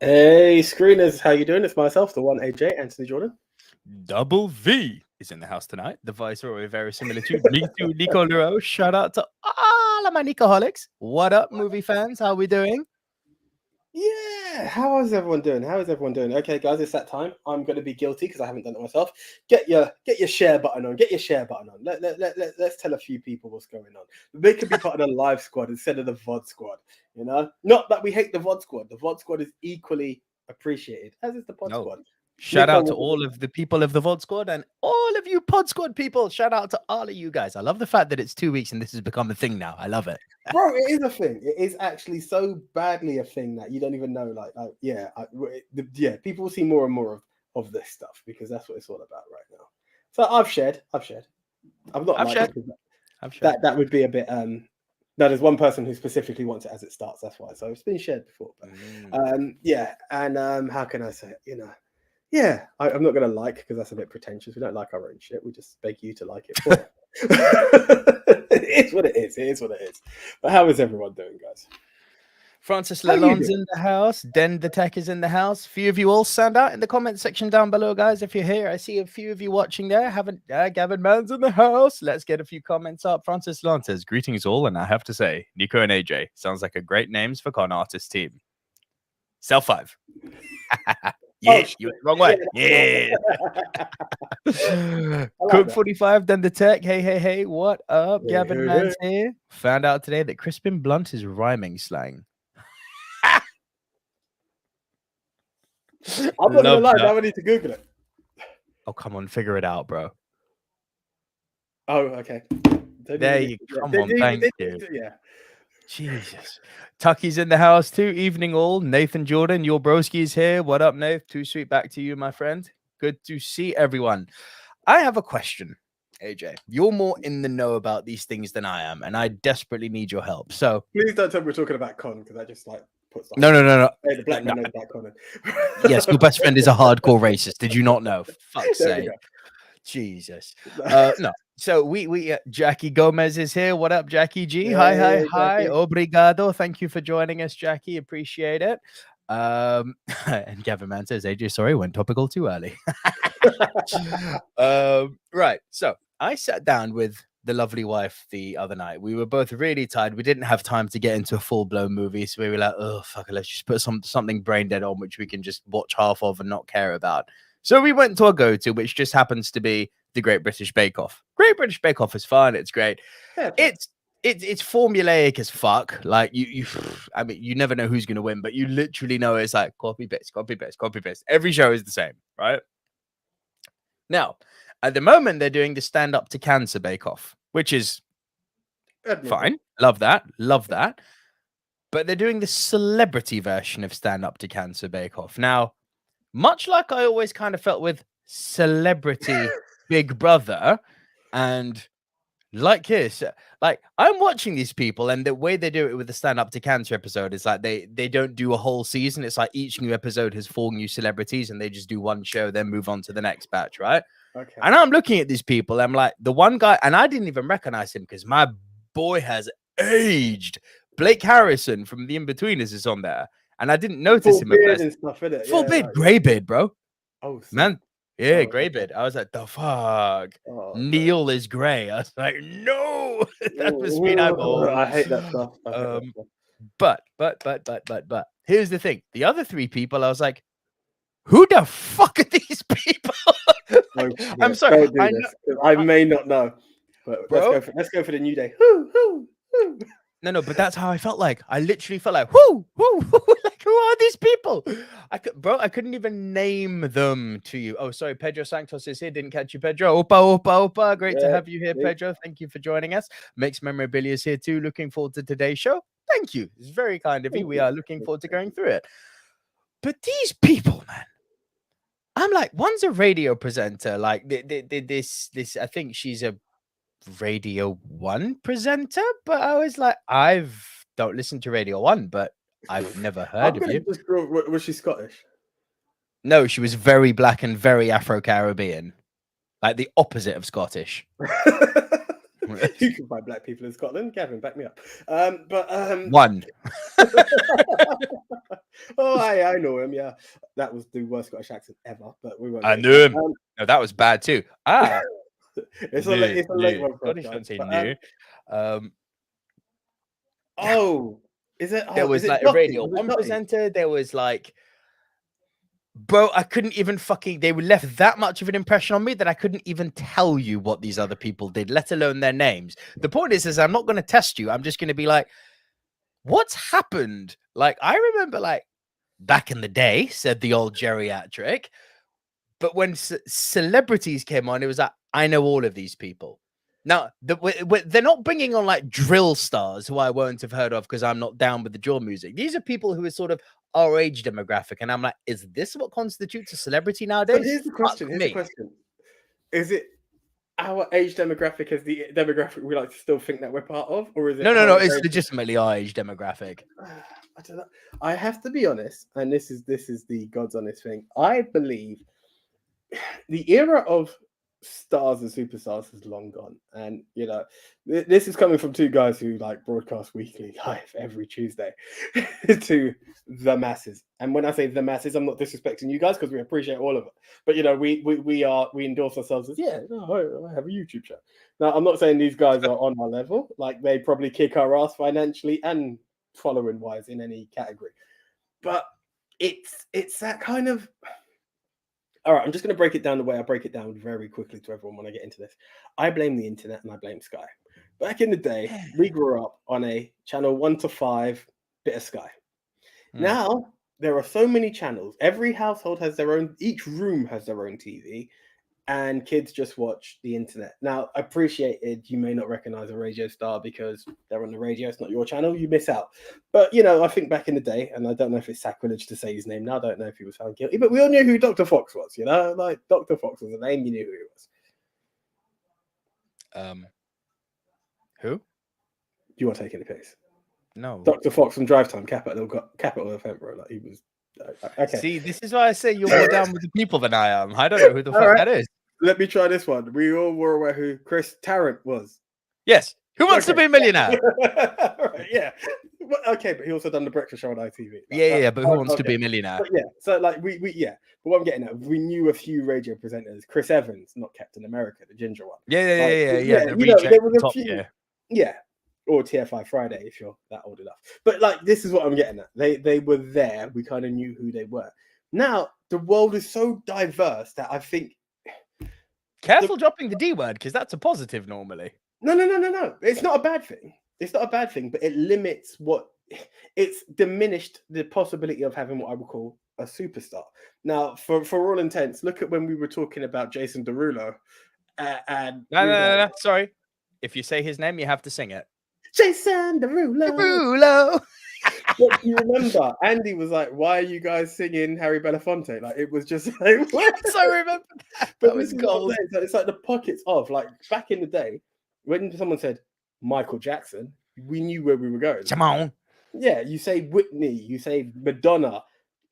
Hey, screeners, how you doing? It's myself, the one AJ, Anthony Jordan. Double V is in the house tonight. The Viceroy of Verisimilitude. Me too, Nico Lurot. Shout out to all of my Nicoholics. What up, movie fans? How we doing? Yeah, how is everyone doing? Okay, guys, it's that time. I'm going to be guilty because I haven't done it myself. Get your share button on. Let's tell a few people what's going on. They could be part of the live squad instead of the VOD squad. You know, not that we hate the VOD squad. The VOD squad is equally appreciated, as is the pod squad. Shout out to all of the people of the VOD squad and all of you pod squad people. Shout out to all of you guys. I love the fact that it's 2 weeks and this has become a thing now. I love it. Bro, it is a thing. It is actually so badly a thing that you don't even know. People will see more and more of this stuff because that's what it's all about right now. So I've shared. That would be a bit. No, there's one person who specifically wants it as it starts. That's why. So it's been shared before. But, how can I say it? You know. Yeah, I'm not going to because that's a bit pretentious. We don't like our own shit. We just beg you to like it. It is what it is. It is what it is. But how is everyone doing, guys? Francis Lalonde's in the house. Den the Tech is in the house. Few of you all stand out in the comment section down below, guys. If you're here, I see a few of you watching there. Gavin Mann's in the house. Let's get a few comments up. Francis Lalonde says, greetings all. And I have to say, Nico and AJ sounds like a great names for con artist team. Cell 5. Yeah, you went the wrong way. Yeah. Cook 45, then the Tech. Hey. What up? Gavin Mann's here. Found out today that Crispin Blunt is rhyming slang. I'm not gonna lie, now I need to Google it. Oh, come on, figure it out, bro. Oh, okay. There you come on, thank you. Yeah. Jesus. Tucky's in the house too. Evening all. Nathan Jordan, your broski's here. What up, Nath? Too sweet back to you, my friend. Good to see everyone. I have a question, AJ. You're more in the know about these things than I am, and I desperately need your help. So please don't tell me we're talking about con because I just puts No. Hey, the black man knows about con. Yes, your best friend is a hardcore racist. Did you not know? Fuck's sake. Jesus. No. So we Jackie Gomez is here. What up, Jackie G? Hi. Obrigado. Thank you for joining us, Jackie. Appreciate it. And Gavin Mann says, AJ, sorry, went topical too early. Right. So I sat down with the lovely wife the other night. We were both really tired. We didn't have time to get into a full-blown movie. So we were like, oh, fuck it. Let's just put something brain dead on, which we can just watch half of and not care about. So we went to our go-to, which just happens to be the Great British Bake Off. Great British Bake Off is fun. It's great. Yeah, it's formulaic as fuck. Like you never know who's going to win, but you literally know it's like copy paste. Every show is the same, right? Now, at the moment, they're doing the Stand Up to Cancer Bake Off, which is fine. Love that. But they're doing the celebrity version of Stand Up to Cancer Bake Off. Now, much like I always kind of felt with Celebrity Big Brother, and like this, like I'm watching these people, and the way they do it with the Stand Up to Cancer episode is like they don't do a whole season. It's like each new episode has 4 new celebrities, and they just do one show, then move on to the next batch, right? Okay. And I'm looking at these people, I'm like, the one guy, and I didn't even recognize him because my boy has aged. Blake Harrison from The In-Betweeners is on there. And I didn't notice him at first. Full beard, grey beard, bro. Oh, man. Yeah, grey beard. I was like, the fuck? Oh, Neil is grey. I was like, no. That must mean I'm old. I hate that stuff. But here's the thing. The other 3 people, I was like, who the fuck are these people? I'm sorry. I may not know. But let's go for the New Day. Whoo. No, but that's how I felt like. I literally felt like, whoo. Like, who are these people? I couldn't even name them to you. Oh, sorry, Pedro Santos is here. Didn't catch you, Pedro. Opa. Great to have you here, Pedro. Thank you for joining us. Mixed Memorabilia is here too. Looking forward to today's show. Thank you. It's very kind of you. We are looking forward to going through it. But these people, man, I'm like, one's a radio presenter. Like this. I think she's a Radio 1 presenter, but I was like, don't listen to Radio 1, but I've never heard of you. Was she Scottish? No, she was very black and very Afro-Caribbean, like the opposite of Scottish. You can find black people in Scotland. Gavin, back me up. One. Oh, I know him. Yeah, that was the worst Scottish accent ever. But we won't. I knew him. No, that was bad too. It's a late one for us, Scottish don't say but, new. Is it? There was is it like a Dotty? Radio Was it 1 Dotty? presenter. There was like, bro, I couldn't even they left that much of an impression on me that I couldn't even tell you what these other people did, let alone their names. The point is I'm not going to test you. I'm just going to be like, what's happened? Like, I remember like back in the day, said the old geriatric, but when celebrities came on, it was like, I know all of these people. Now, they're not bringing on like drill stars who I won't have heard of because I'm not down with the drill music. These are people who are sort of our age demographic. And I'm like, is this what constitutes a celebrity nowadays? But here's the question. Is it our age demographic as the demographic we like to still think that we're part of? Or is it? No. It's legitimately our age demographic. I don't know. I have to be honest, and this is the God's honest thing. I believe the era of stars and superstars is long gone, and you know this is coming from two guys who like broadcast weekly live every Tuesday to the masses. And when I say the masses, I'm not disrespecting you guys because we appreciate all of it, but you know we endorse ourselves as I have a YouTube show. Now I'm not saying these guys are on our level, like they probably kick our ass financially and following wise in any category, but it's that kind of. All right, I'm just going to break it down the way I break it down very quickly to everyone when I get into this. I blame the internet and I blame Sky. Back in the day, we grew up on a channel 1 to 5, bit of Sky. Now, there are so many channels. Every household has their own, each room has their own TV, and kids just watch the internet. Now, appreciated, you may not recognize a radio star because they're on the radio. It's not your channel. You miss out. But, you know, I think back in the day, and I don't know if it's sacrilege to say his name now. I don't know if he was found guilty, but we all knew who Dr. Fox was, you know? Like, Dr. Fox was a name. You knew who he was. Who? You want to take any piece? No. Dr. Fox from Drive Time, capital of Edinburgh. Like, he was... Okay. See, this is why I say you're more down with the people than I am. I don't know who the fuck that is. Let me try this one. We all were aware who Chris Tarrant was. Yes. Who wants to be a millionaire? Right, yeah. Okay, but he also done the breakfast show on ITV. But who wants to be a millionaire? But yeah. So like we But what I'm getting at, we knew a few radio presenters. Chris Evans, not Captain America, the ginger one. Yeah. There was a few. Yeah. Or TFI Friday, if you're that old enough. But like, this is what I'm getting at. They were there. We kind of knew who they were. Now the world is so diverse that I think. Careful dropping the D word because that's a positive normally. No. It's not a bad thing. It's not a bad thing, but it limits it's diminished the possibility of having what I would call a superstar. Now, for all intents, look at when we were talking about Jason Derulo. And No. Sorry. If you say his name, you have to sing it. Jason Derulo. But you remember, Andy was like, "Why are you guys singing Harry Belafonte?" Like, it was just like, what? I remember that. But was gold. So it's like the pockets of, like, back in the day, when someone said Michael Jackson, we knew where we were going. Come on. Yeah, you say Whitney, you say Madonna,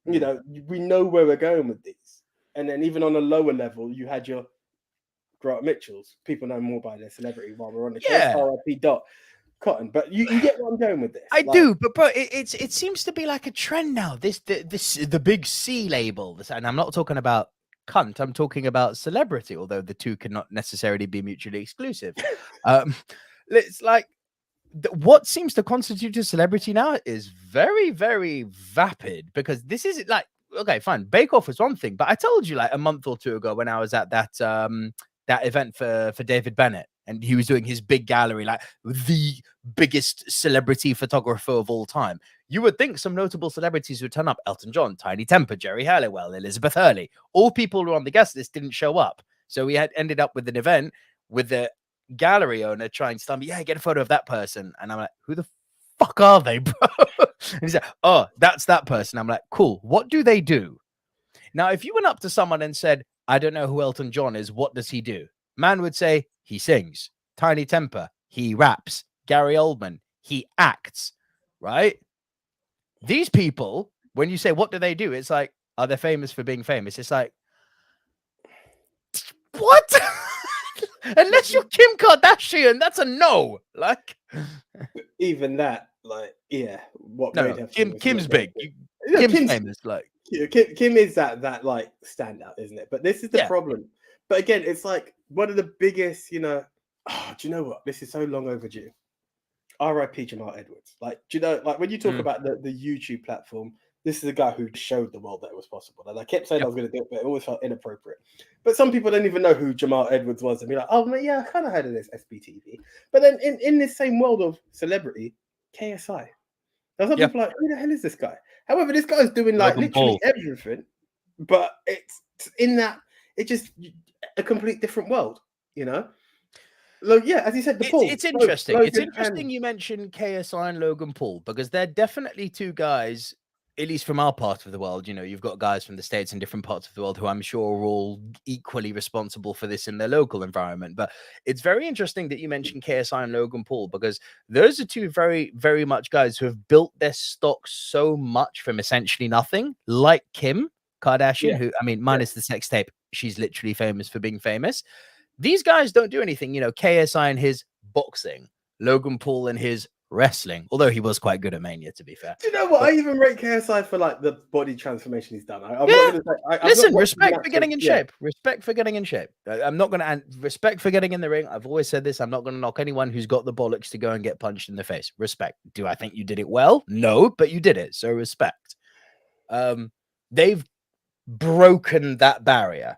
you know, we know where we're going with these. And then even on a lower level, you had your Grant Mitchells. People know more by their celebrity while we're on the case. R.I.P. Dot Cotton. But you get what I'm going with this. I do, but bro, it seems to be like a trend now. The big C label, and I'm not talking about cunt. I'm talking about celebrity, although the two cannot necessarily be mutually exclusive. It's like what seems to constitute a celebrity now is very, very vapid, because this is like, okay, fine. Bake Off was one thing, but I told you like a month or two ago when I was at that event for David Bennett, and he was doing his big gallery, like the biggest celebrity photographer of all time. You would think some notable celebrities would turn up: Elton John, Tiny Temper, Jerry Halliwell, Elizabeth Hurley. All people who were on the guest list didn't show up. So we had ended up with an event with the gallery owner trying to tell me, yeah, get a photo of that person. And I'm like, who the fuck are they, bro? And he's like, oh, that's that person. I'm like, cool. What do they do? Now, if you went up to someone and said, I don't know who Elton John is, what does he do? Man would say, he sings. Tiny Temper, he raps. Gary Oldman, he acts, right? These people, when you say, what do they do? It's like, are they famous for being famous? It's like, what? Unless you're Kim Kardashian, that's a no. Like, even that, like, yeah, what made her famous? Kim's big. Kim's famous. Like, Kim is that like standout, isn't it? But this is the problem. But again, it's like one of the biggest, you know. Oh, do you know what? This is so long overdue. R.I.P. Jamal Edwards. Like, do you know, like when you talk about the YouTube platform, this is a guy who showed the world that it was possible. And I kept saying I was going to do it, but it always felt inappropriate. But some people don't even know who Jamal Edwards was and be like, oh, man, yeah, I kind of heard of this SBTV. But then in this same world of celebrity, KSI. Now some people are like, who the hell is this guy? However, this guy's doing like literally everything, but it's in that, it's just a complete different world, you know? Like, yeah, as you said, it's interesting. It's interesting you mentioned KSI and Logan Paul, because they're definitely two guys, at least from our part of the world. You know, you've got guys from the States and different parts of the world who I'm sure are all equally responsible for this in their local environment. But it's very interesting that you mentioned KSI and Logan Paul, because those are two very, very much guys who have built their stock so much from essentially nothing, like Kim Kardashian, who, I mean, minus the sex tape, she's literally famous for being famous. These guys don't do anything, you know, KSI and his boxing, Logan Paul and his wrestling, although he was quite good at Mania, to be fair. Do you know what? I even rate KSI for like the body transformation he's done. Listen, respect for getting in shape. Respect for getting in shape. I'm not going to, respect for getting in the ring. I've always said this. I'm not going to knock anyone who's got the bollocks to go and get punched in the face. Respect. Do I think you did it well? No, but you did it. So respect. They've broken that barrier.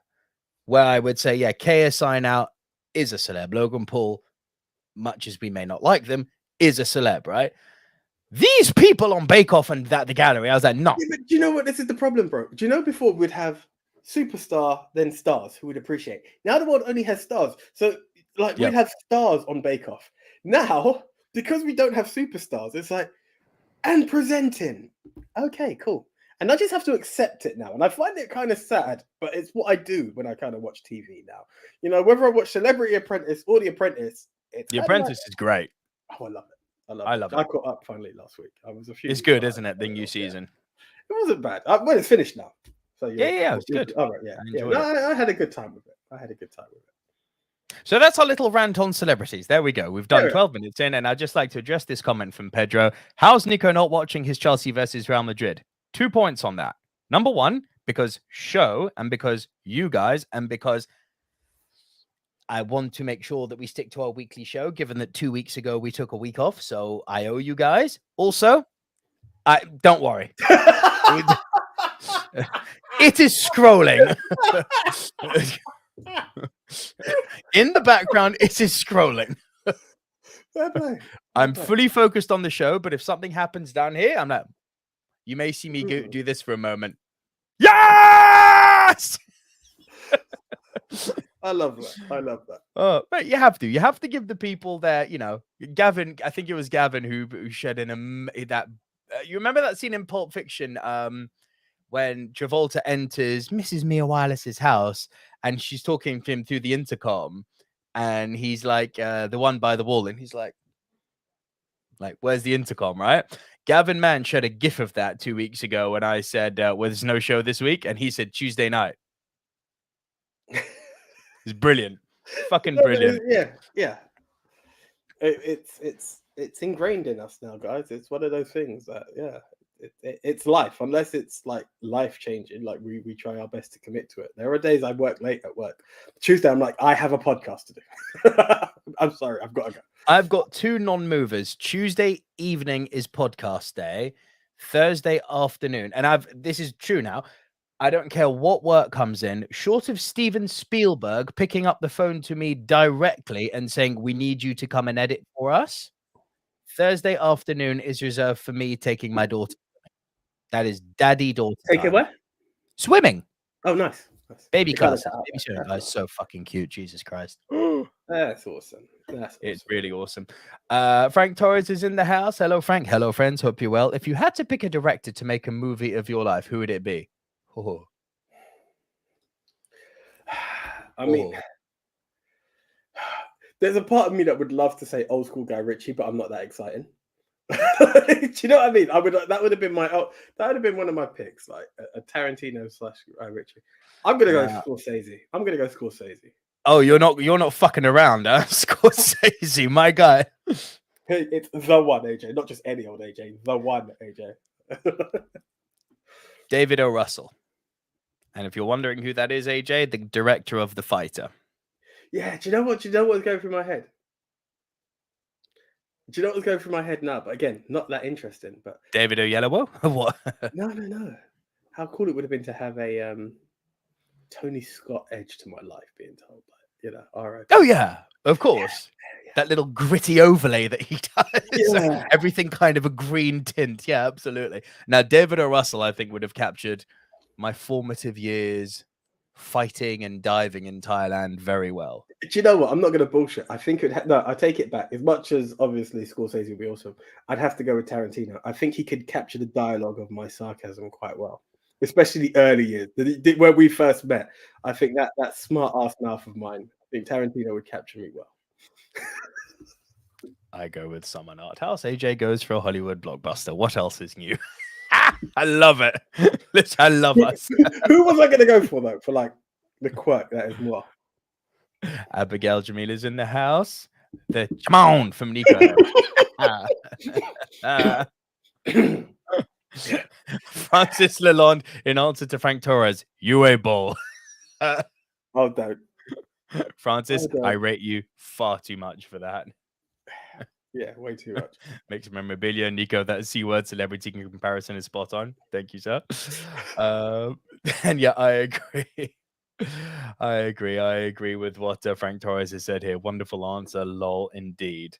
Where I would say, yeah, KSI now is a celeb. Logan Paul, much as we may not like them, is a celeb, right? These people on Bake Off and the gallery, I was like, no. Yeah, but do you know what? This is the problem, bro. Do you know before we'd have superstar, then stars who would appreciate? Now the world only has stars. So, like, we'd have stars on Bake Off. Now, because we don't have superstars, it's like, and presenting. Okay, cool. And I just have to accept it now. And I find it kind of sad, but it's what I do when I kind of watch TV now. You know, whether I watch Celebrity Apprentice or The Apprentice. The Apprentice is great. Oh, I love it. I love it. I caught up finally last week. I was a few. It's good, isn't it? The new season. It wasn't bad. Well, it's finished now. So yeah, it's good. All right, I had a good time with it. So that's our little rant on celebrities. There we go. We've done 12 minutes in, and I'd just like to address this comment from Pedro. How's Nico not watching his Chelsea versus Real Madrid? 2 points on that. Number one, because show, and because you guys, and because I want to make sure that we stick to our weekly show, given that 2 weeks ago we took a week off. So I owe you guys. Also, don't worry. It is scrolling. In the background, it is scrolling. I'm fully focused on the show, but if something happens down here, I'm like, you may see me do this for a moment. Yes! I love that. Oh, but you have to give the people there, you know, Gavin, I think it was Gavin who shed in that. You remember that scene in Pulp Fiction when Travolta enters Mrs. Mia Wireless's house and she's talking to him through the intercom and he's like, the one by the wall, and he's like, where's the intercom, right? Gavin Mann shared a gif of that 2 weeks ago when I said, well, there's no show this week. And he said Tuesday night. It's brilliant. Fucking brilliant. Yeah. It's ingrained in us now, guys. It's one of those things that, it's life, unless it's like life changing. Like we try our best to commit to it. There are days I work late at work. Tuesday, I'm like, I have a podcast to do. I'm sorry, I've got to go. I've got two non-movers. Tuesday evening is podcast day. Thursday afternoon, and this is true now. I don't care what work comes in, short of Steven Spielberg picking up the phone to me directly and saying, we need you to come and edit for us. Thursday afternoon is reserved for me taking my daughter. That is daddy-daughter. Take it where? Swimming. Oh, nice. Baby classes. Baby swimming. That's so fucking cute. Jesus Christ. That's awesome. It's really awesome. Frank Torres is in the house. Hello, Frank. Hello, friends. Hope you're well. If you had to pick a director to make a movie of your life, who would it be? Oh. I mean, there's a part of me that would love to say old school Guy Ritchie, but I'm not that exciting. Do you know what I mean? That would have been one of my picks, like a Tarantino / Guy Ritchie. I'm gonna go Scorsese. Oh, you're not fucking around, huh? Scorsese, my guy. It's the one AJ, not just any old AJ. The one AJ. David O. Russell. And if you're wondering who that is, AJ, the director of The Fighter. Yeah, do you know what was going through my head? Do you know what was going through my head now? But again, not that interesting. But David O. Yellowo? What? No. How cool it would have been to have a Tony Scott edge to my life, being told, R.I.P. Oh yeah, of course. Yeah. That little gritty overlay that he does. Yeah. Everything kind of a green tint. Yeah, absolutely. Now, David O. Russell, I think, would have captured my formative years fighting and diving in Thailand very well. Do you know what? I'm not going to bullshit. I think no, I take it back. As much as obviously Scorsese would be awesome, I'd have to go with Tarantino. I think he could capture the dialogue of my sarcasm quite well, especially the early years where we first met. I think that smart ass mouth of mine, I think Tarantino would capture me well. I go with Summer Art House. AJ goes for a Hollywood blockbuster. What else is new? I love it. I love us. Who was I going to go for though? For like the quirk that is moi. Abigail Jamila's in the house. The come on from Nico. Francis Lalonde in answer to Frank Torres. You a ball. Oh, don't. Francis, I rate you far too much for that. Yeah, way too much. Makes memorabilia. Nico, that C-word celebrity comparison is spot on. Thank you, sir. And yeah, I agree. I agree with what Frank Torres has said here. Wonderful answer. Lol, indeed.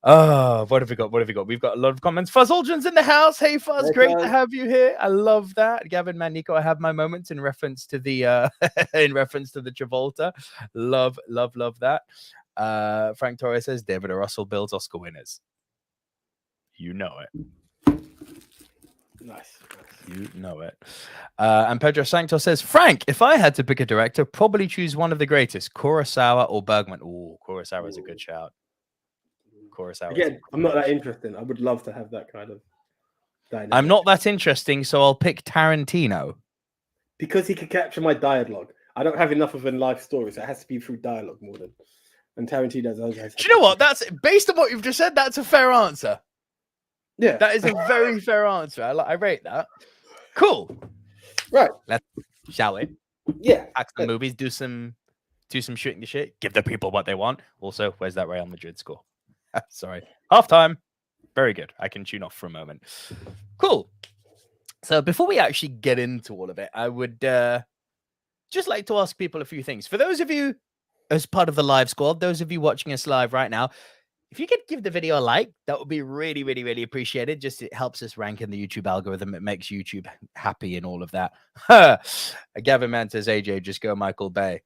What have we got? We've got a lot of comments. Fuzz Aldrin's in the house. Hey, Fuzz, hey, great to have you here. I love that. Gavin, man, Nico, I have my moments in reference to the Travolta. Love that. Frank Torres says David O. Russell builds Oscar winners. You know it. Nice. You know it. And Pedro Sanctor says, Frank, if I had to pick a director, probably choose one of the greatest, Kurosawa or Bergman. Ooh, Kurosawa is a good shout. Kurosawa. Again, I'm not that interesting. I would love to have that kind of dynamic. I'm not that interesting, so I'll pick Tarantino. Because he could capture my dialogue. I don't have enough of a life story, so it has to be through dialogue more than. And Tarantino does. Do you know what? That's based on what you've just said. That's a fair answer. Yeah, that is a very fair answer. I rate that. Cool. Right. Shall we? Yeah. Pack some movies. Do some shooting the shit. Give the people what they want. Also, where's that Real Madrid score? Sorry. Halftime. Very good. I can tune off for a moment. Cool. So before we actually get into all of it, I would just like to ask people a few things. For those of you as part of the live squad, those of you watching us live right now, if you could give the video a like, that would be really, really, really appreciated. Just it helps us rank in the YouTube algorithm. It makes YouTube happy and all of that. Gavin Man says, AJ, just go Michael Bay.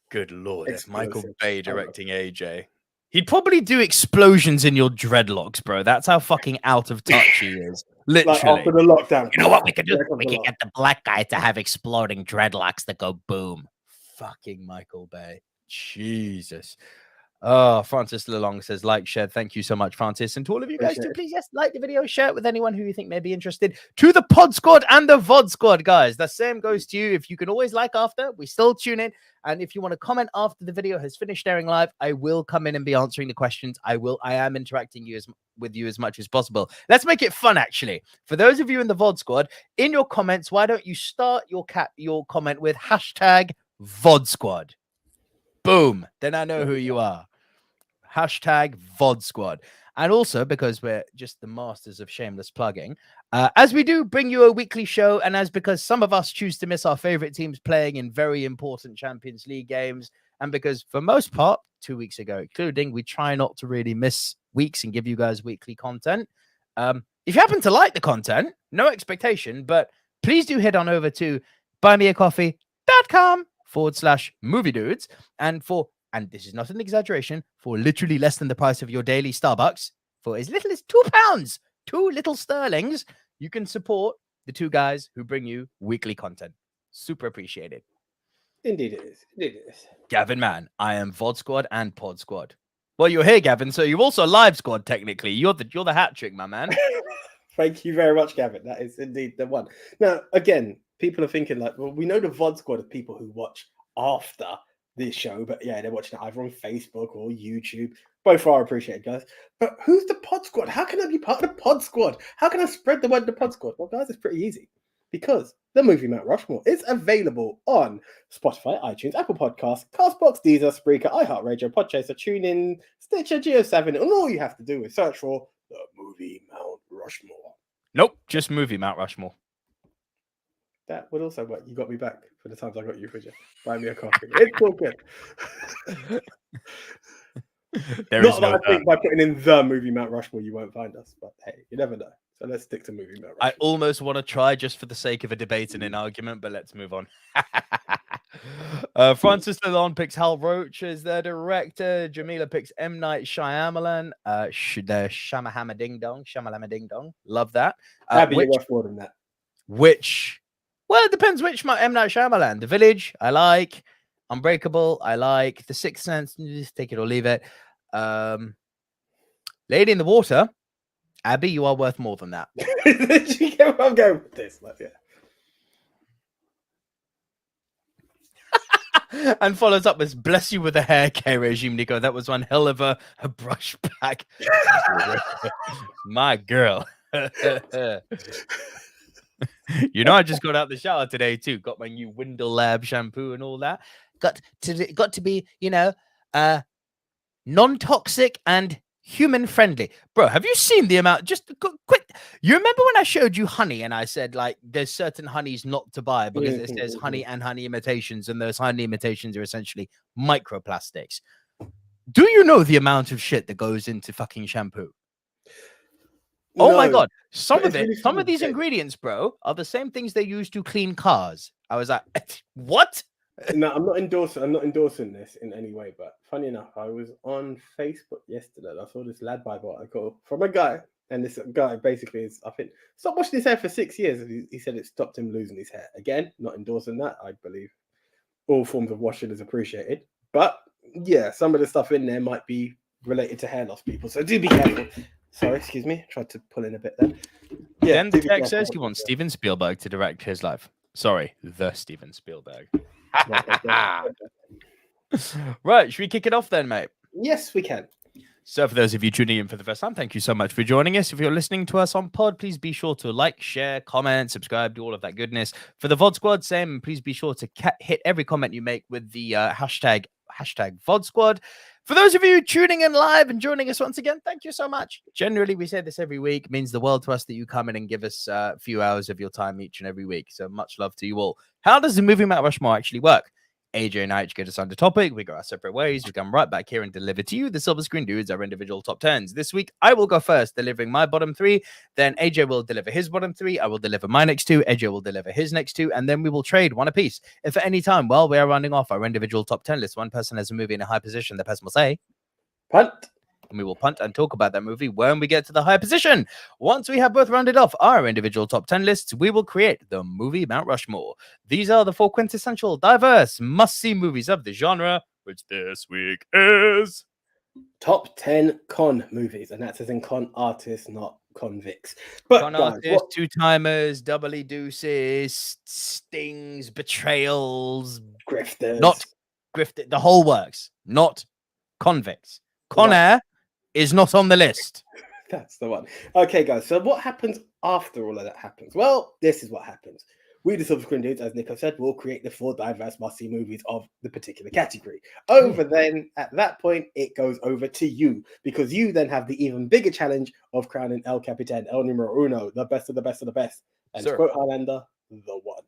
Good Lord. If Michael Bay directing AJ. He'd probably do explosions in your dreadlocks, bro. That's how fucking out of touch he is. Literally. Like after the lockdown. You know what we could do? We can get the black guy to have exploding dreadlocks that go boom. Fucking Michael Bay. Jesus. Oh, Francis Lalong says, like, share. Thank you so much, Francis. And to all of you guys, too, please, yes, like the video, share it with anyone who you think may be interested. To the Pod Squad and the VOD Squad, guys. The same goes to you. If you can always like after, we still tune in. And if you want to comment after the video has finished airing live, I will come in and be answering the questions. I am interacting with you as much as possible. Let's make it fun, actually. For those of you in the VOD Squad, in your comments, why don't you start your comment with hashtag VOD Squad. Boom. Then I know who you are. Hashtag VOD Squad. And also, because we're just the masters of shameless plugging, as we do bring you a weekly show, and as because some of us choose to miss our favorite teams playing in very important Champions League games, and because for most part, 2 weeks ago including, we try not to really miss weeks and give you guys weekly content. If you happen to like the content, no expectation, but please do head on over to buymeacoffee.com/movie dudes, and this is not an exaggeration, for literally less than the price of your daily Starbucks, for as little as £2, 2 little sterlings, you can support the two guys who bring you weekly content. Super appreciated. Indeed it is. Indeed it is. Gavin, man, I am VOD Squad and Pod Squad. Well, you're here, Gavin, so you're also Live Squad, technically. You're the hat trick, my man. Thank you very much, Gavin. That is indeed the one. Now, again, people are thinking like, well, we know the VOD squad of people who watch after this show, but yeah, they're watching it either on Facebook or YouTube. Both are appreciated, guys. But who's the pod squad? How can I be part of the pod squad? How can I spread the word the pod squad? Well, guys, it's pretty easy because the Movie Mount Rushmore is available on Spotify, iTunes, Apple Podcasts, Castbox, Deezer, Spreaker, iHeartRadio, Podchaser, TuneIn, Stitcher, Geo7, and all you have to do is search for the Movie Mount Rushmore. Nope, just Movie Mount Rushmore. That would also work. You got me back for the times I got you, Fridge. Buy me a coffee. It's all good. I think by putting in the Movie Mount Rushmore, you won't find us. But hey, you never know. So let's stick to Movie Mount Rushmore. I almost want to try just for the sake of a debate and an argument, but let's move on. Francis Lalonde picks Hal Roach as their director. Jamila picks M. Night Shyamalan. The Shamahama Ding Dong. Shamalama Ding Dong. Love that. That'd be worth more than that. Well, it depends which M. Night Shyamalan. The Village, I like. Unbreakable, I like. The Sixth Sense, just take it or leave it. Lady in the Water, Abby, you are worth more than that. Did you get where I'm going with this? Like, yeah. And follows up with bless you with a hair care regime, Nico. That was one hell of a brush back. My girl. You know, I just got out the shower today too. Got my new Windle Lab shampoo and all that. Got to be, non-toxic and human friendly. Bro, have you seen the amount? Just quick. You remember when I showed you honey and I said like there's certain honeys not to buy because it says honey and honey imitations, and those honey imitations are essentially microplastics. Do you know the amount of shit that goes into fucking shampoo? Oh my God. Some of these ingredients, bro, are the same things they use to clean cars. I was like, what? No, I'm not endorsing this in any way, but funny enough, I was on Facebook yesterday and I saw this lad Bible I got from a guy, and this guy basically is, I think, stopped washing his hair for 6 years. He said it stopped him losing his hair. Again, not endorsing that. I believe all forms of washing is appreciated, but yeah, some of the stuff in there might be related to hair loss, people. So do be careful. Sorry, excuse me. Tried to pull in a bit there. Yeah. Then the text says he wants Steven Spielberg to direct his life. Sorry, the Steven Spielberg. Right, should we kick it off then, mate? Yes, we can. So for those of you tuning in for the first time, thank you so much for joining us. If you're listening to us on pod, please be sure to like, share, comment, subscribe, do all of that goodness. For the VOD Squad, same. Please be sure to hit every comment you make with the hashtag VOD Squad. For those of you tuning in live and joining us once again, thank you so much. Generally, we say this every week. It means the world to us that you come in and give us a few hours of your time each and every week. So much love to you all. How does the Movie Mount Rushmore actually work? AJ and I each get us on the topic. We go our separate ways. We come right back here and deliver to you, the Silver Screen Dudes, our individual top 10s. This week, I will go first, delivering my bottom 3. Then AJ will deliver his bottom 3. I will deliver my next 2. AJ will deliver his next 2. And then we will trade one apiece. If at any time, while we are rounding off our individual top 10 list, one person has a movie in a high position, the person will say, punt. And we will punt and talk about that movie when we get to the high position. Once we have both rounded off our individual top 10 lists, we will create the Movie Mount Rushmore. These are the 4 quintessential, diverse, must-see movies of the genre, which this week is... Top 10 con movies, and that's as in con artists, not convicts. But con artists, two-timers, doubly deuces, stings, betrayals... Grifters. Not grifted, the whole works, not convicts. Con Air is not on the list. That's the one. Okay, guys. So what happens after all of that happens? Well, this is what happens. We, the Silver Screen Dudes, as Nico said, will create the 4 diverse must-see movies of the particular category. Then, at that point, it goes over to you, because you then have the even bigger challenge of crowning El Capitan, El Numero Uno, the best of the best of the best. And to quote Highlander, the one.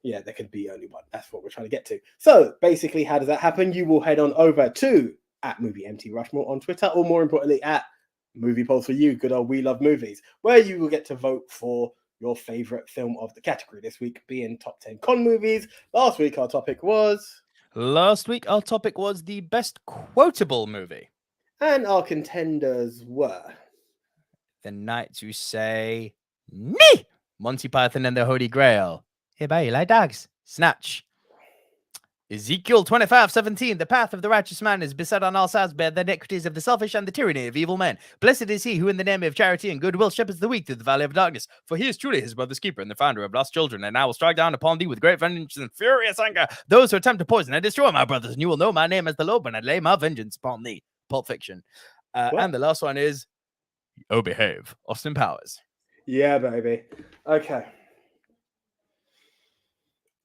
Yeah, there could be only one. That's what we're trying to get to. So, basically, how does that happen? You will head on over to @MovieMT_Rushmore on Twitter, or more importantly, @Movie Polls for You, good old We Love Movies, where you will get to vote for your favorite film of the category. This week being top 10 con movies. Last week our topic was the best quotable movie. And our contenders were The Knights Who Say Nee, Monty Python and the Holy Grail, Hey, bye, you like dogs, Snatch, Ezekiel 25:17. The path of the righteous man is beset on all sides by the iniquities of the selfish and the tyranny of evil men. Blessed is he who in the name of charity and goodwill shepherds the weak through the valley of darkness. For he is truly his brother's keeper and the founder of lost children. And I will strike down upon thee with great vengeance and furious anger those who attempt to poison and destroy my brothers. And you will know my name as the Lord when I lay my vengeance upon thee. Pulp Fiction. And the last one is Oh Behave, Austin Powers. Yeah, baby. Okay.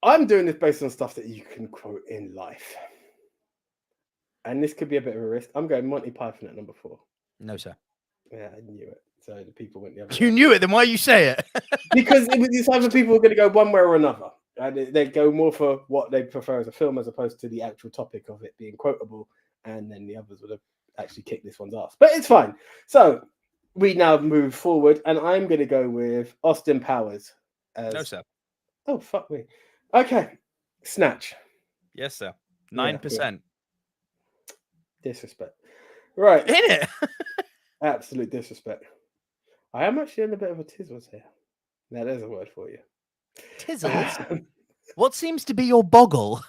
I'm doing this based on stuff that you can quote in life. And this could be a bit of a risk. I'm going Monty Python at number 4. No, sir. Yeah, I knew it. So the people went the other You way. knew it, then why you say it? Because it's either people are going to go one way or another. And they go more for what they prefer as a film as opposed to the actual topic of it being quotable. And then the others would have actually kicked this one's ass. But it's fine. So we now move forward. And I'm going to go with Austin Powers. No, sir. Oh, fuck me. Okay. Snatch. Yes, sir. 9%. Disrespect. Right. In it? Absolute disrespect. I am actually in a bit of a tizzles here. Now, there's a word for you. Tizzles? What seems to be your boggle?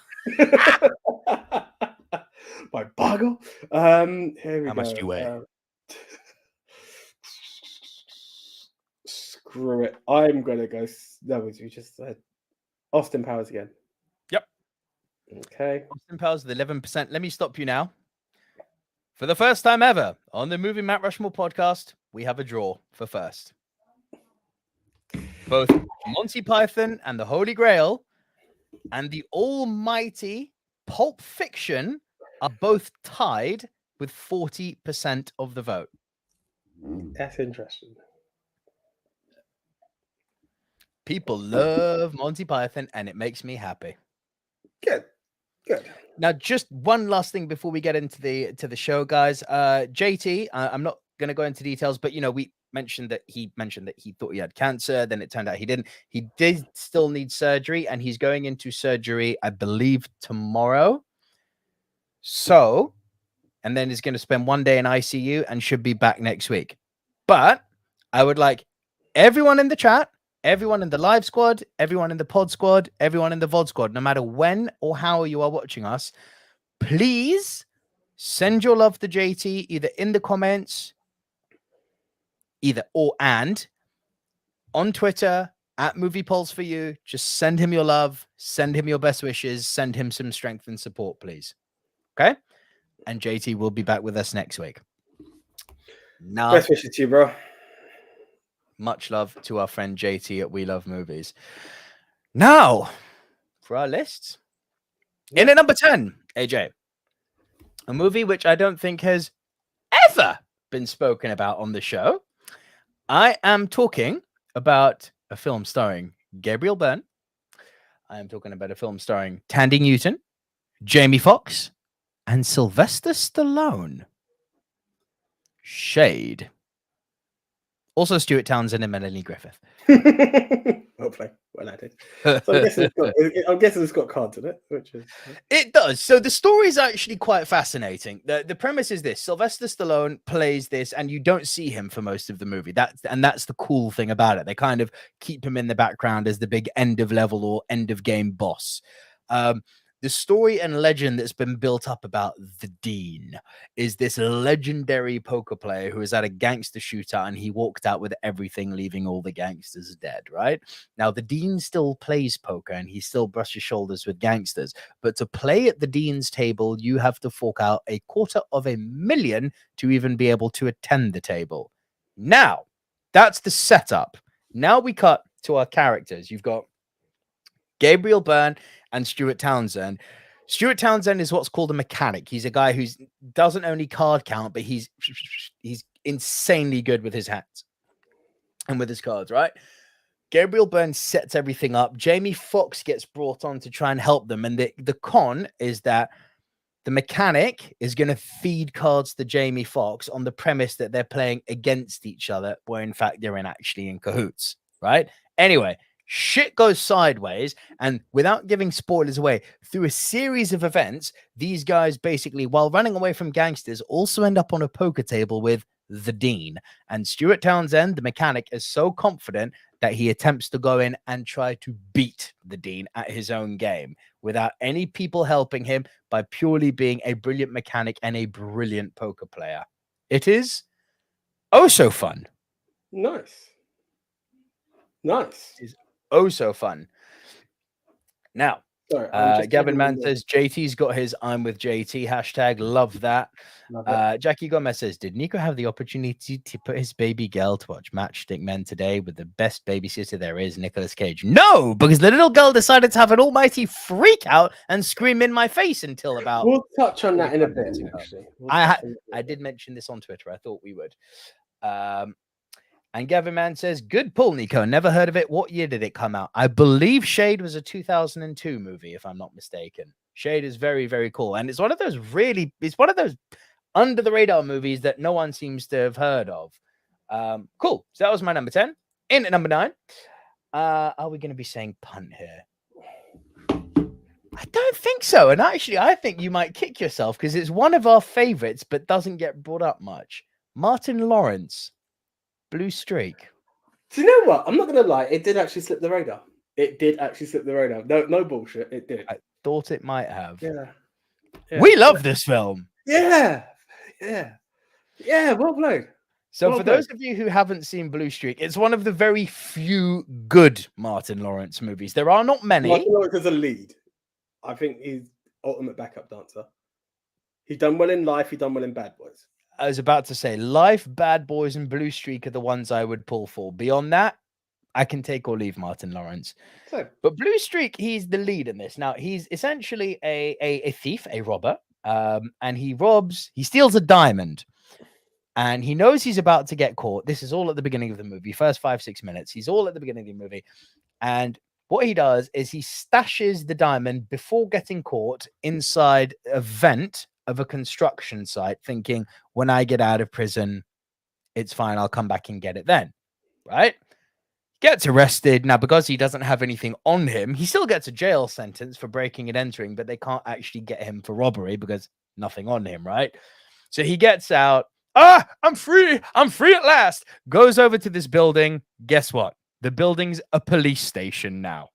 My boggle? Here we go. How much do you weigh? Screw it. I'm going to go... That was you just said. Austin Powers again. Yep. Okay. Austin Powers with 11%. Let me stop you now. For the first time ever on the Movie Mount Rushmore podcast, we have a draw for first. Both Monty Python and the Holy Grail and the almighty Pulp Fiction are both tied with 40% of the vote. That's interesting. People love Monty Python, and it makes me happy. Good. Now, just one last thing before we get into the show, guys. JT, I'm not going to go into details, but we mentioned that he thought he had cancer. Then it turned out he didn't. He did still need surgery, and he's going into surgery, I believe, tomorrow. So, and then he's going to spend one day in ICU and should be back next week. But I would like everyone in the chat, everyone in the live squad, everyone in the pod squad, everyone in the VOD squad, no matter when or how you are watching us, please send your love to JT either in the comments, and on Twitter at Movie Polls for You. Just send him your love, send him your best wishes, send him some strength and support, please. Okay? And JT will be back with us next week. Now, best wishes to you, bro. Much love to our friend JT at We Love Movies. Now, for our lists. In at number 10, AJ. A movie which I don't think has ever been spoken about on the show. I am talking about a film starring Gabriel Byrne. I am talking about a film starring Tandy Newton, Jamie Foxx, and Sylvester Stallone. Shade. Also, Stuart Townsend and Melanie Griffith. Hopefully, well, I did. So I'm guessing it's got cards in it, which is it does. So the story is actually quite fascinating. The premise is this: Sylvester Stallone plays this, and you don't see him for most of the movie. That's the cool thing about it. They kind of keep him in the background as the big end of level or end of game boss. The story and legend that's been built up about the Dean is this legendary poker player who was at a gangster shootout and he walked out with everything, leaving all the gangsters dead, right? Now, the Dean still plays poker and he still brushes shoulders with gangsters. But to play at the Dean's table, you have to fork out $250,000 to even be able to attend the table. Now, that's the setup. Now we cut to our characters. You've got Gabriel Byrne and Stuart Townsend. Stuart Townsend is what's called a mechanic. He's a guy who doesn't only card count, but he's insanely good with his hands and with his cards, right? Gabriel Byrne sets everything up. Jamie Foxx gets brought on to try and help them. And the con is that the mechanic is going to feed cards to Jamie Foxx on the premise that they're playing against each other, where in fact they're actually in cahoots, right? Anyway, Shit goes sideways, and without giving spoilers away, through a series of events, these guys basically, while running away from gangsters, also end up on a poker table with the Dean. And Stuart Townsend, the mechanic, is so confident that he attempts to go in and try to beat the Dean at his own game without any people helping him, by purely being a brilliant mechanic and a brilliant poker player. It is oh so fun. Nice. It's oh so fun. Now, Sorry, Gavin Mann says JT's got his I'm with JT hashtag. Love that. Jackie Gomez says, did Nico have the opportunity to put his baby girl to watch Matchstick Men today with the best babysitter there is, Nicolas Cage? No, because the little girl decided to have an almighty freak out and scream in my face until about. We'll touch on that in a bit. Actually, I did mention this on Twitter. I thought we would. And Gavin Mann says, good pull, Nico. Never heard of it. What year did it come out? I believe Shade was a 2002 movie, if I'm not mistaken. Shade is very, very cool. And it's one of those under the radar movies that no one seems to have heard of. Cool. So that was my number 10. In at number 9. Are we going to be saying punt here? I don't think so. And actually, I think you might kick yourself because it's one of our favorites, but doesn't get brought up much. Martin Lawrence. Blue Streak. Do you know what? I'm not going to lie. It did actually slip the radar. No bullshit. It did. I thought it might have. Yeah. We love this film. Yeah. Well played. So for those of you who haven't seen Blue Streak, it's one of the very few good Martin Lawrence movies. There are not many. Martin Lawrence is a lead. I think he's ultimate backup dancer. He's done well in Life. He's done well in Bad Boys. I was about to say Life, Bad Boys, and Blue Streak are the ones I would pull for. Beyond that, I can take or leave Martin Lawrence. But Blue Streak, he's the lead in this. Now, he's essentially a thief, a robber, and he steals a diamond. And he knows he's about to get caught. This is all at the beginning of the movie, first 5-6 minutes. He's all at the beginning of the movie. And what he does is he stashes the diamond before getting caught inside a vent of a construction site, thinking, when I get out of prison, it's fine. I'll come back and get it then. Right? Gets arrested. Now, because he doesn't have anything on him, he still gets a jail sentence for breaking and entering, but they can't actually get him for robbery because nothing on him, right? So he gets out. I'm free. I'm free at last. Goes over to this building. Guess what? The building's a police station now.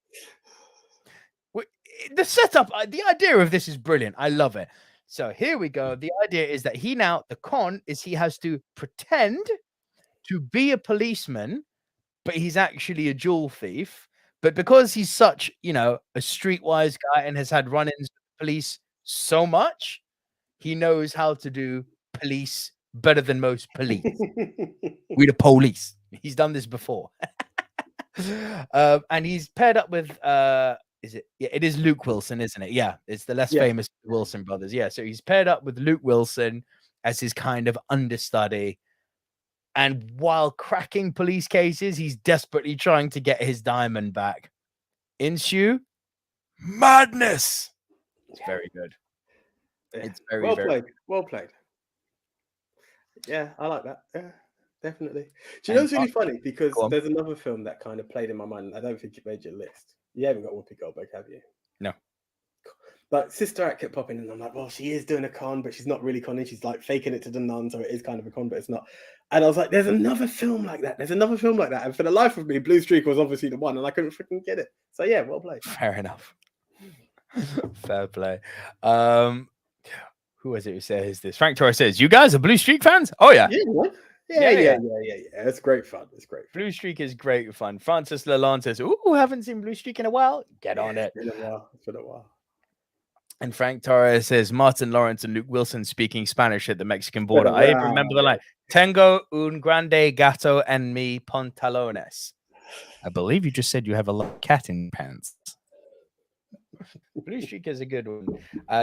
The setup, the idea of this is brilliant. I love it. So here we go. The idea is that the con is he has to pretend to be a policeman, but he's actually a jewel thief. But because he's such, a streetwise guy and has had run-ins with the police so much, he knows how to do police better than most police. We the police. He's done this before. And he's paired up with is it? Yeah, it is Luke Wilson, isn't it? Yeah, it's the less famous Wilson brothers. Yeah, so he's paired up with Luke Wilson as his kind of understudy. And while cracking police cases, he's desperately trying to get his diamond back. Ensue madness. It's very good. It's very well very played. Good. Well played. Yeah, I like that. Yeah, definitely. Do you know it's really funny? Because there's another film that kind of played in my mind. I don't think it made your list. You haven't got Whoopi Goldberg, have you? No. But Sister Act kept popping in, and I'm like, well, she is doing a con, but she's not really conning. She's like faking it to the nun, so it is kind of a con, but it's not. And I was like, there's another film like that. And for the life of me, Blue Streak was obviously the one, and I couldn't freaking get it. So yeah, well played. Fair enough. Fair play. Who was it who says this? Frank Torres says, you guys are Blue Streak fans? Oh, yeah. Yeah. It's great fun. Blue Streak is great fun. Francis Lalonde says, ooh, haven't seen Blue Streak in a while. Get on it. It's been a while. And Frank Torres says, Martin Lawrence and Luke Wilson speaking Spanish at the Mexican border. I even remember the line, Tengo un grande gato en mi pantalones. I believe you just said you have a lot of cat in your pants. Blue Streak is a good one.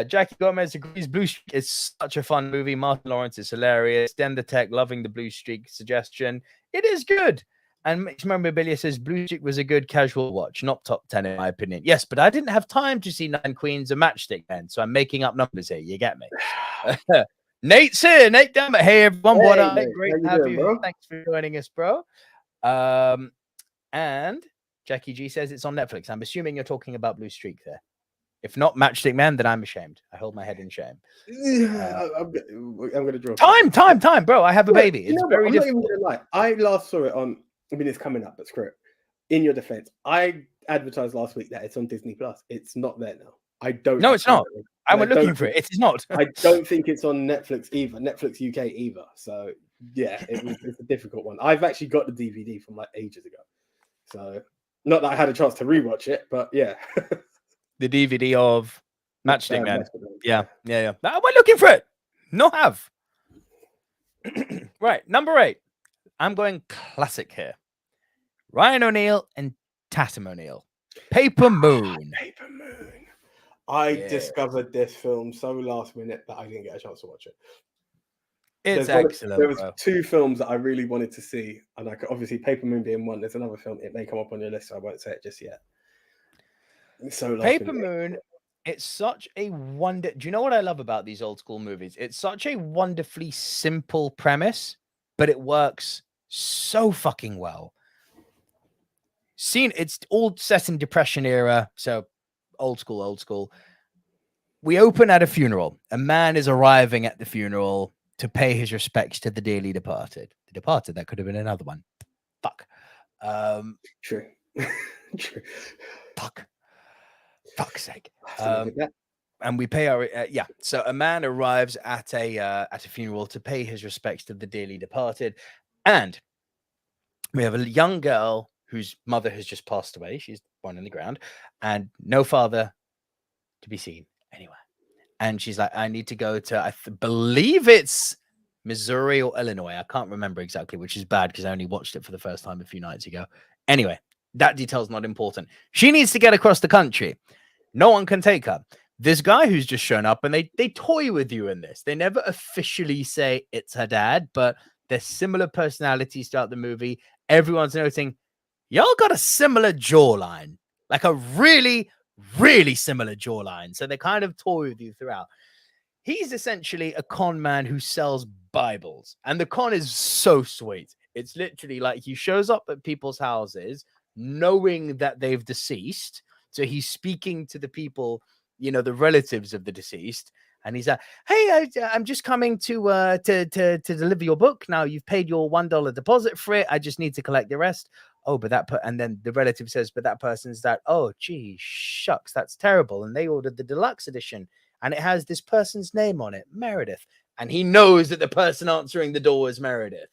Jackie Gomez agrees. Blue Streak is such a fun movie. Martin Lawrence is hilarious. Den the Tech, loving the Blue Streak suggestion. It is good. And Mixed Memorabilia says Blue Streak was a good casual watch, not top 10 in my opinion. Yes, but I didn't have time to see Nine Queens and Matchstick Men, so I'm making up numbers here. You get me? Nate's here. Nate Dammit. Hey, everyone. What up? Great to have you. Thanks for joining us, bro. And Jackie G says it's on Netflix. I'm assuming you're talking about Blue Streak there. If not Matchstick Man, then I'm ashamed. I hold my head in shame. I'm gonna draw Time, bro. I have a baby. It's very I'm difficult. not even gonna lie. I last saw it on. I mean, it's coming up, but screw it. In your defense, I advertised last week that it's on Disney Plus. It's not there now. I don't. No, it's not. I went looking for it. It is not. I don't think it's on Netflix either. Netflix UK either. So yeah, it's a difficult one. I've actually got the DVD from like ages ago. So not that I had a chance to rewatch it, but yeah. The DVD of Matchstick Man. Yeah. I went looking for it. No have. Right, number 8. I'm going classic here. Ryan O'Neal and Tatum O'Neal. Paper Moon. Paper Moon. I discovered this film so last minute that I didn't get a chance to watch it. It's excellent. There was 2 films that I really wanted to see, and I could, obviously Paper Moon being one. There's another film. It may come up on your list, so I won't say it just yet. So Paper Moon, it's such a wonder. Do you know what I love about these old school movies? It's such a wonderfully simple premise, but it works so fucking well. It's all set in Depression era, so old school. We open at a funeral. A man is arriving at the funeral to pay his respects to the dearly departed. The departed, that could have been another one. Fuck. True. Fuck's sake. And we pay our So a man arrives at a funeral to pay his respects to the dearly departed, and we have a young girl whose mother has just passed away. She's born in the ground, and no father to be seen anywhere. And she's like, I need to go to, I believe it's Missouri or Illinois. I can't remember exactly, which is bad because I only watched it for the first time a few nights ago. Anyway, that detail's not important. She needs to get across the country. No one can take her. This guy who's just shown up, and they toy with you in this. They never officially say it's her dad, but there's similar personalities throughout the movie. Everyone's noticing, y'all got a similar jawline, like a really, really similar jawline. So they kind of toy with you throughout. He's essentially a con man who sells Bibles, and the con is so sweet. It's literally like he shows up at people's houses knowing that they've deceased. So he's speaking to the people, the relatives of the deceased. And he's like, hey, I'm just coming to deliver your book. Now you've paid your $1 deposit for it. I just need to collect the rest. Oh, but and then the relative says, but that person's that. Oh, gee, shucks, that's terrible. And they ordered the deluxe edition, and it has this person's name on it, Meredith. And he knows that the person answering the door is Meredith.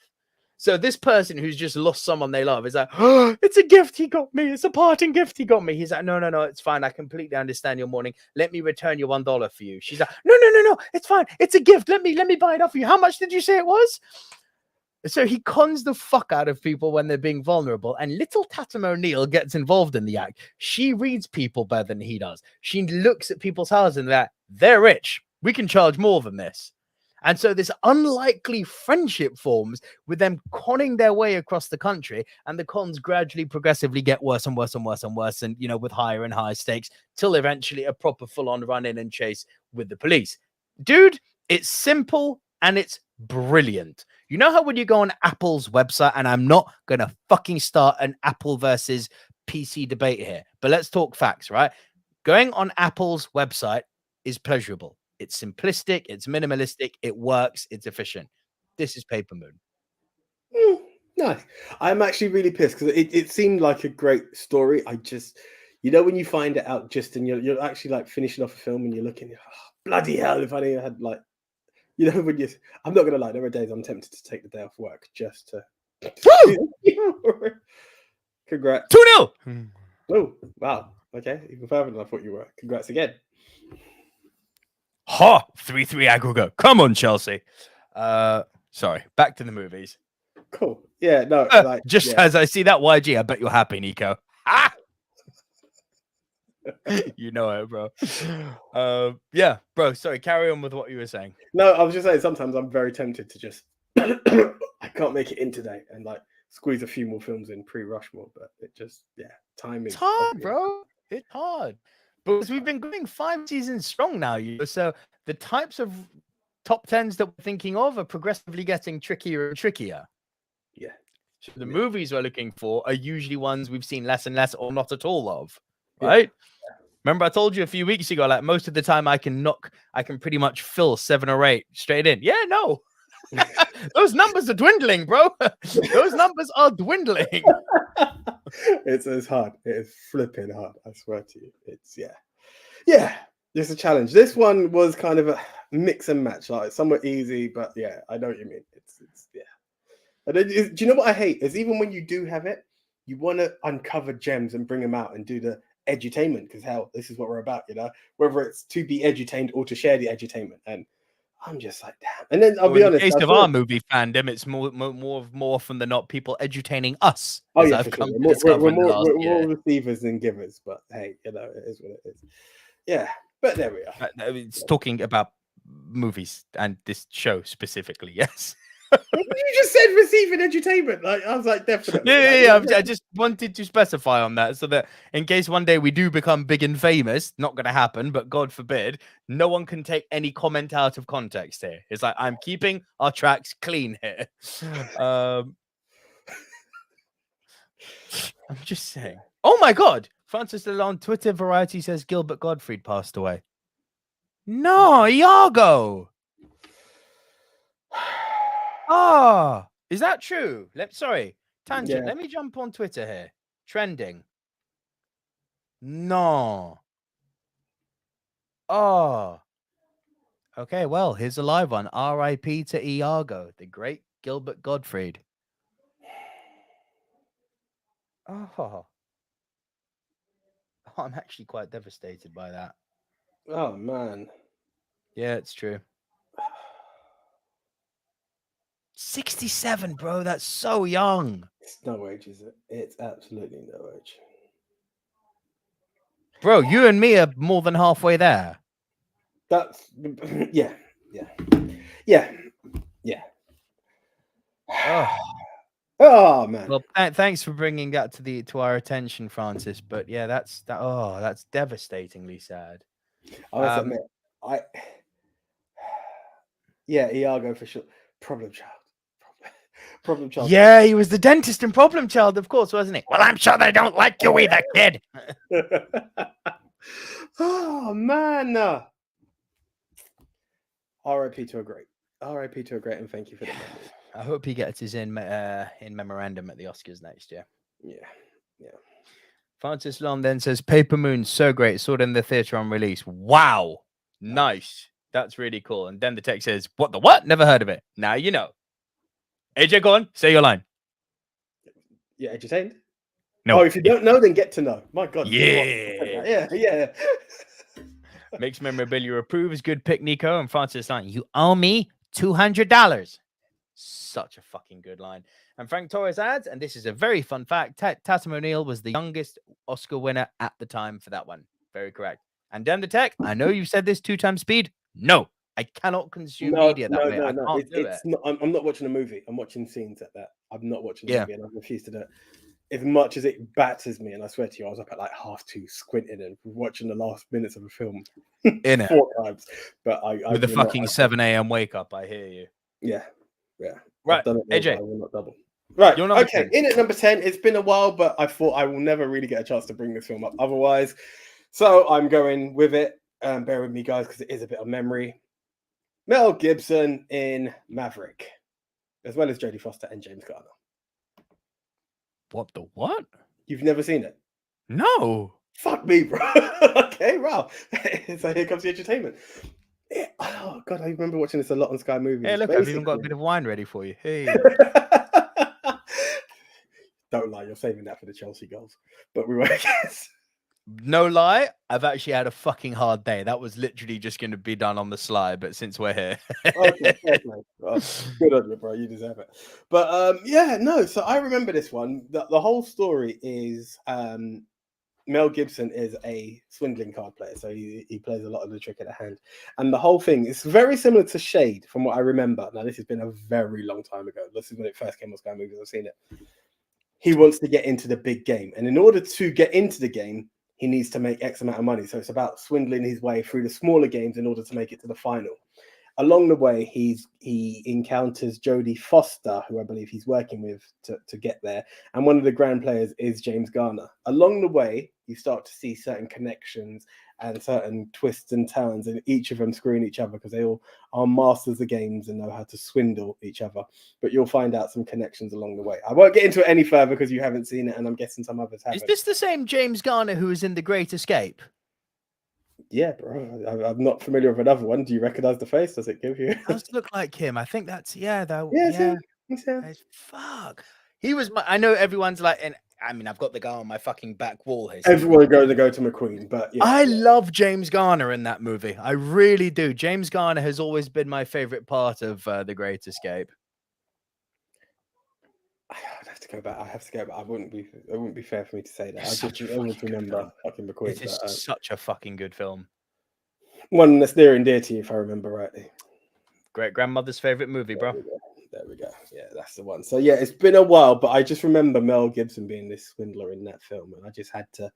So this person who's just lost someone they love is like, oh, it's a gift he got me. It's a parting gift he got me. He's like, no, it's fine. I completely understand your mourning. Let me return your $1 for you. She's like, no, it's fine. It's a gift. Let me buy it off you. How much did you say it was? So he cons the fuck out of people when they're being vulnerable, and little Tatum O'Neal gets involved in the act. She reads people better than he does. She looks at people's houses and they're rich. We can charge more than this. And so this unlikely friendship forms with them conning their way across the country, and the cons gradually, progressively get worse and worse and worse and worse, and with higher and higher stakes, till eventually a proper full-on run-in and chase with the police. Dude, it's simple and it's brilliant. You know how when you go on Apple's website, and I'm not gonna fucking start an Apple versus PC debate here, but let's talk facts, right? Going on Apple's website is pleasurable. It's simplistic, it's minimalistic, it works, it's efficient. This is Paper Moon. Nice. I'm actually really pissed because it seemed like a great story. I just, when you find it out and you're actually like finishing off a film and you're looking, bloody hell, if I didn't had like, I'm not going to lie, there are days I'm tempted to take the day off work just to. Woo! Congrats. 2-0. Oh, wow. Okay, even further than I thought you were. Congrats again. 3-3 aggregate. Come on, Chelsea. Sorry, back to the movies. Cool. Yeah, no. As I see that YG, I bet you're happy, Nico. You know it, bro. Yeah, bro. Sorry, carry on with what you were saying. No, I was just saying sometimes I'm very tempted to just I can't make it in today and like squeeze a few more films in pre-Rushmore, but it just timing. It's hard, bro. It's hard. Because we've been going 5 seasons strong now, so the types of top 10s that we're thinking of are progressively getting trickier and trickier. Yeah. So the movies we're looking for are usually ones we've seen less and less or not at all of, Yeah. right? Remember I told you a few weeks ago, like most of the time I can pretty much fill 7 or 8 straight in. Yeah, no. Those numbers are dwindling, bro. Those numbers are dwindling. It's hard. It is flipping hard. I swear to you. It's yeah. It's a challenge. This one was kind of a mix and match, like somewhat easy, but yeah, I know what you mean. It's yeah. And then, do you know what I hate? Is even when you do have it, you want to uncover gems and bring them out and do the edutainment, because hell, this is what we're about, you know. Whether it's to be edutained or to share the edutainment, and I'm just like, damn. And then I'll be honest. In the case of our movie fandom, it's more often than not people edutaining us. Oh yeah, for sure. We're more receivers than givers, but hey, you know, it is what it is. Yeah, but there we are. It's talking about movies and this show specifically. Yes. You just said receiving edutainment. Like I was like, definitely. Yeah. I just wanted to specify on that so that in case one day we do become big and famous, not going to happen, but God forbid, no one can take any comment out of context here. It's like I'm keeping our tracks clean here. I'm just saying. Oh my God! Francis on Twitter Variety says Gilbert Gottfried passed away. No, Iago. Oh, is that true? Sorry, tangent. Let me jump on Twitter here. Trending. No. Oh. Okay, well, here's a live one. R.I.P. to Iago, the great Gilbert Gottfried. Oh. I'm actually quite devastated by that. Oh, man. Yeah, it's true. 67, bro. That's so young. It's no age, is it? It's absolutely no age. Bro, you and me are more than halfway there. That's yeah. Oh man. Well, thanks for bringing that to our attention, Francis. But yeah, that's devastatingly sad. I must admit, Iago for sure. Problem child. Yeah, he was the dentist in Problem Child, of course, wasn't he? Well, I'm sure they don't like you either, kid. Oh man. R.I.P. to a great. R.I.P. to a great, and thank you for the memory. I hope he gets his in memorandum at the Oscars next year. Yeah. Francis Long then says Paper Moon, so great. Saw it in the theater on release. Wow. Nice. That's really cool. And then the text says, what the what? Never heard of it. Now you know. AJ, go on. Say your line. Yeah, entertained? No. Oh, if you don't know, then get to know. My God. Yeah. Yeah. Mixed memorabilia approves. Good pick, Nico. And Francis line, you owe me $200. Such a fucking good line. And Frank Torres adds, and this is a very fun fact, Tatum O'Neal was the youngest Oscar winner at the time for that one. Very correct. And Dan the Tech, I know you said this 2 times speed. No, I cannot consume media that way. I can't do it. I'm not watching a movie. I'm watching scenes at that. I'm not watching a movie, and I refuse to do it. As much as it batters me, and I swear to you, I was up at like 2:30 squinting and watching the last minutes of a film in it 4 times. But with the fucking 7 a.m. wake up, I hear you. Yeah. Right, AJ. I will not double. Right. Okay. 10. In at number 10. It's been a while, but I thought I will never really get a chance to bring this film up otherwise. So I'm going with it. Bear with me, guys, because it is a bit of memory. Mel Gibson in Maverick, as well as Jodie Foster and James Garner. What the what? You've never seen it? No. Fuck me, bro. Okay, wow. So here comes the entertainment. Oh God, I remember watching this a lot on Sky Movies. Hey, look, I've even got a bit of wine ready for you. Hey. Don't lie, you're saving that for the Chelsea goals. But we won't guess. No lie, I've actually had a fucking hard day. That was literally just going to be done on the sly, but since we're here. Okay, well, good on you, bro. You deserve it. But so I remember this one. The whole story is Mel Gibson is a swindling card player, so he plays a lot of the trick of the hand. And the whole thing is very similar to Shade from what I remember. Now, this has been a very long time ago. This is when it first came on Sky Movies. I've seen it. He wants to get into the big game. And in order to get into the game, he needs to make X amount of money. So it's about swindling his way through the smaller games in order to make it to the final. Along the way, he encounters Jodie Foster, who I believe he's working with to get there. And one of the grand players is James Garner. Along the way, you start to see certain connections and certain twists and turns, and each of them screwing each other because they all are masters of games and know how to swindle each other. But you'll find out some connections along the way. I won't get into it any further because you haven't seen it, and I'm guessing some others haven't. Is this the same James Garner who was in The Great Escape? Yeah, bro. I'm not familiar with another one. Do you recognize the face? Does it give you? Does look like him. I think that's Yeah. Fuck. He was I know everyone's like, and I mean, I've got the guy on my fucking back wall here. Everyone going to go to McQueen, but yeah. I love James Garner in that movie. I really do. James Garner has always been my favorite part of The Great Escape. I'd have to go back. It wouldn't be fair for me to say that. I just always remember fucking McQueen. It is such a fucking good film. One that's near and dear to you, if I remember rightly. Great grandmother's favorite movie, bro. There we go. Yeah, that's the one. So yeah, it's been a while, but I just remember Mel Gibson being this swindler in that film, and I just had to.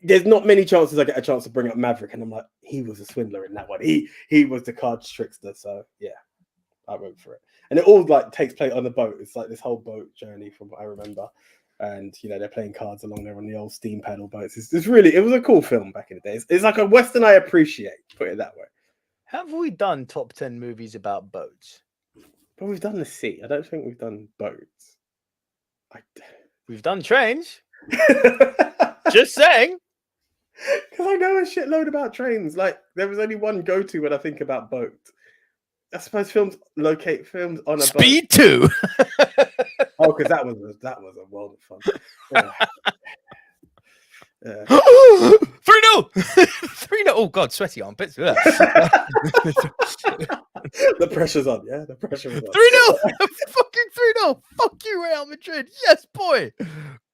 There's not many chances I get a chance to bring up Maverick, and I'm like, he was a swindler in that one. He was the cards trickster. So yeah, I went for it. And it all like takes place on the boat. It's like this whole boat journey from what I remember. And they're playing cards along there on the old steam paddle boats. It was a cool film back in the day. It's like a Western I appreciate, put it that way. Have we done top 10 movies about boats? But we've done the sea. I don't think we've done boats. We've done trains. Just saying. Because I know a shitload about trains. Like, there was only one go-to when I think about boat. I suppose films on a boat. Speed 2. Oh, because that was a world of fun. Yeah. 3-0. 3-0. Oh God, sweaty armpits. The pressure's on. Yeah, the pressure is on. 3-0. Fucking 3-0. Fuck you, Real Madrid. Yes, boy.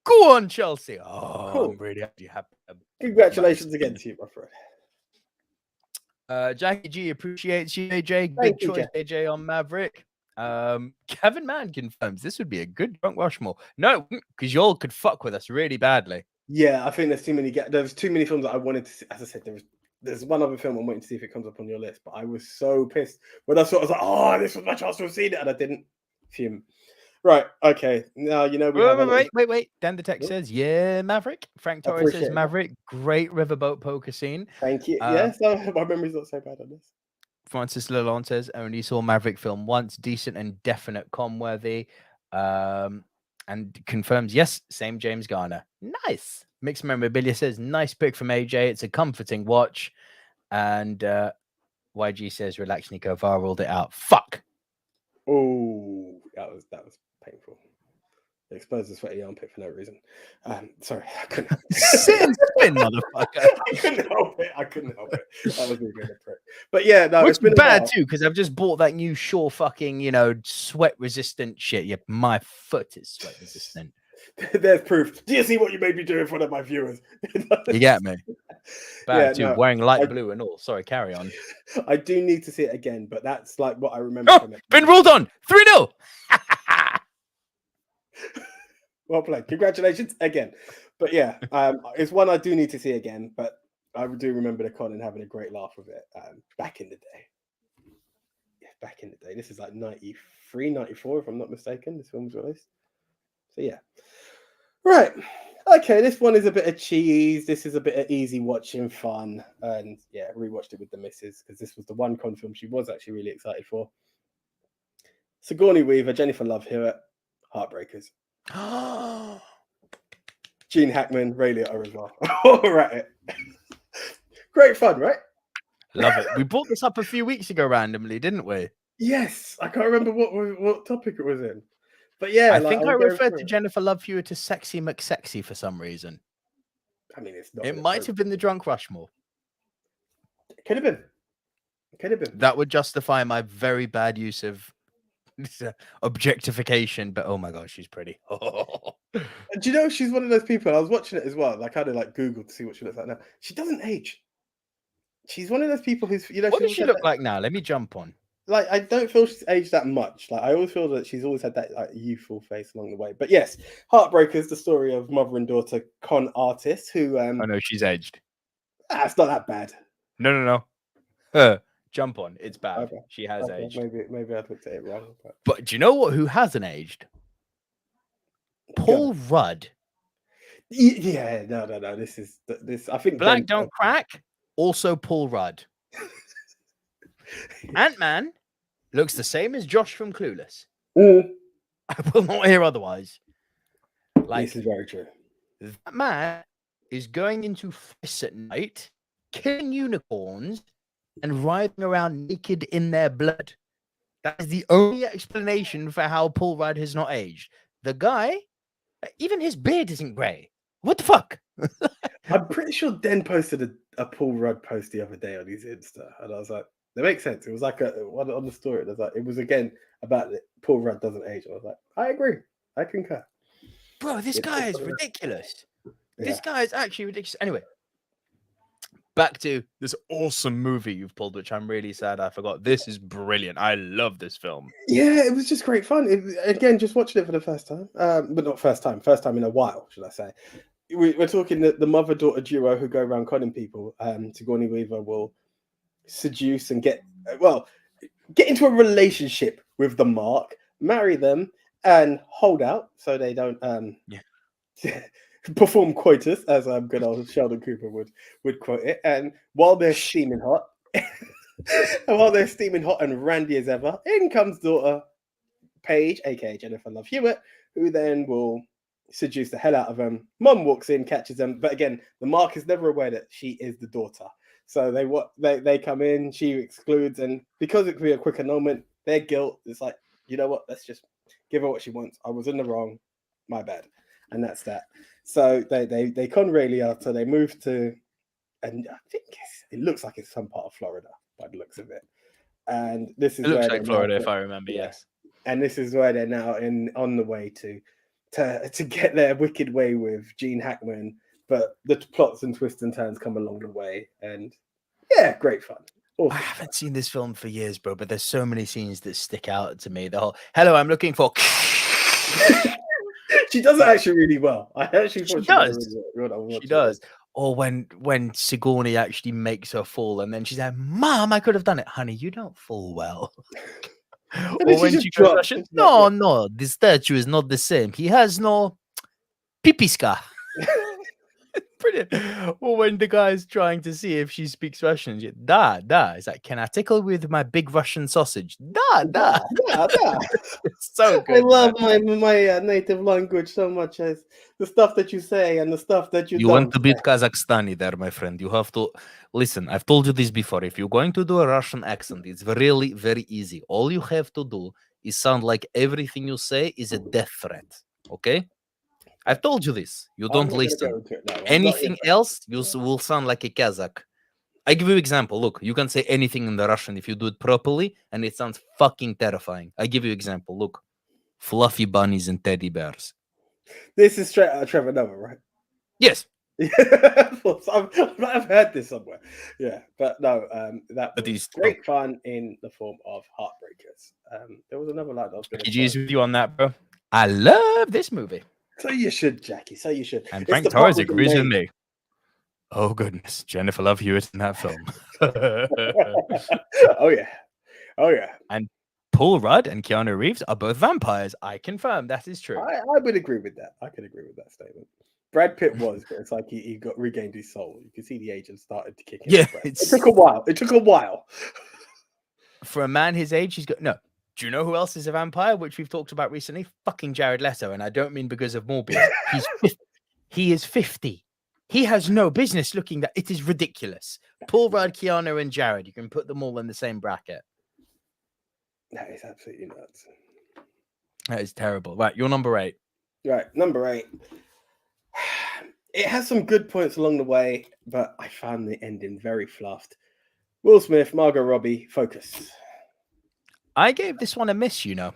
Go on, Chelsea. Oh, cool. I'm really happy. Congratulations again to you, my friend. Jackie G appreciates you, AJ. Good choice, AJ, on Maverick. Kevin Mann confirms this would be a good drunk Rushmore. No, because y'all could fuck with us really badly. Yeah, I think there's too many films that I wanted to see. As I said, there's one other film I'm waiting to see if it comes up on your list, but I was so pissed when I saw it. I was like, oh, this was my chance to have seen it, and I didn't. Fume. Right, okay. Now, Wait. Dan the Tech says, yeah, Maverick. Frank Torres says, Maverick. Great riverboat poker scene. Thank you. Yes, my memory's not so bad on this. Francis Lalonde says, only saw Maverick film once. Decent and definite com-worthy. And confirms, yes, same James Garner. Nice. Mixed Memorabilia says, nice pick from AJ. It's a comforting watch. And YG says, relax, Nico. VAR ruled it out. Fuck. Oh, that was painful. It exposed the sweaty armpit for no reason. Sorry, I couldn't. Sit and spin, motherfucker. I couldn't help it. That was me being a prick. But yeah, no, it's been bad too because I've just bought that new Shaw fucking sweat resistant shit. Yeah, my foot is sweat resistant. There's proof. Do you see what you made me do in front of my viewers? You get me? Bad too. Wearing light blue and all. Sorry, carry on. I do need to see it again, but that's like what I remember from it. Been ruled on 3-0. Well played. Congratulations again. But yeah, it's one I do need to see again, but I do remember the con and having a great laugh with it back in the day. Yeah, back in the day. This is like 93, 94, if I'm not mistaken. This film was released. So yeah. Right. Okay, this one is a bit of cheese. This is a bit of easy watching fun. And yeah, rewatched it with the missus because this was the one con film she was actually really excited for. Sigourney Weaver, Jennifer Love Hewitt, Heartbreakers. Gene Hackman, Ray Liotta as well. All right. Great fun, right? Love it. We brought this up a few weeks ago randomly, didn't we? Yes. I can't remember what topic it was in. But yeah. I think I referred to Jennifer Love Hewitt as Sexy McSexy for some reason. I mean, it's not. It might have been the drunk Rushmore. It could have been. That would justify my very bad use of objectification, but oh my god, she's pretty. Do you know she's one of those people? I was watching it as well. Like, I kind of like Googled to see what she looks like now. She doesn't age. She's one of those people who's What does she look like now? Let me jump on. Like, I don't feel she's aged that much. Like, I always feel that she's always had that like youthful face along the way. But yes, Heartbreakers, the story of mother and daughter con artists who. Oh no, she's aged. It's not that bad. No. Jump on. It's bad. Okay. She has Okay, aged. maybe I looked at it wrong. But do you know who hasn't aged? Paul Rudd. Yeah, no. This. I think Black Don't Crack. Also Paul Rudd. Ant-Man looks the same as Josh from Clueless. I will not hear otherwise. Like, this is very true. That man is going into fists at night, killing unicorns, and riding around naked in their blood. That is the only explanation for how Paul Rudd has not aged. The guy, even his beard isn't grey. What the fuck? I'm pretty sure Den posted a Paul Rudd post the other day on his Insta, and I was like, that makes sense. It was like one on the story. It was again about Paul Rudd doesn't age. I was like, I agree. I concur. Bro, this guy is ridiculous. Yeah. This guy is actually ridiculous. Anyway, back to this awesome movie you've pulled, which I'm really sad I forgot. This is brilliant. I love this film. Yeah, it was just great fun. Again, just watching it for the first time. But not first time in a while, should I say. We're talking the mother-daughter duo who go around conning people. Sigourney Weaver will seduce and get into a relationship with the Mark, marry them, and hold out so they don't perform coitus, as good old Sheldon Cooper would quote it. And while they're steaming hot, and randy as ever, in comes daughter Paige, aka Jennifer Love Hewitt, who then will seduce the hell out of them. Mum walks in, catches them, but again, the Mark is never aware that she is the daughter. So they come in, she excludes, and because it could be a quick annulment, their guilt is like, you know what? Let's just give her what she wants. I was in the wrong, my bad, and that's that. So they con Ray Liotta, so they move to, and I think it looks like it's some part of Florida by the looks of it. And this is looks like Florida, if I remember. Yeah. Yes. And this is where they're now on the way to get their wicked way with Gene Hackman, but the plots and twists and turns come along the way, and yeah, great fun. Awesome. I haven't seen this film for years, bro, but there's so many scenes that stick out to me. The whole "Hello, I'm looking for." She does it actually really well. I actually thought she does. She does. Or when Sigourney actually makes her fall, and then she's like, "Mom, I could have done it, honey. You don't fall well." Or when she goes, no, the statue is not the same. He has no pipiska. Brilliant. Or when the guy's trying to see if she speaks Russian, da. It's like, can I tickle with my big Russian sausage? Da. It's so good. I love my native language so much as the stuff that you say and the stuff that you want to beat Kazakhstani there, my friend. You have to listen. I've told you this before. If you're going to do a Russian accent, it's really, very easy. All you have to do is sound like everything you say is a death threat. Okay? I've told you this. You don't listen. Anything else, you will sound like a Kazakh. I give you an example. Look, you can say anything in the Russian if you do it properly, and it sounds fucking terrifying. I give you an example. Look, fluffy bunnies and teddy bears. This is straight out of Trevor Noah, right? Yes. I've heard this somewhere. Yeah, but no, that was great fun in the form of Heartbreakers. There was another line I was going to use with you on that, bro. I love this movie. So you should, Jackie. So you should. And Frank Torres agrees with me. Oh, goodness. Jennifer Love Hewitt in that film. Oh, yeah. And Paul Rudd and Keanu Reeves are both vampires. I confirm that is true. I would agree with that. I could agree with that statement. Brad Pitt was, but it's like he got regained his soul. You can see the agent started to kick in. Yeah. It took a while. For a man his age, he's got... No. Do you know who else is a vampire, which we've talked about recently? Fucking Jared Leto. And I don't mean because of Morbius. He is 50. He has no business looking that. It is ridiculous. Paul Rudd, Keanu, and Jared. You can put them all in the same bracket. That is absolutely nuts. That is terrible. Right, you're number 8. Right, number 8. It has some good points along the way, but I found the ending very fluffed. Will Smith, Margot Robbie, focus. I gave this one a miss, you know.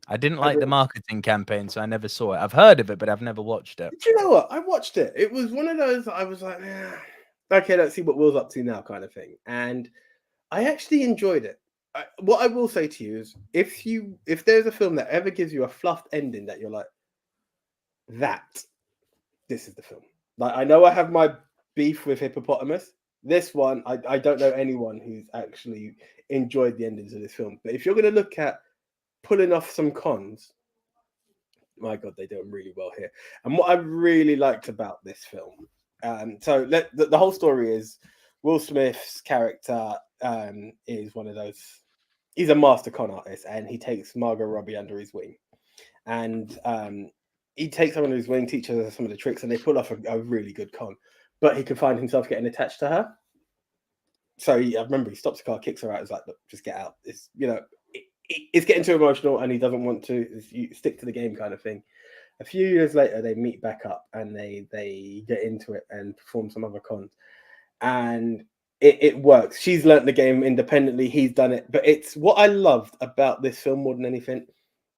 I didn't like the marketing campaign, so I never saw it. I've heard of it, but I've never watched it. Do you know what? I watched it. It was one of those I was like, okay, let's see what Will's up to now kind of thing. And I actually enjoyed it. What I will say to you is if there's a film that ever gives you a fluffed ending that you're like, this is the film. Like, I know I have my beef with Hippopotamus, This one, I don't know anyone who's actually enjoyed the endings of this film. But if you're going to look at pulling off some cons, my God, they do them really well here. And what I really liked about this film, the whole story is Will Smith's character is one of those. He's a master con artist, and he takes Margot Robbie under his wing, and he takes her under his wing, teaches her some of the tricks, and they pull off a really good con. But he can find himself getting attached to her. So I remember he stops the car, kicks her out. He's like, "Look, just get out." It's it's getting too emotional, and he doesn't want to. You stick to the game, kind of thing. A few years later, they meet back up, and they get into it and perform some other cons, and it works. She's learnt the game independently. He's done it, but it's what I loved about this film more than anything.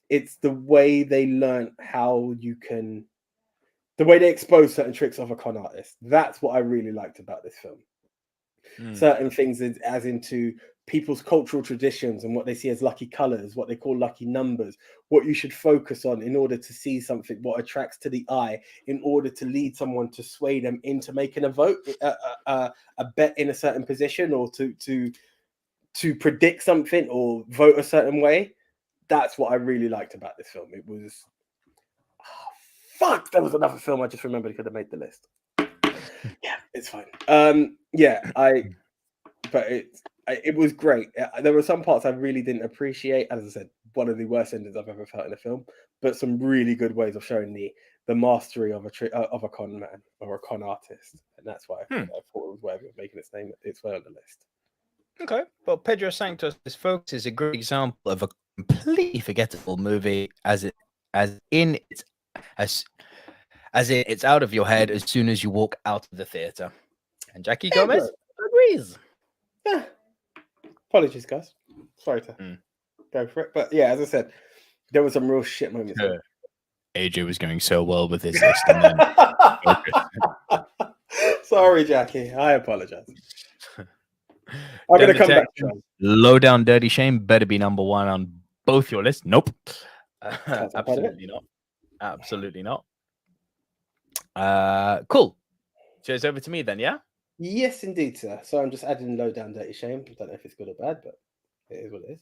It's the way they learn how you can, the way they expose certain tricks of a con artist. That's what I really liked about this film. Certain things as into people's cultural traditions and what they see as lucky colors, what they call lucky numbers, what you should focus on in order to see something, what attracts to the eye, in order to lead someone to sway them into making a vote, a bet in a certain position, or to predict something or vote a certain way. That's what I really liked about this film. It was, there was another film I just remembered could have made the list. Yeah, it's fine. But it was great. There were some parts I really didn't appreciate. As I said, one of the worst endings I've ever felt in a film, but some really good ways of showing the mastery of a con man or a con artist, and that's why I thought it was worthy of making its way on the list. Okay, well, Pedro Sanctos' Focus is a great example of a completely forgettable movie, as in it's out of your head as soon as you walk out of the theater. And Jackie Gomez agrees. Yeah. Apologies, guys. Sorry to go for it, but yeah, as I said, there was some real shit moments. AJ was going so well with his list, and then sorry, Jackie. I apologize. I'm going to come back to Low Down Dirty Shame better be number one on both your lists. Nope. Absolutely not. Absolutely not. Cool. So it's over to me then, yeah? Yes, indeed, sir. So I'm just adding Low Down Dirty Shame. I don't know if it's good or bad, but it is what it is.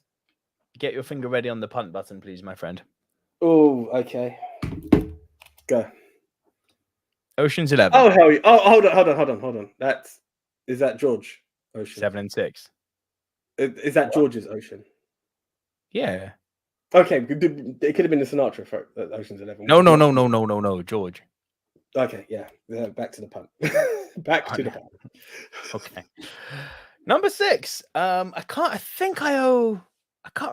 Get your finger ready on the punt button, please, my friend. Oh, okay. Go. Ocean's 11. Oh, hell yeah. Oh, hold on. Is that George Ocean? 7 and 6. Is that George's Ocean? Yeah. Okay, it could have been the Sinatra for Ocean's 11. No, George. Okay, yeah. Back to the punt. Back to the punt. Okay. Number 6. I can't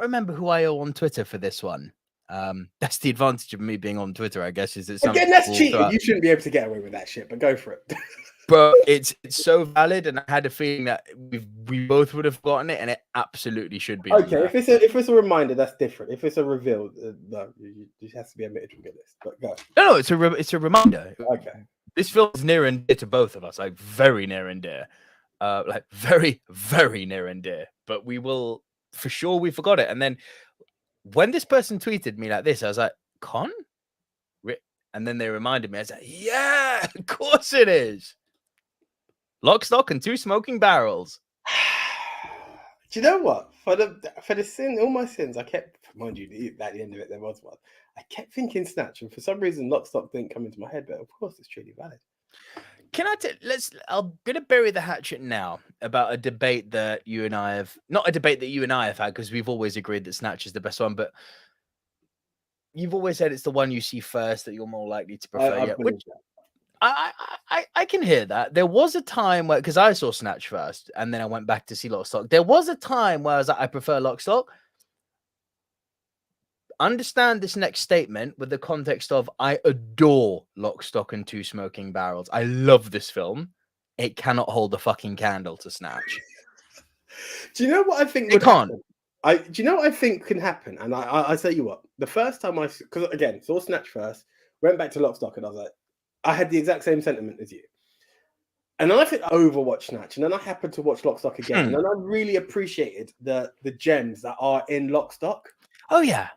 remember who I owe on Twitter for this one. That's the advantage of me being on Twitter, I guess, is that again, that's cheating. You shouldn't be able to get away with that shit, but go for it. But it's so valid, and I had a feeling that we both would have gotten it, and it absolutely should be. Okay, if it's a reminder, that's different. If it's a reveal, no, it has to be omitted from your list. But go. No, it's a reminder. Okay, this film is near and dear to both of us, like very near and dear, like very, very near and dear. But we forgot it, and then when this person tweeted me like this, I was like, "Con?" And then they reminded me. I was like, "Yeah, of course it is." Lock, Stock, and Two Smoking Barrels. Do you know what? For the sin, all my sins, I kept, mind you, at the end of it, there was one. I kept thinking Snatch, and for some reason, Lock, Stock didn't come into my head, but of course, it's truly valid. I'm gonna bury the hatchet now about a debate that you and I have, not a debate that you and I have had, because we've always agreed that Snatch is the best one, but you've always said it's the one you see first that you're more likely to prefer. I can hear that. There was a time where, because I saw Snatch first and then I went back to see Lock, Stock. There was a time where I was like, I prefer Lock, Stock. Understand this next statement with the context of I adore Lock, Stock, and Two Smoking Barrels. I love this film. It cannot hold a fucking candle to Snatch. Do you know what I think? It can't. Do you know what I think can happen? And I tell you what, the first time because again, saw Snatch first, went back to Lock, Stock, and I was like, I had the exact same sentiment as you. And then I think I overwatched Snatch, and then I happened to watch Lock, Stock again, and then I really appreciated the gems that are in Lock, Stock. Oh yeah.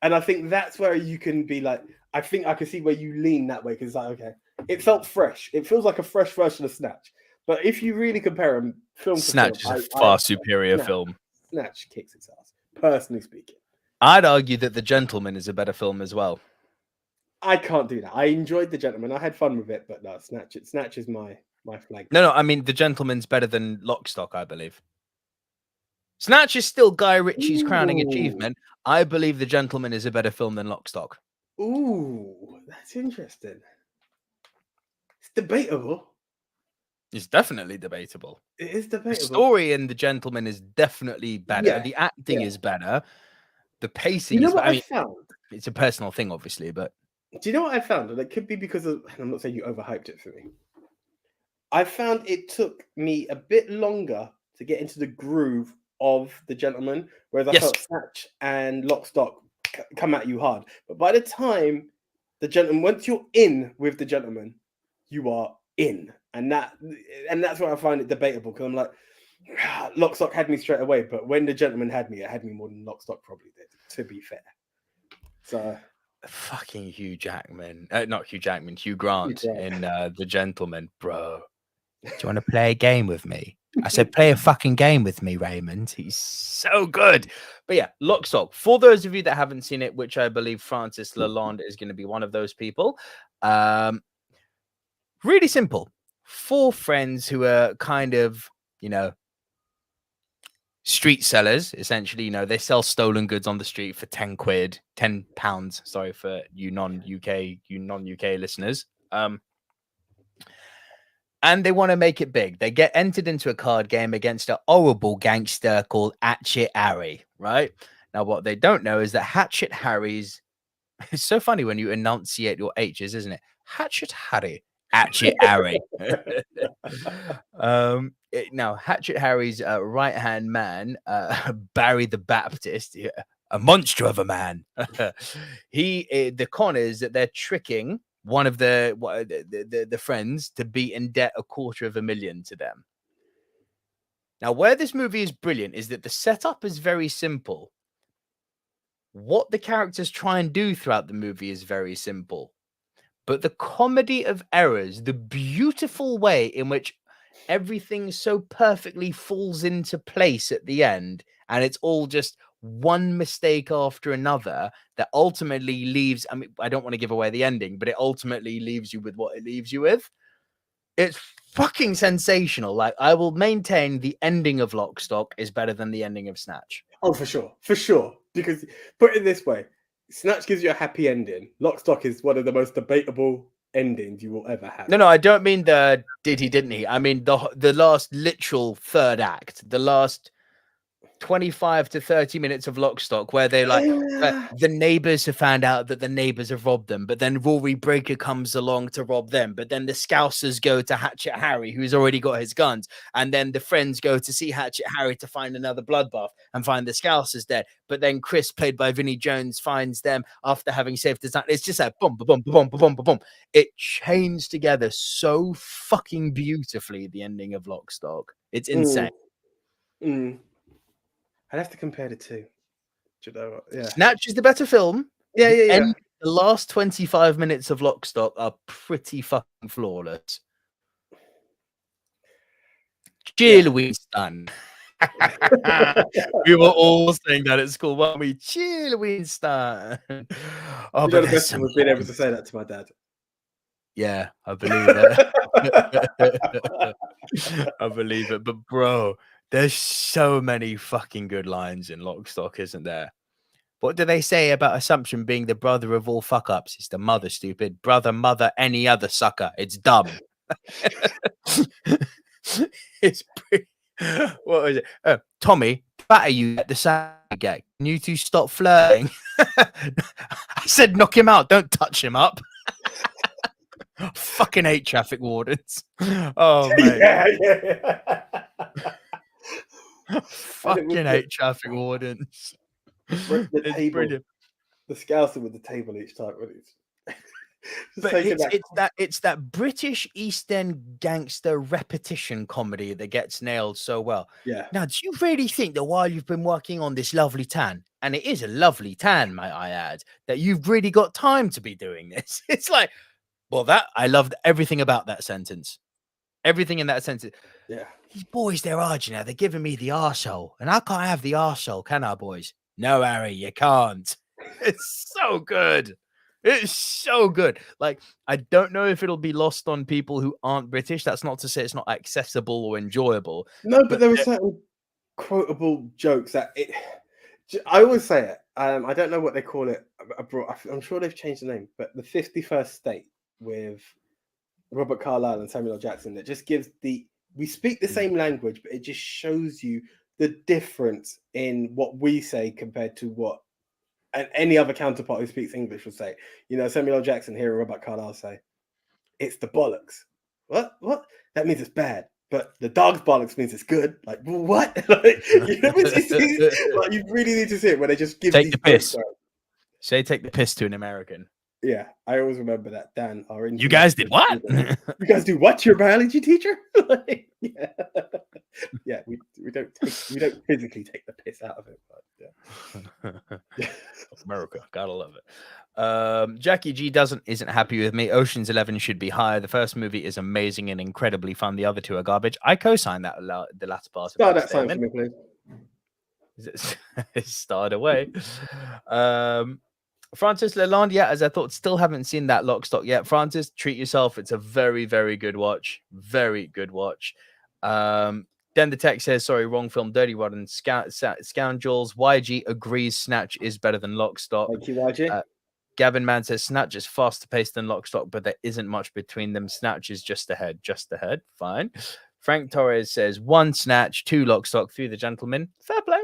And I think that's where you can be like, I think I can see where you lean that way, because it's like, okay, it felt fresh. It feels like a fresh version of Snatch. But if you really compare them film to Snatch film, is a far superior film. Snatch kicks its ass, personally speaking. I'd argue that The Gentleman is a better film as well. I can't do that. I enjoyed The Gentleman. I had fun with it, but no, Snatch is my flag. No, I mean, The Gentleman's better than Lock, Stock, I believe. Snatch is still Guy Ritchie's crowning achievement. I believe The Gentleman is a better film than Lock, Stock. Ooh, that's interesting. It's debatable. It's definitely debatable. It is debatable. The story in The Gentleman is definitely better. Yeah, the acting is better. The pacing You know is what better. I found? It's a personal thing, obviously, but Do you know what I found? And it could be because of, I'm not saying you overhyped it for me. I found it took me a bit longer to get into the groove of The Gentleman, whereas I felt Snatch and Lock, Stock come at you hard. But by the time The Gentleman, once you're in with The Gentleman, you are in. And that's why I find it debatable, because I'm like, Lock, Stock had me straight away, but when The Gentleman had me, it had me more than Lock, Stock probably did, to be fair. So fucking Hugh Jackman, not Hugh Jackman, Hugh Grant in The Gentleman, bro. Do you want to play a game with me? I said, play a fucking game with me, Raymond. He's so good. But yeah, Lock, Stock. For those of you that haven't seen it, which I believe Francis Lalonde is going to be one of those people. Really simple. 4 friends who are kind of, street sellers, essentially. They sell stolen goods on the street for 10 pounds. Sorry for you non-UK listeners. And they want to make it big. They get entered into a card game against a horrible gangster called Hatchet Harry, right? Now, what they don't know is that Hatchet Harry's... It's so funny when you enunciate your H's, isn't it? Hatchet Harry. Hatchet Harry. Now, Hatchet Harry's right-hand man, Barry the Baptist, a monster of a man. The con is that they're tricking one of the friends to be in debt $250,000 to them. Now, where this movie is brilliant is that the setup is very simple. What the characters try and do throughout the movie is very simple. But the comedy of errors, the beautiful way in which everything so perfectly falls into place at the end, and it's all just one mistake after another that ultimately leaves, I mean, I don't want to give away the ending, but it ultimately leaves you with what it leaves you with. It's fucking sensational. Like, I will maintain the ending of Lock, Stock is better than the ending of Snatch. Oh, for sure. Because, put it this way, Snatch gives you a happy ending. Lock, Stock is one of the most debatable endings you will ever have. No, I don't mean the did he, didn't he? I mean the last literal third act, the last 25 to 30 minutes of Lock, Stock, where they the neighbors have found out that the neighbors have robbed them, but then Rory Breaker comes along to rob them, but then the Scousers go to Hatchet Harry, who's already got his guns, and then the friends go to see Hatchet Harry to find another bloodbath and find the Scousers dead, but then Chris, played by Vinnie Jones, finds them after having saved his time. It's just like boom, boom, boom, boom, boom, boom. It chains together so fucking beautifully, the ending of Lock, Stock. It's insane. I'd have to compare the two. Yeah. Snatch is the better film. Yeah. And the last 25 minutes of Lock, Stock are pretty fucking flawless. Cheer, Louise Dunn. We were all saying that at school, weren't we? Cheer, Louise Dunn. Oh, the best thing was being able to say that to my dad. Yeah, I believe it. I believe it. But bro, there's so many fucking good lines in Lock, Stock, isn't there? What do they say about assumption being the brother of all fuck ups? It's the mother, stupid. Brother, mother, any other sucker. It's dumb. It's pretty. What was it? Tommy, batter you at the side gag. Can you two stop flirting? I said knock him out. Don't touch him up. Fucking hate traffic wardens. Oh, mate. Yeah. Fucking hate traffic wardens. It's brilliant. The Scouser with the table each time. But it's that British East End gangster repetition comedy that gets nailed so well. Yeah. Now, do you really think that while you've been working on this lovely tan, and it is a lovely tan, might I add, that you've really got time to be doing this? It's like, well, that I loved everything about that sentence. Everything in that sense. Yeah. These boys, they're hard, you know. They're giving me the arsehole. And I can't have the arsehole, can I, boys? No, Harry, you can't. It's so good. It's so good. Like, I don't know if it'll be lost on people who aren't British. That's not to say it's not accessible or enjoyable. No, but there were certain quotable jokes that I always say it. I don't know what they call it abroad. I'm sure they've changed the name, but the 51st State with Robert Carlyle and Samuel L. Jackson, that just gives we speak the same language, but it just shows you the difference in what we say compared to what any other counterpart who speaks English would say. You know, Samuel L. Jackson here, Robert Carlyle say, "It's the bollocks." What? That means it's bad. But the dog's bollocks means it's good. Like, what? Like, you know, like, you really need to see it when they just give take these the piss. jokes. Say take the piss to an American. Yeah, I always remember that. Dan, our you guys did what? You guys do what? Your biology teacher? Like, yeah, we don't physically take the piss out of it. But yeah. America, gotta love it. Jackie G isn't happy with me. Ocean's 11 should be higher. The first movie is amazing and incredibly fun. The other two are garbage. I co-sign that. The last part. Start that sign for me, please. Start away. Francis Lalande, yeah, as I thought, still haven't seen that Lock, Stock yet. Francis, treat yourself. It's a very, very good watch. Very good watch. Den the Tech says, sorry, wrong film, Dirty Rotten Scoundrels. YG agrees Snatch is better than Lock, Stock. Thank you, YG. Gavin Mann says Snatch is faster paced than Lock, Stock, but there isn't much between them. Snatch is just ahead. Fine. Frank Torres says 1 Snatch, 2 Lock, Stock, 3 The Gentleman. Fair play.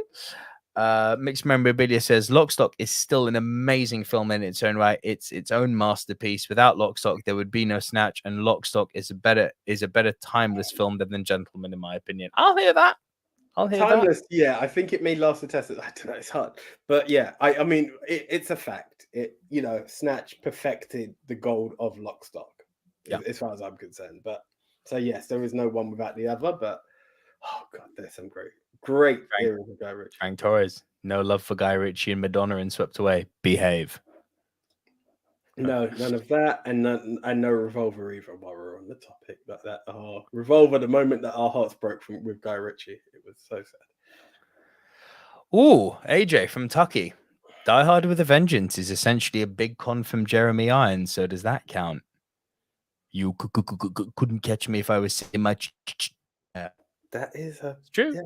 Mixed Memorabilia says Lock, Stock is still an amazing film in its own right. It's its own masterpiece. Without Lock, Stock, there would be no Snatch, and Lock, Stock is a better timeless film than Gentleman, in my opinion. I'll hear that. Timeless, yeah. I think it may last the test. I don't know. It's hard, but yeah. I mean, it's a fact. Snatch perfected the gold of Lock, Stock, as far as I'm concerned. But so yes, there is no one without the other. But oh god, there's some great eras of Guy Ritchie. Frank Torres, no love for Guy Ritchie and Madonna and Swept Away. Behave. No, none of that, and no Revolver either. While we're on the topic, that Revolver, the moment that our hearts broke with Guy Ritchie, it was so sad. Ooh, AJ from Tucky. Die Hard with a Vengeance is essentially a big con from Jeremy Irons, so does that count? You couldn't catch me if I was saying my That is true. Yeah.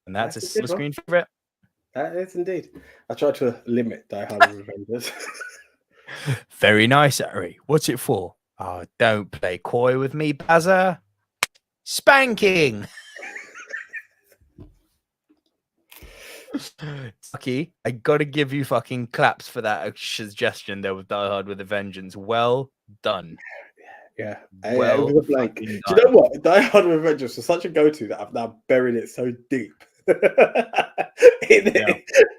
And that's a silver screen favorite. That is indeed. I tried to limit Die Hard with a Vengeance. Very nice, Harry. What's it for? Oh, don't play coy with me, Bazza. Spanking. Tucky, I gotta give you fucking claps for that suggestion there with Die Hard with a Vengeance. Well done. Yeah. It was a blank. Do you know what? Die Hard with a Vengeance was such a go-to that I've now buried it so deep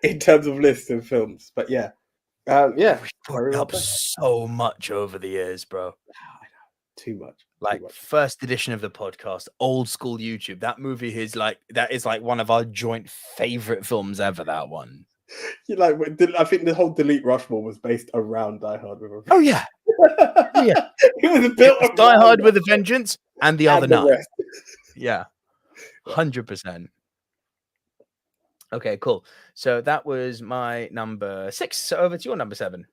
in terms of lists and films. But yeah. We've put up so much over the years, bro. I know. Too much. Like first edition of the podcast, old school YouTube. That movie is like one of our joint favorite films ever. That one. I think the whole Delete Rushmore was based around Die Hard with a Vengeance. Oh yeah, yeah. It was built around Die Hard with a Vengeance and the other 9. Rest. Yeah, 100%. Okay, cool. So that was my number 6. So over to your number 7.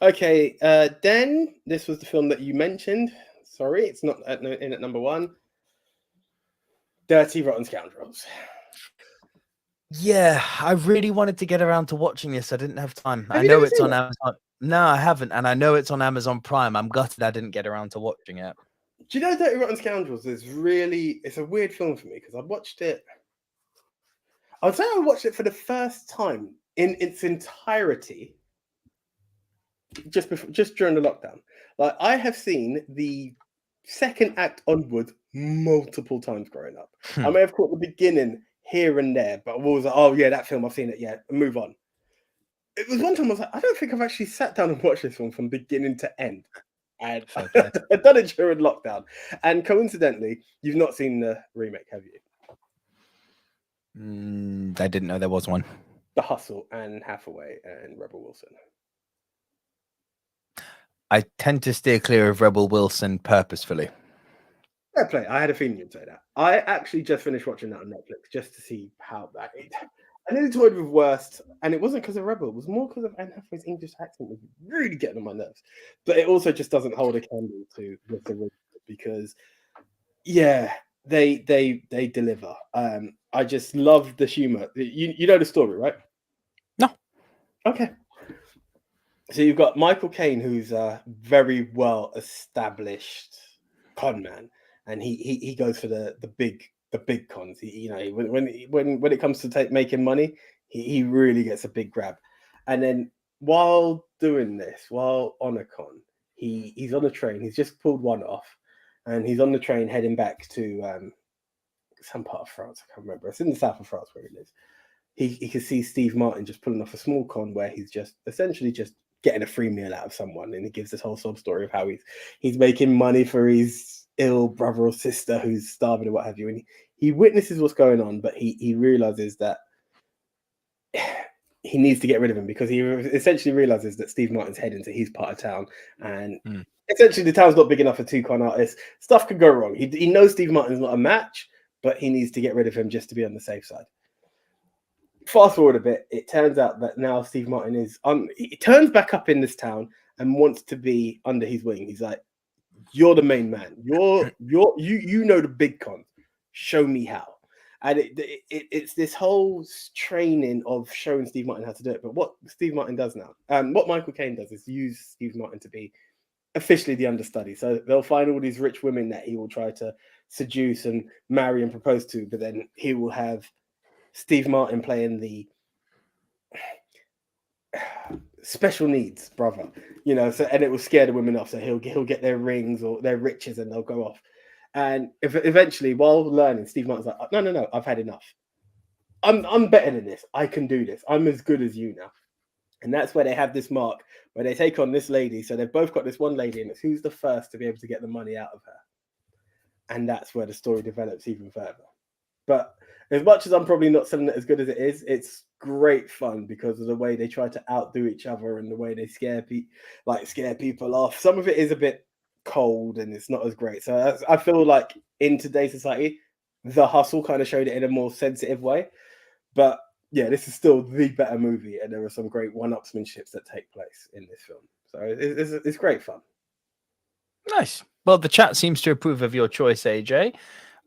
Okay, Den, this was the film that you mentioned. Sorry, it's not in at number 1. Dirty Rotten Scoundrels. Yeah, I really wanted to get around to watching this. I didn't have time. I know it's on Amazon. No, I haven't. And I know it's on Amazon Prime. I'm gutted I didn't get around to watching it. Do you know Dirty Rotten Scoundrels it's a weird film for me because I watched it. I would say I watched it for the first time in its entirety just during the lockdown. Like, I have seen the second act onwards multiple times growing up. I may have caught the beginning here and there, but I was like, oh yeah, that film, I've seen it, yeah, move on. It was one time I was like, I don't think I've actually sat down and watched this film from beginning to end. And I've done it during lockdown. And coincidentally, you've not seen the remake, have you? I didn't know there was one. The Hustle, and Hathaway and Rebel Wilson. I tend to steer clear of Rebel Wilson purposefully. Fair play. I had a feeling you'd say that. I actually just finished watching that on Netflix just to see how that. I nearly toyed with worst, and it wasn't because of Rebel. It was more because of Anne Hathaway's English accent was really getting on my nerves. But it also just doesn't hold a candle to the original because, yeah, they deliver. I just love the humor. You know the story, right? No. Okay. So you've got Michael Caine, who's a very well established con man, and he goes for the big cons. When it comes to making money, he really gets a big grab. And then while doing this, while on a con, he's on a train. He's just pulled one off, and he's on the train heading back to some part of France. I can't remember. It's in the south of France where he lives. He can see Steve Martin just pulling off a small con where he's just essentially just getting a free meal out of someone, and he gives this whole sob story of how he's making money for his ill brother or sister who's starving or what have you, and he witnesses what's going on, but he realizes that he needs to get rid of him because he essentially realizes that Steve Martin's heading to his part of town, and essentially the town's not big enough for two con artists. Stuff could go wrong. He knows Steve Martin's not a match, but he needs to get rid of him just to be on the safe side. Fast forward a bit, it turns out that now Steve Martin he turns back up in this town and wants to be under his wing. He's like, "You're the main man. You know the big con. Show me how." And it's this whole training of showing Steve Martin how to do it. But what Steve Martin does now, what Michael Caine does, is use Steve Martin to be officially the understudy. So they'll find all these rich women that he will try to seduce and marry and propose to, but then he will have Steve Martin playing the special needs brother, and it will scare the women off. So he'll get their rings or their riches, and they'll go off. And eventually, while learning, Steve Martin's like, "No, I've had enough. I'm better than this. I can do this. I'm as good as you now." And that's where they have this mark where they take on this lady. So they've both got this one lady, and it's who's the first to be able to get the money out of her. And that's where the story develops even further. But as much as I'm probably not selling it as good as it is, it's great fun because of the way they try to outdo each other and the way they scare people off. Some of it is a bit cold and it's not as great. So I feel like in today's society, The Hustle kind of showed it in a more sensitive way. But yeah, this is still the better movie, and there are some great one-upsmanships that take place in this film. So it's great fun. Nice. Well, the chat seems to approve of your choice, AJ.